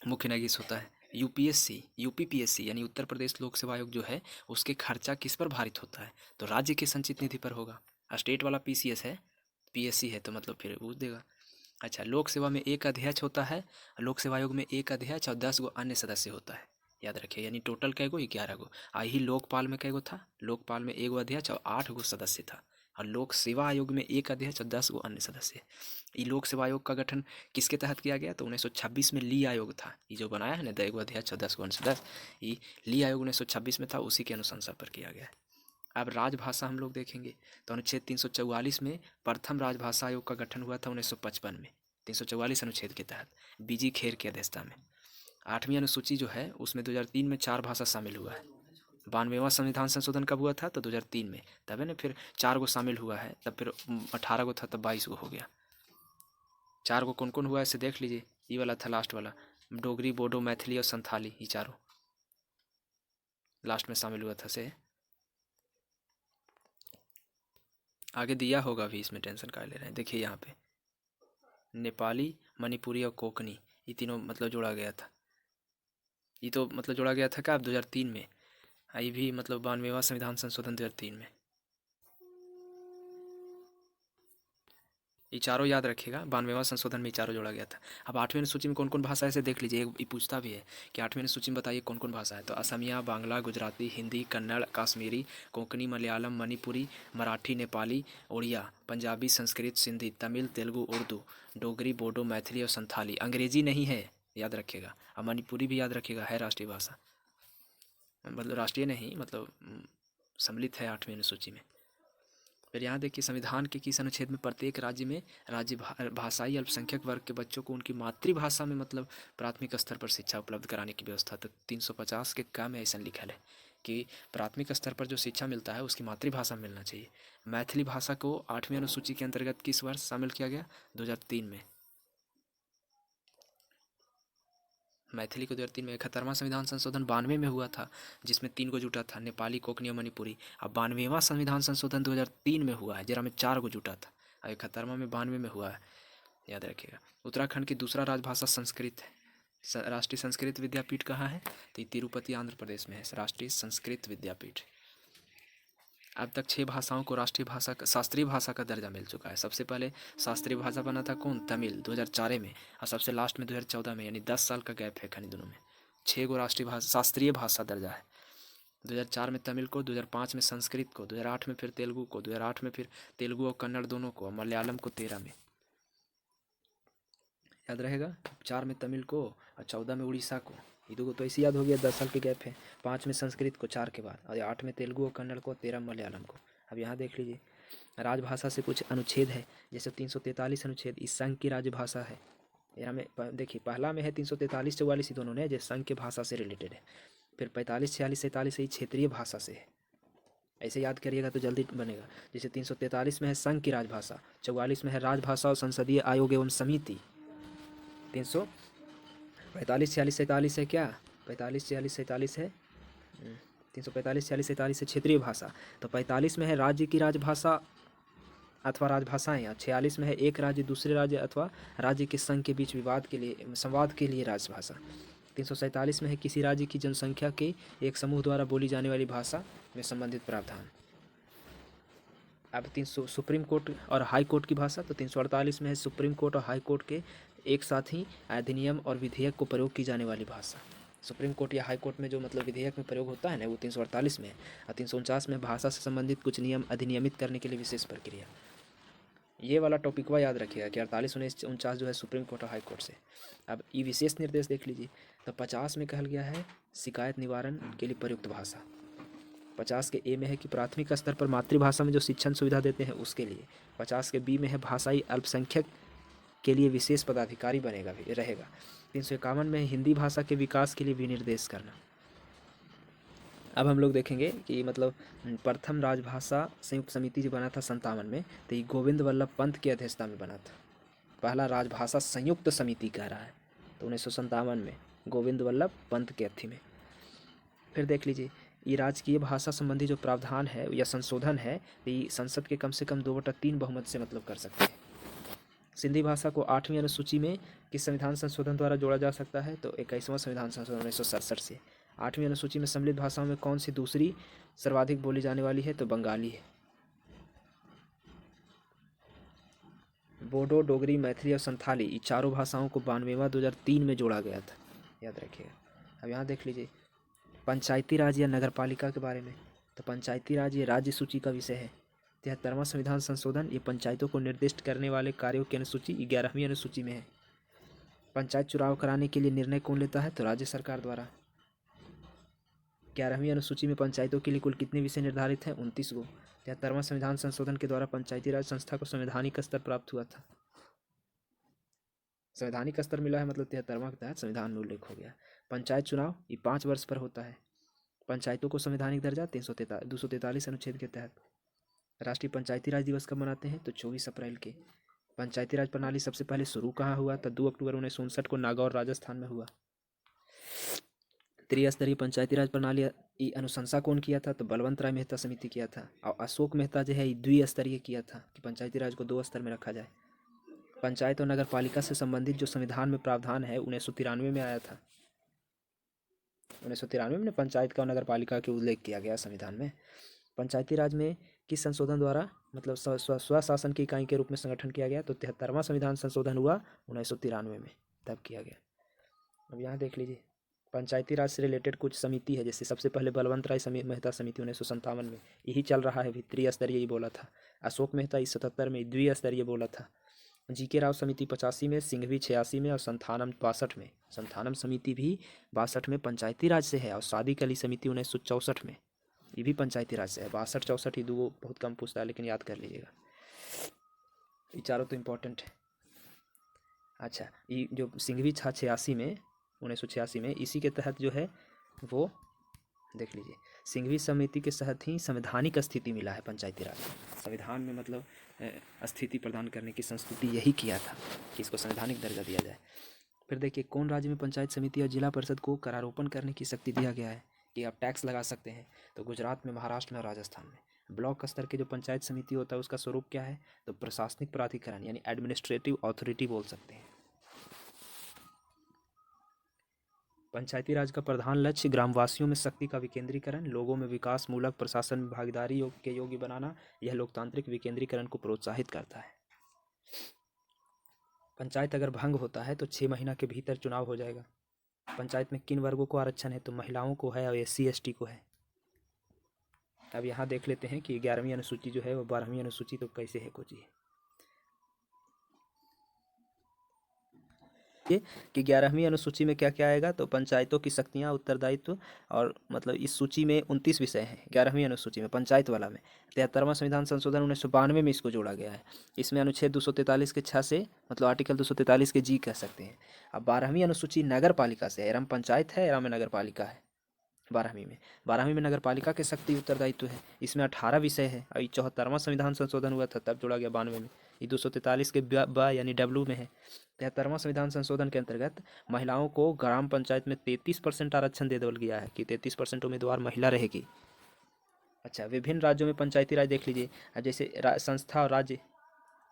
मुख्य न्यायाधीश होता है। यूपीपीएससी यानी उत्तर प्रदेश लोक सेवा आयोग जो है उसके खर्चा किस पर भारित होता है? तो राज्य के संचित निधि पर होगा। स्टेट वाला पीसीएस है, पीएससी है तो मतलब फिर वो देगा। अच्छा, लोक सेवा में एक अध्यक्ष होता है, लोक सेवा आयोग में एक अध्यक्ष और 10 गो अन्य सदस्य होता है, याद रखिए। यानी टोटल कै गो? 11 गो। ही लोकपाल में कै गो था? लोकपाल में 1 गो अध्यक्ष और 8 गो सदस्य था। और लोक सेवा आयोग में एक अध्यक्ष और 10 गो अन्य सदस्य। ये लोक सेवा आयोग का गठन किसके तहत किया गया? तो 1926 में ली आयोग था, ये जो बनाया है ना 1 गो अध्यक्ष और 10 गो अन्य सदस्य, ये ली आयोग 1926 में था, उसी के अनुशंसा पर किया गया है। अब राजभाषा हम लोग देखेंगे तो अनुच्छेद 344 में प्रथम राजभाषा आयोग का गठन हुआ था 1955 में, 344 अनुच्छेद के तहत बीजी खेर की अध्यक्षता में। 8वीं अनुसूची जो है उसमें 2003 में 4 भाषा शामिल हुआ है। 92वां संविधान संशोधन कब हुआ था? तो 2003 में, तब है ना फिर 4 गो शामिल हुआ है, तब फिर 18 गो था, तब 22 गो हो गया। 4 गो कौन कौन हुआ इसे देख लीजिए। ये वाला था लास्ट वाला, डोगरी, बोडो, मैथिली और संथाली, ये चारों लास्ट में शामिल हुआ था से। आगे दिया होगा भी, इसमें टेंशन का ले रहे हैं। देखिए यहाँ पे नेपाली, मणिपुरी और कोंकणी, ये तीनों मतलब जोड़ा गया था। ये तो मतलब जोड़ा गया था कब? 2003 में। ये भी मतलब 92वां संविधान संशोधन 2003 में। ये चारों याद रखिएगा, 92वां संशोधन में ये चारों जोड़ा गया था। अब 8वीं अनुसूची में कौन कौन भाषा है इसे देख लीजिए। ये पूछता भी है कि 8वीं अनुसूची में बताइए कौन कौन भाषा है। तो असमिया, बांग्ला, गुजराती, हिंदी, कन्नड़, काश्मीरी, कोंकणी, मलयालम, मणिपुरी, मराठी, नेपाली, उड़िया, पंजाबी, संस्कृत, सिंधी, तमिल, तेलुगु, उर्दू, डोगरी, बोडो, मैथिली और संथाली। अंग्रेजी नहीं है, याद रखिएगा। और मणिपुरी भी याद रखिएगा, है राष्ट्रीय भाषा, मतलब राष्ट्रीय नहीं, मतलब सम्मिलित है 8वीं अनुसूची में। फिर यहाँ देखिए संविधान के किस अनुच्छेद में प्रत्येक राज्य में भाषाई अल्पसंख्यक वर्ग के बच्चों को उनकी मातृभाषा में मतलब प्राथमिक स्तर पर शिक्षा उपलब्ध कराने की व्यवस्था। तो 350 के का में ऐसा लिखल है कि प्राथमिक स्तर पर जो शिक्षा मिलता है उसकी मातृभाषा में मिलना चाहिए। मैथिली भाषा को 8वीं अनुसूची के अंतर्गत किस वर्ष शामिल किया गया? 2003 में। मैथिली को 2003 में। 71वां संविधान संशोधन 92 में हुआ था, जिसमें 3 गो जुटा था, नेपाली, कोंकणी और मणिपुरी। अब 92वां संविधान संशोधन 2003 में हुआ है, जरा में 4 गो जुटा था। और 71वां में 92 में हुआ है, याद रखिएगा। उत्तराखंड की दूसरा राजभाषा संस्कृत है। राष्ट्रीय संस्कृत विद्यापीठ कहाँ है? तो तिरुपति आंध्र प्रदेश में है राष्ट्रीय संस्कृत विद्यापीठ। अब तक 6 भाषाओं को राष्ट्रीय भाषा का, शास्त्रीय भाषा का दर्जा मिल चुका है। सबसे पहले शास्त्रीय भाषा बना था कौन? तमिल, 2004 में, और सबसे लास्ट में 2014 में, यानी 10 साल का गैप है खाली दोनों में। 6 गो राष्ट्रीय भाषा, शास्त्रीय भाषा दर्जा है। 2004 में तमिल को, 2005 में संस्कृत को, 2008 में फिर तेलुगु को, 2008 में फिर तेलुगु और कन्नड़ दोनों को, और मलयालम को 13 में, याद रहेगा। 4 में तमिल को और 14 में उड़ीसा को, ये दो तो ऐसे याद हो गया, 10 साल के गैप है। 5 में संस्कृत को 4 के बाद, और 8 में तेलुगु और कन्नड़ को, 13 मलयालम को। अब यहाँ देख लीजिए राजभाषा से कुछ अनुच्छेद है, जैसे 343 अनुच्छेद, इस संघ की राजभाषा है। यहाँ में देखिए पहला में है 343 44 दोनों ने, जो संघ के भाषा से रिलेटेड है। फिर 45 46 47 ही क्षेत्रीय भाषा से है। ऐसे याद करिएगा तो जल्दी बनेगा। जैसे 343 में है संघ की राजभाषा, 44 में है राजभाषा और संसदीय आयोग एवं समिति, 345 46 47 है क्या? 45 46 47 है 345, 46, 47 से क्षेत्रीय भाषा। तो 45 में है राज्य की राजभाषा अथवा राजभाषाएँ, या 46 में है एक राज्य दूसरे राज्य अथवा राज्य के संघ के बीच विवाद के लिए संवाद के लिए राजभाषा। 347 में है किसी राज्य की जनसंख्या के एक समूह द्वारा बोली जाने वाली भाषा में संबंधित प्रावधान। अब 300 सुप्रीम कोर्ट और हाई कोर्ट की भाषा। तो 348 में है सुप्रीम कोर्ट और हाई कोर्ट के एक साथ ही अधिनियम और विधेयक को प्रयोग की जाने वाली भाषा। सुप्रीम कोर्ट या हाई कोर्ट में जो मतलब विधेयक में प्रयोग होता है ना, वो 348 में है। और 349 में भाषा से संबंधित कुछ नियम अधिनियमित करने के लिए विशेष प्रक्रिया। ये वाला टॉपिक याद रखिएगा कि 48, 19, 49 जो है सुप्रीम कोर्ट और हाई कोर्ट से। अब ये विशेष निर्देश देख लीजिए। तो 50 में कहल गया है शिकायत निवारण के लिए प्रयुक्त भाषा। 50 के ए में है कि प्राथमिक स्तर पर मातृभाषा में जो शिक्षण सुविधा देते हैं उसके लिए। 50 के बी में है भाषाई अल्पसंख्यक के लिए विशेष पदाधिकारी बनेगा भी रहेगा। 351 में हिंदी भाषा के विकास के लिए विनिर्देश करना। अब हम लोग देखेंगे कि मतलब प्रथम राजभाषा संयुक्त समिति जो बना था 57 में, तो ये गोविंद वल्लभ पंत की अध्यक्षता में बना था। पहला राजभाषा संयुक्त समिति कह रहा है, तो 1957 में गोविंद वल्लभ पंत के अथी में। फिर देख लीजिए, ये राजकीय भाषा संबंधी जो प्रावधान है या संशोधन है, ये संसद के कम से कम 2/3 बहुमत से मतलब कर सकते हैं। सिंधी भाषा को 8वीं अनुसूची में किस संविधान संशोधन द्वारा जोड़ा जा सकता है? तो 21वां संविधान संशोधन 1967 से। 8वीं अनुसूची में सम्मिलित भाषाओं में कौन सी दूसरी सर्वाधिक बोली जाने वाली है? तो बंगाली है। बोडो, डोगरी, मैथिली और संथाली, ये चारों भाषाओं को 92वां 2003 में जोड़ा गया था, याद रखिएगा। अब यहाँ देख लीजिए पंचायती राज या नगर पालिका के बारे में। तो पंचायती राज ये राज्य सूची का विषय है। 73वां संविधान संशोधन ये पंचायतों को निर्दिष्ट करने वाले कार्यों की अनुसूची 11वीं अनुसूची में है। पंचायत चुनाव कराने के लिए निर्णय कौन लेता है? तो राज्य सरकार द्वारा। 11वीं अनुसूची में पंचायतों के लिए कुल कितने विषय निर्धारित हैं? 29 गो। 73वां संविधान संशोधन के द्वारा पंचायती राज संस्था को संवैधानिक स्तर प्राप्त हुआ था। संवैधानिक स्तर मिला है मतलब 73वां के तहत संविधान में उल्लेख हो गया। पंचायत चुनाव ये 5 वर्ष पर होता है। पंचायतों को संवैधानिक दर्जा 243 अनुच्छेद के तहत। राष्ट्रीय पंचायती राज दिवस कब मनाते हैं? तो 24 अप्रैल के। पंचायती राज प्रणाली सबसे पहले शुरू कहाँ हुआ? तो 2 अक्टूबर 1959 को नागौर राजस्थान में हुआ। त्रिस्तरीय पंचायती राज प्रणाली की अनुशंसा कौन किया था? तो बलवंत राय मेहता समिति किया था। और अशोक मेहता जो है द्विस्तरीय किया था कि पंचायती राज को 2 स्तर में रखा जाए। पंचायत और नगर पालिका से संबंधित जो संविधान में प्रावधान है 1993 में आया था। 1993 में पंचायत का और नगर पालिका के उल्लेख किया गया संविधान में। पंचायती राज में किस संशोधन द्वारा मतलब स्वशासन की इकाई के रूप में संगठन किया गया? तो 73वां संविधान संशोधन हुआ 1993 में, तब किया गया। अब यहाँ देख लीजिए पंचायती राज से रिलेटेड कुछ समिति है, जैसे सबसे पहले बलवंत राय मेहता समिति 1957 में, यही चल रहा है, भी त्रिस्तरीय ही बोला था। अशोक मेहता 77 में द्विस्तरीय बोला था। जी.के. राव समिति 85 में, सिंघवी 86 में और संथानम 62 में। संथानम समिति भी 62 में पंचायती राज से है। और सादिक अली समिति 1964 में, ये भी पंचायती राज से है। 62-64 ही दो बहुत कम पूछता है, लेकिन याद कर लीजिएगा, ये चारों तो इम्पोर्टेंट है। अच्छा, ये जो सिंघवी 86 में 1986 में, इसी के तहत जो है वो देख लीजिए, सिंघवी समिति के तहत ही संवैधानिक स्थिति मिला है पंचायती राज में। संविधान में मतलब स्थिति प्रदान करने की संस्कृति यही किया था कि इसको संवैधानिक दर्जा दिया जाए। फिर देखिए कौन राज्य में पंचायत समिति और जिला परिषद को करारोपण करने की शक्ति दिया गया है कि आप टैक्स लगा सकते हैं? तो गुजरात में, महाराष्ट्र में और राजस्थान में। ब्लॉक स्तर के जो पंचायत समिति होता है उसका स्वरूप क्या है? तो प्रशासनिक प्राधिकरण यानी एडमिनिस्ट्रेटिव अथॉरिटी बोल सकते हैं। पंचायती राज का प्रधान लक्ष्य ग्रामवासियों में शक्ति का विकेंद्रीकरण, लोगों में विकास मूलक प्रशासन में भागीदारी के योग्य बनाना, यह लोकतांत्रिक विकेंद्रीकरण को प्रोत्साहित करता है। पंचायत अगर भंग होता है तो 6 महीना के भीतर चुनाव हो जाएगा। पंचायत में किन वर्गों को आरक्षण है? तो महिलाओं को है और SC/ST को है। अब यहाँ देख लेते हैं कि 11वीं अनुसूची जो है वो 12वीं अनुसूची तो कैसे है कुछ ये कि 11वीं अनुसूची में क्या क्या आएगा? तो पंचायतों की शक्तियाँ, उत्तरदायित्व और मतलब इस सूची में 29 विषय हैं 11वीं अनुसूची में, पंचायत वाला में। 73वां संविधान संशोधन 1992 में इसको जोड़ा गया है। इसमें अनुच्छेद 243 के 6 से मतलब आर्टिकल 243 के G कह सकते हैं। अब 12वीं अनुसूची नगर पालिका से है, एरम पंचायत है, एरम नगर पालिका है। 12वीं में नगर पालिका के शक्ति उत्तरदायित्व है। इसमें 18 विषय है और 74वां संविधान संशोधन हुआ था तब जोड़ा गया 92 में। ये 243 के यानी डब्लू में है। 73वां संविधान संशोधन के अंतर्गत महिलाओं को ग्राम पंचायत में 33% आरक्षण दे दिया गया है कि 33% उम्मीदवार महिला रहेगी। अच्छा, विभिन्न राज्यों में पंचायती राज देख लीजिए। अब जैसे संस्था और राज्य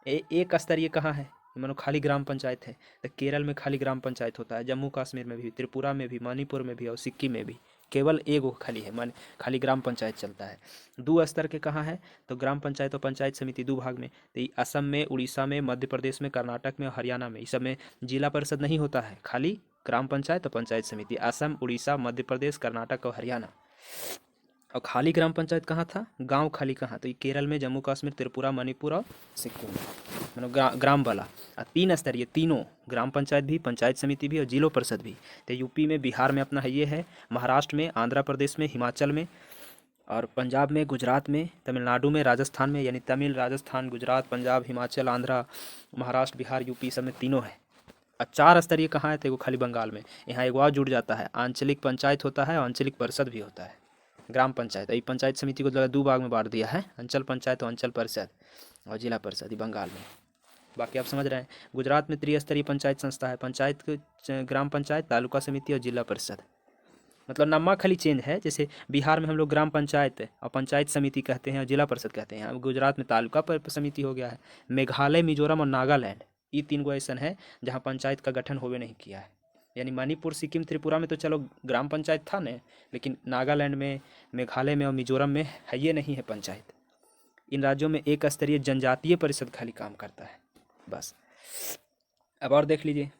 एक स्तरीय कहाँ है, मानो खाली ग्राम पंचायत है तो केरल में खाली ग्राम पंचायत होता है, जम्मू कश्मीर में भी, त्रिपुरा में भी, मणिपुर में भी और सिक्किम में भी केवल एगो खाली है, मान खाली ग्राम पंचायत चलता है। 2 स्तर के कहाँ है तो ग्राम पंचायत और पंचायत समिति 2 भाग में, तो असम में, उड़ीसा में, मध्य प्रदेश में, कर्नाटक में और हरियाणा में, इस सब में जिला परिषद नहीं होता है, खाली ग्राम पंचायत और पंचायत समिति। असम, उड़ीसा, मध्य प्रदेश, कर्नाटक और हरियाणा। और खाली ग्राम पंचायत कहाँ था, गांव खाली कहाँ, तो ये केरल में, जम्मू कश्मीर, त्रिपुरा, मणिपुर और सिक्किम में, मतलब ग्राम वाला। 3 स्तरीय तीनों, ग्राम पंचायत भी, पंचायत समिति भी और जिला परिषद भी। तो यूपी में, बिहार में अपना है ये है, महाराष्ट्र में, आंध्र प्रदेश में, हिमाचल में और पंजाब में, गुजरात में, तमिलनाडु में, राजस्थान में, यानी तमिल, राजस्थान, गुजरात, पंजाब, हिमाचल, आंध्रा, महाराष्ट्र, बिहार, यूपी सब में तीनों है। और 4 स्तरीय कहाँ है तो वो खाली बंगाल में। यहाँ एक और जुड़ जाता है, आंचलिक पंचायत होता है और आंचलिक परिषद भी होता है। ग्राम पंचायत, ये पंचायत समिति को 2 भाग में बांट दिया है, अंचल पंचायत और अंचल परिषद और जिला परिषद, ये बंगाल में। बाकी आप समझ रहे हैं। गुजरात में त्रिस्तरीय पंचायत संस्था है, पंचायत, ग्राम पंचायत, तालुका समिति और जिला परिषद, मतलब नामा खाली चेंज है। जैसे बिहार में हम लोग ग्राम पंचायत और पंचायत समिति कहते हैं और जिला परिषद कहते हैं, अब गुजरात में तालुका समिति हो गया है। मेघालय, मिजोरम और नागालैंड, ये 3 गो ऐसा है जहाँ पंचायत का गठन होवे नहीं किया है। यानी मणिपुर, सिक्किम, त्रिपुरा में तो चलो ग्राम पंचायत था न, लेकिन नागालैंड में, मेघालय में और मिजोरम में है ये नहीं है पंचायत। इन राज्यों में एक स्तरीय जनजातीय परिषद खाली काम करता है बस। अब और देख लीजिए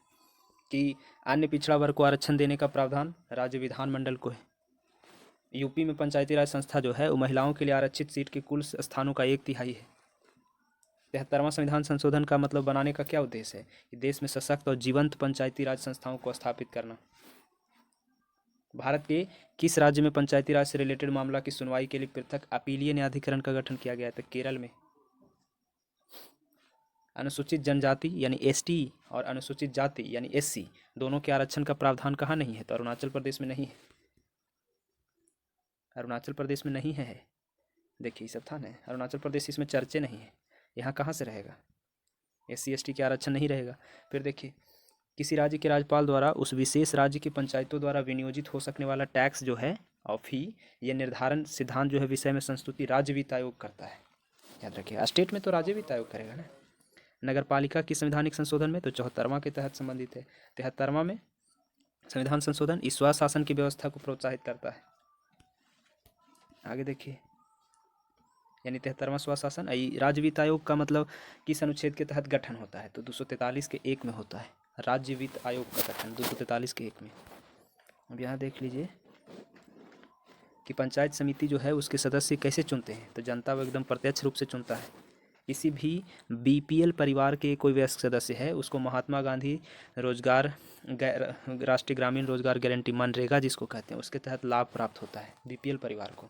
कि अन्य पिछड़ा वर्ग को आरक्षण देने का प्रावधान राज्य विधानमंडल को है। यूपी में पंचायती राज संस्था जो है वो महिलाओं के लिए आरक्षित सीट के कुल स्थानों का 1/3 है। 73वां संविधान संशोधन का मतलब बनाने का क्या उद्देश्य है कि देश में सशक्त और जीवंत पंचायती राज संस्थाओं को स्थापित करना। भारत के किस राज्य में पंचायती राज से रिलेटेड मामला की सुनवाई के लिए पृथक अपीलीय न्यायाधिकरण का गठन किया गया है तो केरल में। अनुसूचित जनजाति यानी एसटी और अनुसूचित जाति यानी एससी दोनों के आरक्षण का प्रावधान कहाँ नहीं है तो अरुणाचल प्रदेश में नहीं है। अरुणाचल प्रदेश में नहीं है। देखिए सब था ना, अरुणाचल प्रदेश इसमें चर्चे नहीं है, यहाँ कहाँ से रहेगा, एससी एसटी के आरक्षण नहीं रहेगा। फिर देखिए, किसी राज्य के राज्यपाल द्वारा उस विशेष राज्य की पंचायतों द्वारा विनियोजित हो सकने वाला टैक्स जो है और फी, ये निर्धारण सिद्धांत जो है विषय में संस्तुति राज्य वित्त आयोग करता है। याद रखिए, स्टेट में तो राज्य वित्त आयोग करेगा ना। नगर पालिका की संवैधानिक संशोधन में तो 74वां के तहत संबंधित है। 73वां में संविधान संशोधन इस स्वशासन की व्यवस्था को प्रोत्साहित करता है। आगे देखिए, यानी 73वां स्वशासन राज्य वित्त आयोग का मतलब किस अनुच्छेद के तहत गठन होता है तो 243 के 1 में होता है। राज्य वित्त आयोग का गठन 243 के 1 में। अब यहाँ देख लीजिए कि पंचायत समिति जो है उसके सदस्य कैसे चुनते हैं तो जनता वो एकदम प्रत्यक्ष रूप से चुनता है। किसी भी बीपीएल परिवार के कोई वयस्क सदस्य है उसको महात्मा गांधी रोजगार राष्ट्रीय ग्रामीण रोजगार गारंटी मनरेगा जिसको कहते हैं उसके तहत लाभ प्राप्त होता है बीपीएल परिवार को।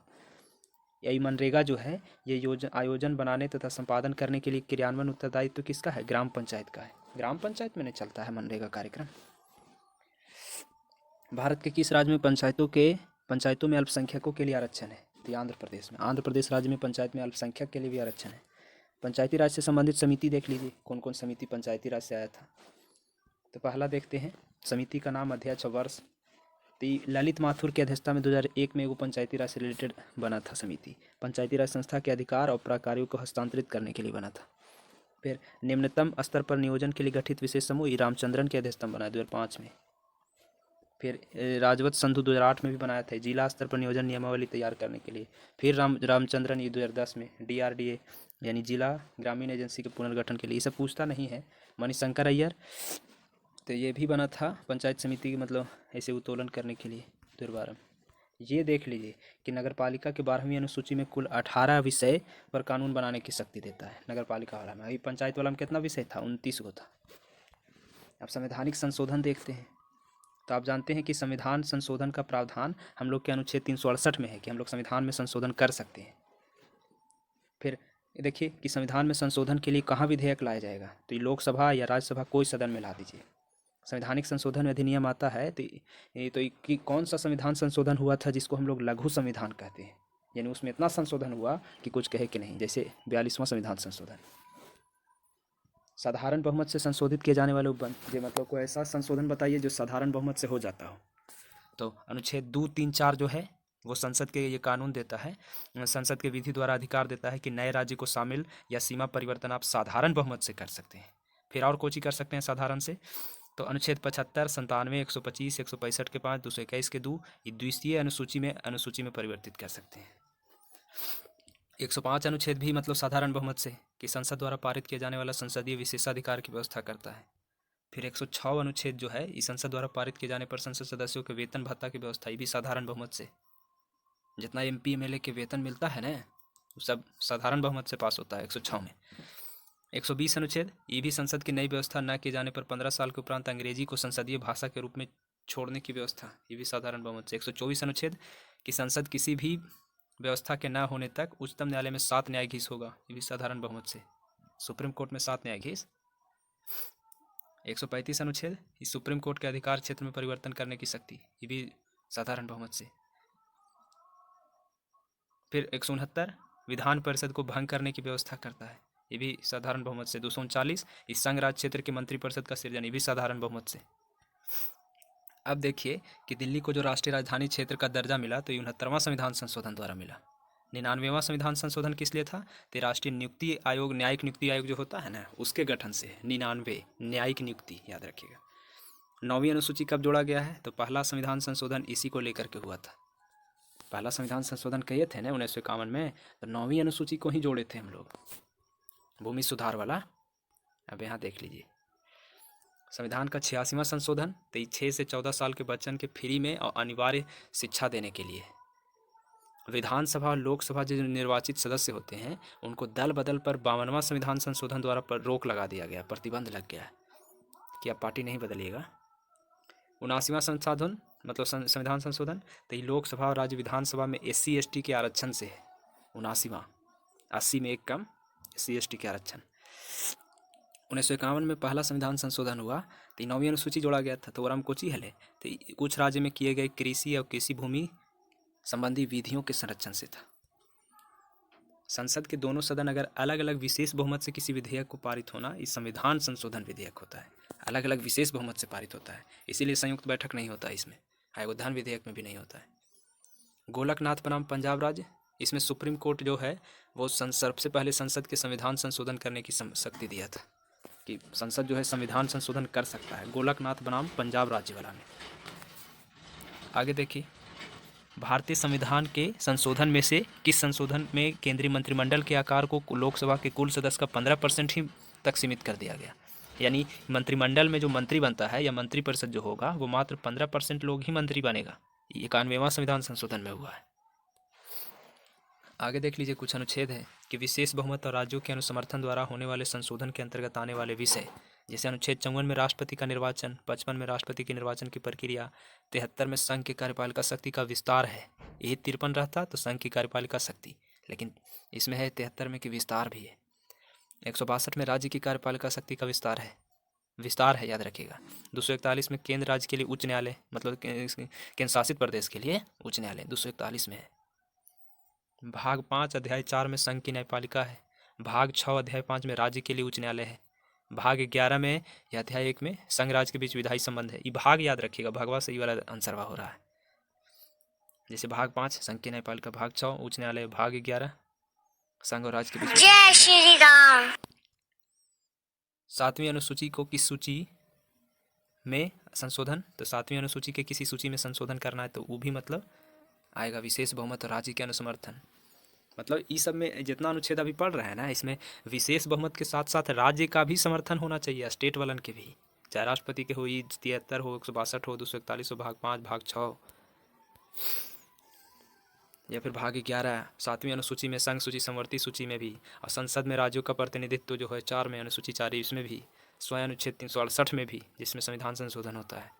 यही मनरेगा जो है ये आयोजन बनाने तथा संपादन करने के लिए क्रियान्वयन उत्तरदायित्व किसका है, ग्राम पंचायत का है। ग्राम पंचायत में नहीं चलता है मनरेगा कार्यक्रम। भारत के किस राज्य में पंचायतों में अल्पसंख्यकों के लिए आरक्षण है तो आंध्र प्रदेश में। आंध्र प्रदेश राज्य में पंचायत में अल्पसंख्यक के लिए भी आरक्षण है। पंचायती राज से संबंधित समिति देख लीजिए, कौन कौन समिति पंचायती राज से आया था तो पहला देखते हैं समिति का नाम, अध्यक्ष, वर्ष। तो ललित माथुर की अध्यक्षता में 2001 में वो पंचायती राज से रिलेटेड बना था समिति। पंचायती राज संस्था के अधिकार और प्रकार्यों को हस्तांतरित करने के लिए बना था। फिर निम्नतम स्तर पर नियोजन के लिए गठित विशेष समूह रामचंद्रन की अध्यक्षता में बना 2005 में। फिर राजवत संधु 2008 में भी बनाया था जिला स्तर पर नियोजन नियमावली तैयार करने के लिए। फिर रामचंद्रन ये 2010 में डीआरडीए यानी जिला ग्रामीण एजेंसी के पुनर्गठन के लिए। ये सब पूछता नहीं है। मणिशंकर अय्यर तो ये भी बना था पंचायत समिति की मतलब ऐसे उत्तोलन करने के लिए 2012 में। ये देख लीजिए कि नगर पालिका के 12वीं अनुसूची में कुल 18 विषय पर कानून बनाने की शक्ति देता है नगर पालिका वाला में। अभी पंचायत वाला में कितना विषय था, 29 गो था। अब संवैधानिक संशोधन देखते हैं तो आप जानते हैं कि संविधान संशोधन का प्रावधान हम लोग के अनुच्छेद 368 में है कि हम लोग संविधान में संशोधन कर सकते हैं। फिर देखिए कि संविधान में संशोधन के लिए कहाँ विधेयक लाया जाएगा तो ये लोकसभा या राज्यसभा कोई सदन में ला दीजिए। संवैधानिक संशोधन अधिनियम आता है तो कि कौन सा संविधान संशोधन हुआ था जिसको हम लोग लघु संविधान कहते हैं, यानी उसमें इतना संशोधन हुआ कि कुछ कहे कि नहीं, जैसे 42वां संविधान संशोधन। साधारण बहुमत से संशोधित किए जाने वाले मतलब कोई ऐसा संशोधन बताइए जो साधारण बहुमत से हो जाता हो। तो अनुच्छेद 2, 3, 4 जो है वो संसद के ये कानून देता है, संसद के विधि द्वारा अधिकार देता है कि नए राज्य को शामिल या सीमा परिवर्तन आप साधारण बहुमत से कर सकते हैं। फिर और कोई कर सकते हैं साधारण से, तो अनुच्छेद 75, 97, 125, 165 के 5, 221 के 2 ये द्वितीय अनुसूची में परिवर्तित कर सकते हैं। 105 अनुच्छेद भी मतलब साधारण बहुमत से कि संसद द्वारा पारित किया जाने वाला संसदीय विशेषाधिकार की व्यवस्था करता है। फिर 106 अनुच्छेद जो है इस संसद द्वारा पारित किए जाने पर संसद सदस्यों के वेतन भत्ता की व्यवस्था, ये भी साधारण बहुमत से। जितना MP MLA के वेतन मिलता है ना वो सब साधारण बहुमत से पास होता है 106 में। 120 अनुच्छेद ये भी संसद की नई व्यवस्था न किए जाने पर 15 साल के उपरांत अंग्रेजी को संसदीय भाषा के रूप में छोड़ने की व्यवस्था, ये भी साधारण बहुमत से। 124 अनुच्छेद कि संसद किसी भी व्यवस्था के न होने तक उच्चतम न्यायालय में 7 न्यायाधीश होगा, ये भी साधारण बहुमत से। सुप्रीम कोर्ट में 7 न्यायाधीश। 135 अनुच्छेद इस सुप्रीम कोर्ट के अधिकार क्षेत्र में परिवर्तन करने की शक्ति, ये भी साधारण बहुमत से। फिर 169 विधान परिषद को भंग करने की व्यवस्था करता है, ये भी साधारण बहुमत से। 239 इस संघ राज्य क्षेत्र के मंत्रिपरिषद का सृजन, ये भी साधारण बहुमत से। अब देखिए कि दिल्ली को जो राष्ट्रीय राजधानी क्षेत्र का दर्जा मिला तो 69वां संविधान संशोधन द्वारा मिला। 99वां संविधान संशोधन किस लिए था, तो राष्ट्रीय नियुक्ति आयोग, न्यायिक नियुक्ति आयोग जो होता है ना उसके गठन से। 99 न्यायिक नियुक्ति याद रखिएगा। 9वीं अनुसूची कब जोड़ा गया है, तो पहला संविधान संशोधन इसी को लेकर के हुआ था। पहला संविधान संशोधन किए थे ना 1951 में, तो 9वीं अनुसूची को ही जोड़े थे हम लोग, भूमि सुधार वाला। अब यहाँ देख लीजिए संविधान का 86वां संशोधन, तो 6 से 14 साल के बच्चन के फ्री में और अनिवार्य शिक्षा देने के लिए। विधानसभा और लोकसभा जो निर्वाचित सदस्य होते हैं उनको दल बदल पर 52वां संविधान संशोधन द्वारा पर रोक लगा दिया गया, प्रतिबंध लग गया कि आप पार्टी नहीं बदलिएगा। 79वां संशोधन मतलब संविधान संशोधन, तो ये लोकसभा और राज्य विधानसभा में SC ST के आरक्षण से है। 79वां 80 में एक कम SC ST के आरक्षण। 1951 में पहला संविधान संशोधन हुआ तो 9वीं अनुसूची जोड़ा गया था, तो ओरम कोची हले तो कुछ राज्य में किए गए कृषि और कृषि भूमि संबंधी विधियों के संरक्षण से था। संसद के दोनों सदन अगर अलग अलग विशेष बहुमत से किसी विधेयक को पारित होना, इस संविधान संशोधन विधेयक होता है। अलग अलग विशेष बहुमत से पारित होता है, इसीलिए संयुक्त बैठक नहीं होता इसमें, आयोगधान विधेयक में भी नहीं होता है। गोलकनाथ बनाम पंजाब राज्य, इसमें सुप्रीम कोर्ट जो है वो सबसे पहले संसद के संविधान संशोधन करने की शक्ति दिया था कि संसद जो है संविधान संशोधन कर सकता है, गोलकनाथ बनाम पंजाब राज्य वाला में। आगे देखिए भारतीय संविधान के संशोधन में से किस संशोधन में केंद्रीय मंत्रिमंडल के आकार को लोकसभा के कुल सदस्य का 15% ही तक सीमित कर दिया गया, यानी मंत्रिमंडल में जो मंत्री बनता है या मंत्रिपरिषद जो होगा वो मात्र 15% लोग ही मंत्री बनेगा। 91वां संविधान संशोधन में हुआ है। आगे देख लीजिए कुछ अनुच्छेद है कि विशेष बहुमत और राज्यों के अनुसमर्थन द्वारा होने वाले संशोधन के अंतर्गत आने वाले विषय, जैसे अनुच्छेद 54 में राष्ट्रपति का निर्वाचन, 55 में राष्ट्रपति के निर्वाचन की प्रक्रिया, 73 में संघ की कार्यपालिका शक्ति का विस्तार है। यही 53 रहता तो संघ की कार्यपालिका शक्ति, लेकिन इसमें है 73 में कि विस्तार भी है। 162 में राज्य की कार्यपालिका शक्ति का विस्तार है याद रखिएगा। 241 में केंद्र राज्य के लिए उच्च न्यायालय मतलब केंद्र शासित प्रदेश के लिए उच्च न्यायालय 241 में है। भाग 5 अध्याय 4 में संघ की न्यायपालिका है। भाग 6 अध्याय 5 में राज्य के लिए उच्च न्यायालय है। भाग 11 में या अध्याय 1 में संघ राज्य के बीच विधायी संबंध है। ये भाग याद रखिएगा, भगवा से ये वाला आंसरवा हो रहा है। जैसे भाग 5 संघ की न्यायपालिका, भाग 6 उच्च न्यायालय, भाग 11 संघ और राज्य के बीच। जय श्री राम। 7वीं अनुसूची को किस सूची में संशोधन, तो 7वीं अनुसूची के किसी सूची में संशोधन करना है तो वो भी मतलब आएगा विशेष बहुमत और राज्य के अनुसमर्थन। मतलब इस सब में जितना अनुच्छेद अभी पढ़ रहे हैं ना, इसमें विशेष बहुमत के साथ साथ राज्य का भी समर्थन होना चाहिए, स्टेट वालन के भी, चाहे राष्ट्रपति के हो, 73 हो, 162 हो, 241 हो, भाग 5, भाग 6 या फिर भाग 11 7वीं अनुसूची में, संघ सूची समवर्ती सूची में भी, और संसद में राज्यों का प्रतिनिधित्व जो है 4 में अनुसूची 4 इसमें भी, स्वयं अनुच्छेद 368 में भी जिसमें संविधान संशोधन होता है।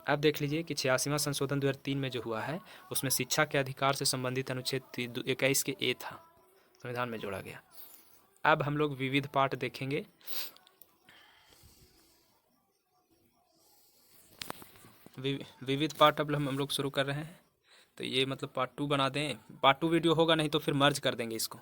अब देख लीजिए कि 86वां संशोधन 2003 में जो हुआ है उसमें शिक्षा के अधिकार से संबंधित अनुच्छेद 21 के ए था, संविधान में जोड़ा गया। अब हम लोग विविध पाठ देखेंगे। विविध पार्ट अब हम लोग शुरू कर रहे हैं। तो ये मतलब पार्ट 2 बना दें, पार्ट 2 वीडियो होगा, नहीं तो फिर मर्ज कर देंगे इसको।